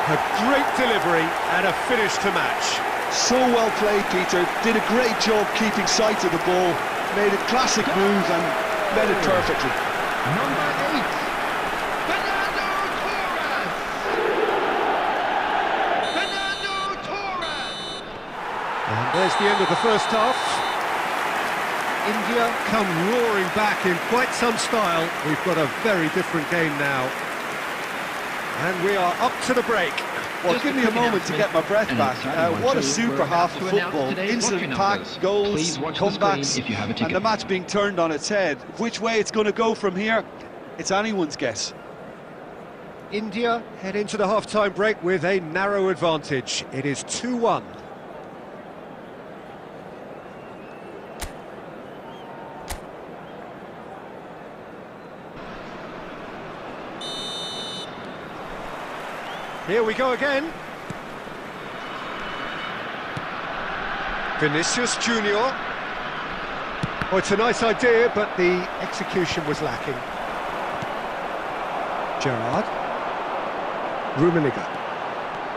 A: A great delivery and a finish to match.
B: So well played, Peter. Did a great job keeping sight of the ball. Made a classic move and met it perfectly.
D: Number 8, Fernando Torres! Fernando Torres!
A: And there's the end of the first half. India come roaring back in quite some style. We've got a very different game now. And we are up to the break.
B: Well,
D: Just
B: give
D: a
B: me a
D: quick
B: moment to get my breath back. What a super half of football. Incident-packed goals, comebacks, and the match being turned on its head. Which way it's going to go from here, it's anyone's guess.
A: India head into the half-time break with a narrow advantage. It is 2-1. Here we go again. Vinicius Junior. Oh, it's a nice idea, but the execution was lacking. Gerrard.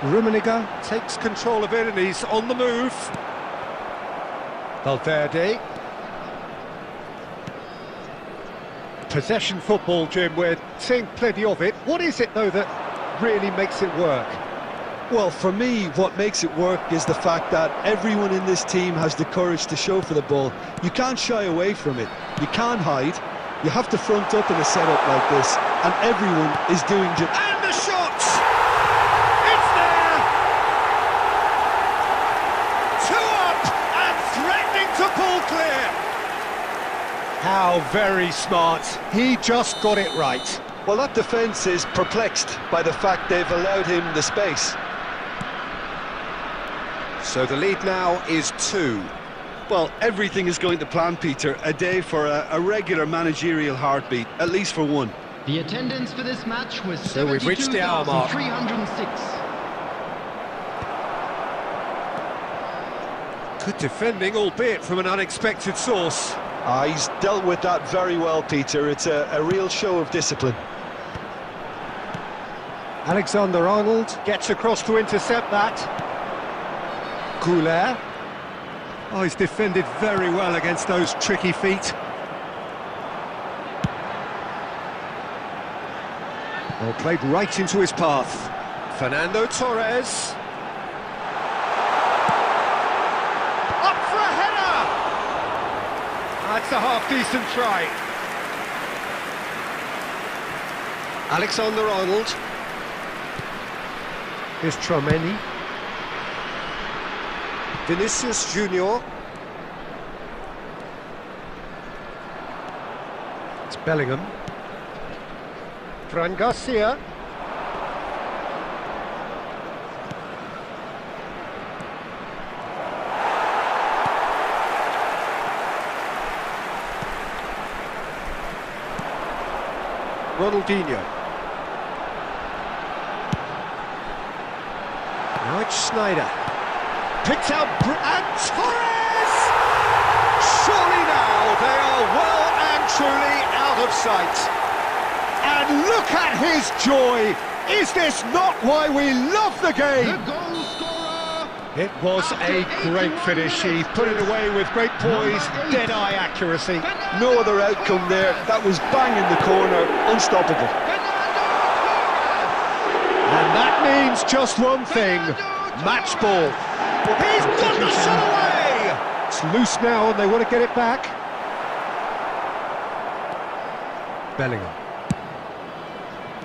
A: Rummenigge takes control of it and he's on the move. Valverde. Possession football, Jim, we're seeing plenty of it. What is it, though, that really makes it work?
B: Well, for me, what makes it work is the fact that everyone in this team has the courage to show for the ball. You can't shy away from it. You can't hide. You have to front up in a setup like this, and everyone is doing just...
A: And the shot! It's there! 2 up and threatening to pull clear! How very smart. He just got it right.
B: Well, that defence is perplexed by the fact they've allowed him the space.
A: So the lead now is 2.
B: Well, everything is going to plan, Peter. A day for a regular managerial heartbeat, at least for one.
D: The attendance for this match was
A: So we've reached the hour mark.
D: 72,306.
A: Good defending, albeit from an unexpected source.
B: He's dealt with that very well, Peter. It's a real show of discipline.
A: Alexander-Arnold gets across to intercept that. Goulet. Oh, he's defended very well against those tricky feet. Well, played right into his path. Fernando Torres. Up for a header! That's a half-decent try. Alexander-Arnold. Here's Tchouaméni. Vinicius Junior. It's Bellingham. Fran Garcia. Ronaldinho. Now it's Schneider. Picked out and Torres! Surely now they are well and truly out of sight. And look at his joy! Is this not why we love the game?
D: The goal scorer!
A: It was a great finish. He put it away with great poise, dead-eye accuracy.
B: No other outcome there. That was bang in the corner, unstoppable.
A: And that means just one thing, match ball. He's got the shot away! It's loose now and they want to get it back. Bellingham.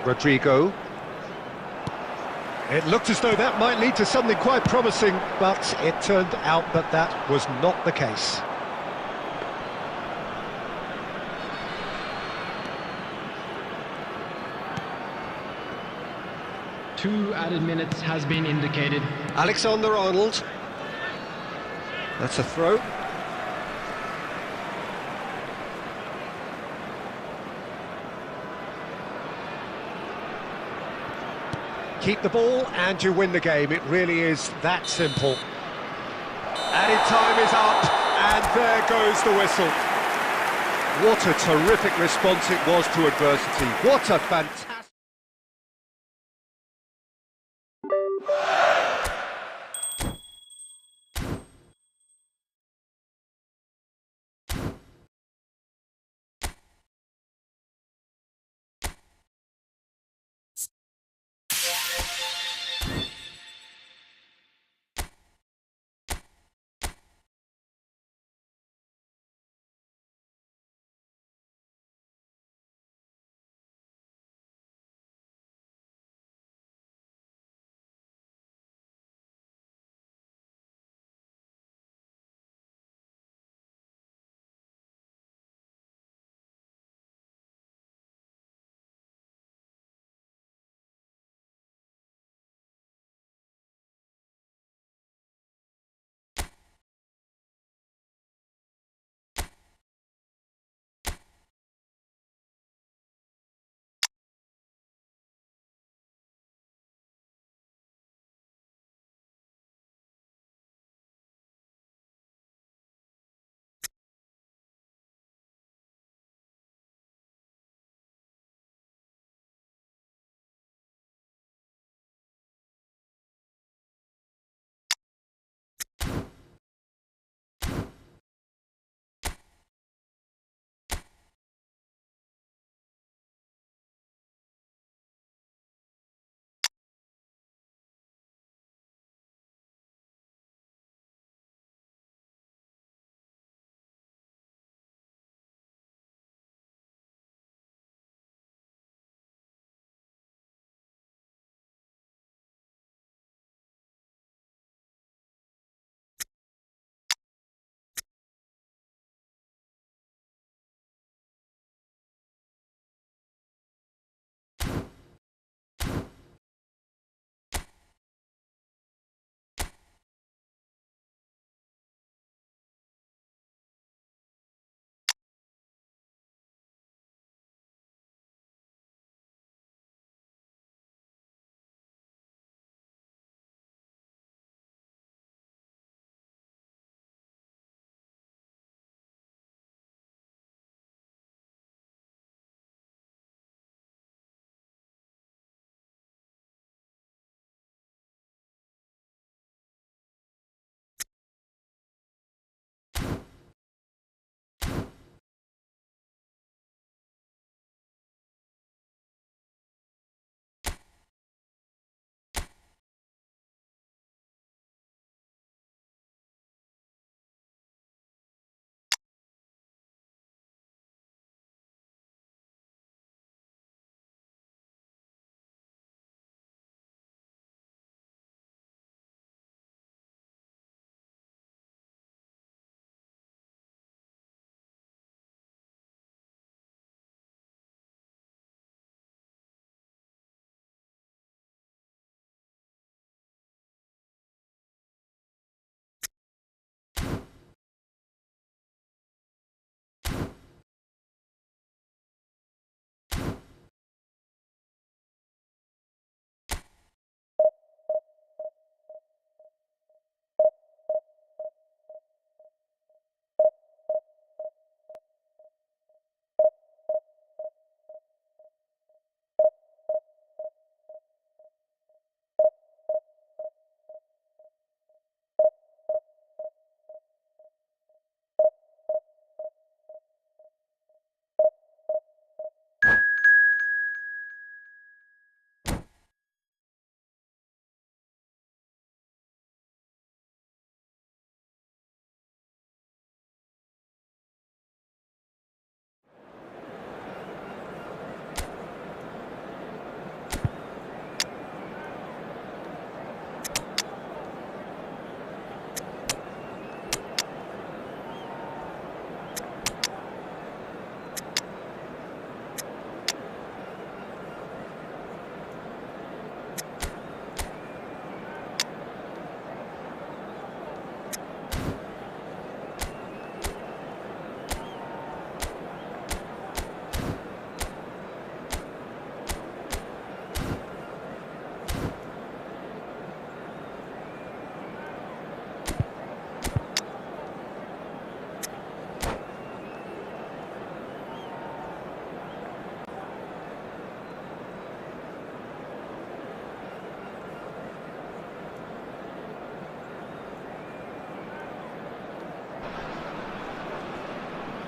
A: Rodrigo. It looked as though that might lead to something quite promising, but it turned out that that was not the case.
C: Two added minutes has been indicated.
A: Alexander-Arnold. That's a throw. Keep the ball and you win the game. It really is that simple. Added time is up, and there goes the whistle. What a terrific response it was to adversity. What a fantastic...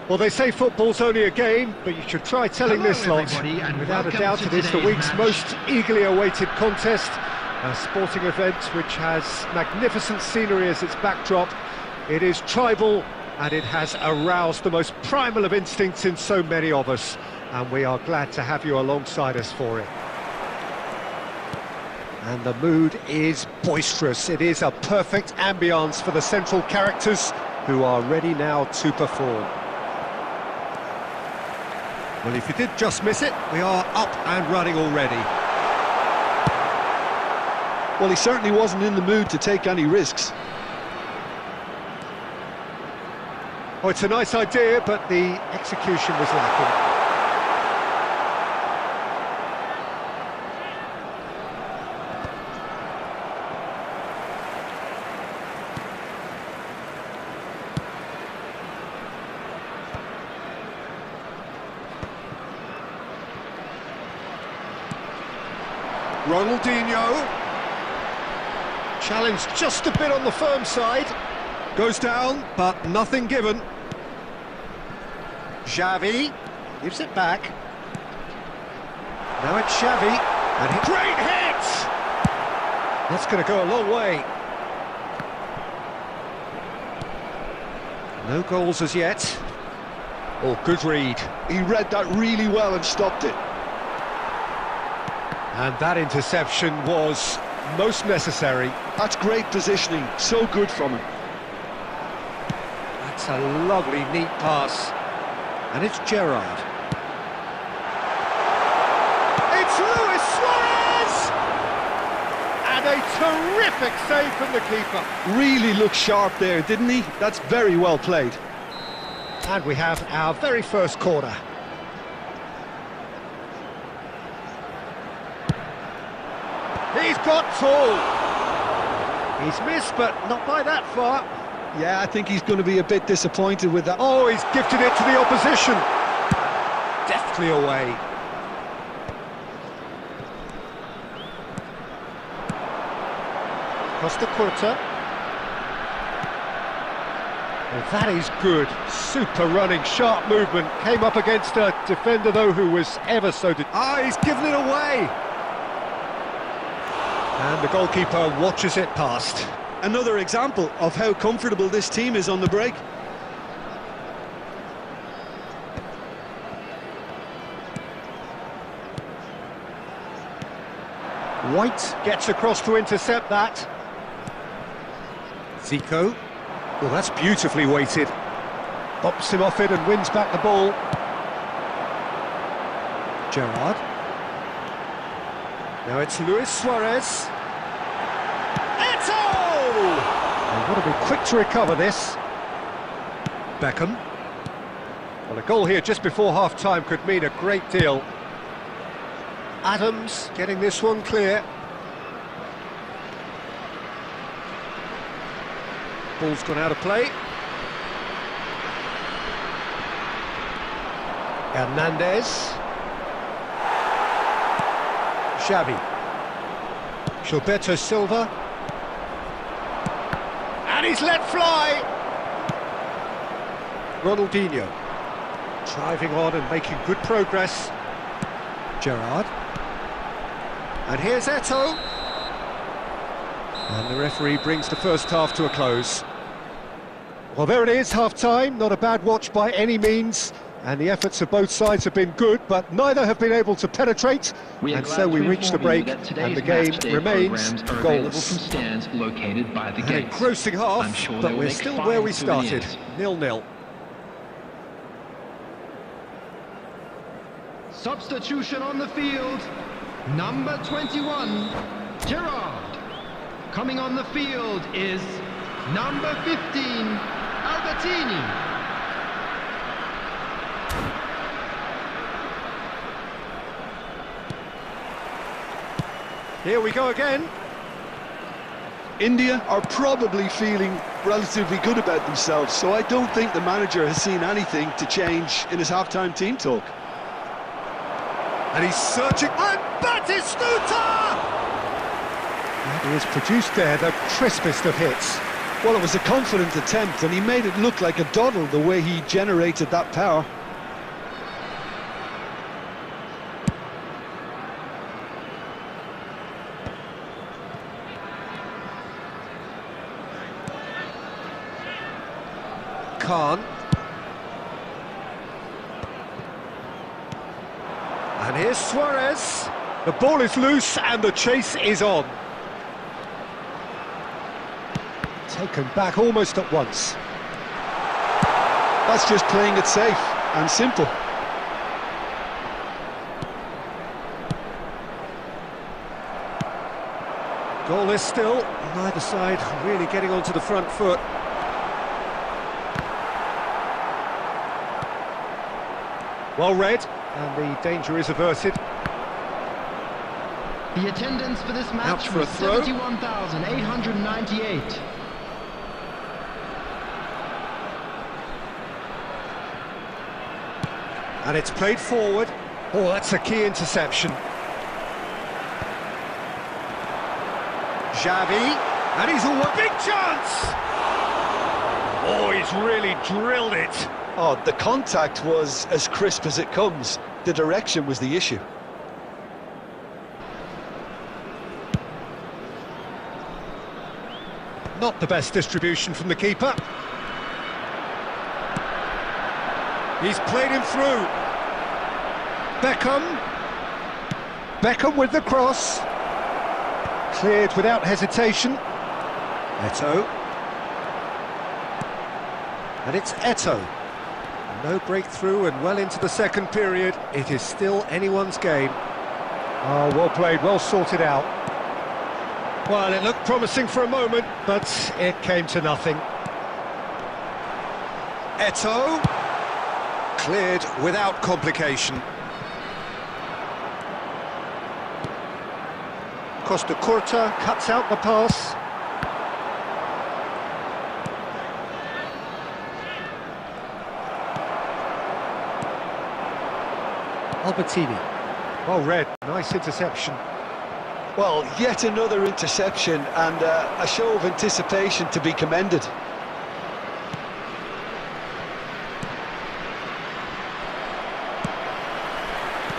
A: Well, they say football's only a game, but you should try telling
D: Hello,
A: this lot.
D: everybody, and
A: Without a
D: welcome
A: doubt,
D: to
A: it is the
D: today's
A: week's
D: match.
A: most eagerly awaited contest. A sporting event which has magnificent scenery as its backdrop. It is tribal, and it has aroused the most primal of instincts in so many of us. And we are glad to have you alongside us for it. And the mood is boisterous. It is a perfect ambience for the central characters who are ready now to perform. Well, if you did just miss it, we are up and running already.
B: Well, he certainly wasn't in the mood to take any risks.
A: Oh, it's a nice idea, but the execution was lacking. Ronaldinho. Challenged just a bit on the firm side. Goes down, but nothing given. Xavi gives it back. Now it's Xavi, and great hit! That's going to go a long way. No goals as yet. Oh, good read.
B: He read that really well and stopped it.
A: And that interception was most necessary.
B: That's great positioning, so good from him.
A: That's a lovely, neat pass. And it's Gerrard. It's Luis Suarez! And a terrific save from the keeper.
B: Really looked sharp there, didn't he? That's very well played.
A: And we have our very first corner. He's got tall. He's missed, but not by that far.
B: Yeah, I think he's going to be a bit disappointed with that.
A: Oh, he's gifted it to the opposition. Deftly away. Costa Curta. Well, that is good. Super running, sharp movement. Came up against a defender, though, who was ever so... he's given it away. And the goalkeeper watches it past.
B: Another example of how comfortable this team is on the break.
A: White gets across to intercept that. Zico. Well, that's beautifully weighted. Bops him off it and wins back the ball. Gerrard. Now it's Luis Suarez. And want to be quick to recover this. Beckham. Well, a goal here just before half-time could mean a great deal. Adams getting this one clear. Ball's gone out of play. Hernandez. Xavi. Gilberto Silva. And he's let fly! Ronaldinho. Driving on and making good progress. Gerrard. And here's Eto'o. And the referee brings the first half to a close. Well, there it is, half-time. Not a bad watch by any means. And the efforts of both sides have been good, but neither have been able to penetrate. And so we reach the break, and the game remains goalless.
C: From stands located by the
A: An
C: gates.
A: engrossing half,
C: Sure
A: but we're still where we started, 0-0.
D: Substitution on the field. Number 21, Gerrard. Coming on the field is number 15, Albertini.
A: Here we go again.
B: India are probably feeling relatively good about themselves, so I don't think the manager has seen anything to change in his half-time team talk.
A: And he's searching, and Batistuta! And he has produced there the crispest of hits.
B: Well, it was a confident attempt, and he made it look like a doddle the way he generated that power.
A: Khan. And here's Suarez. The ball is loose and the chase is on. Taken back almost at once.
B: That's just playing it safe and simple.
A: Goalless still, neither side really getting onto the front foot. Well read, and the danger is averted.
D: The attendance for this match
A: Out for a
D: was
A: throw.
D: 71,898.
A: And it's played forward. Oh, that's a key interception. Xavi, and he's a big chance! Oh, he's really drilled it.
B: Oh, the contact was as crisp as it comes. The direction was the issue.
A: Not the best distribution from the keeper. He's played him through. Beckham with the cross. Cleared without hesitation. Eto'o. And it's Eto'o. No breakthrough and well into the second period. It is still anyone's game. Oh, well played, well sorted out. Well, it looked promising for a moment, but it came to nothing. Eto'o. Cleared without complication. Costa Curta cuts out the pass. Albertini. Well read, nice interception.
B: Well, yet another interception and a show of anticipation to be commended.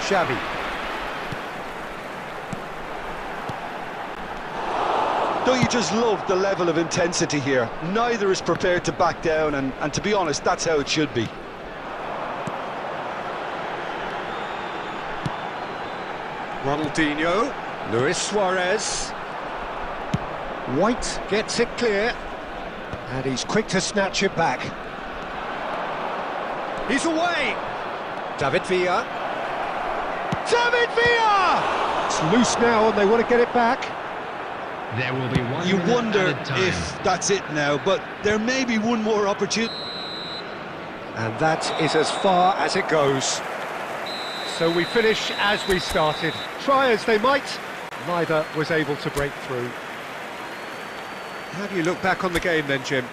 A: Xavi.
B: Don't you just love the level of intensity here? Neither is prepared to back down, and to be honest, that's how it should be.
A: Ronaldinho. Luis Suarez. White gets it clear. And he's quick to snatch it back. He's away! David Villa. David Villa! It's loose now and they want to get it back.
C: There will be 1
B: You
C: minute
B: wonder
C: added time.
B: if that's it now, but there may be one more opportunity.
A: And that is as far as it goes. So we finish as we started. Try as they might, neither was able to break through. How do you look back on the game then, Jim?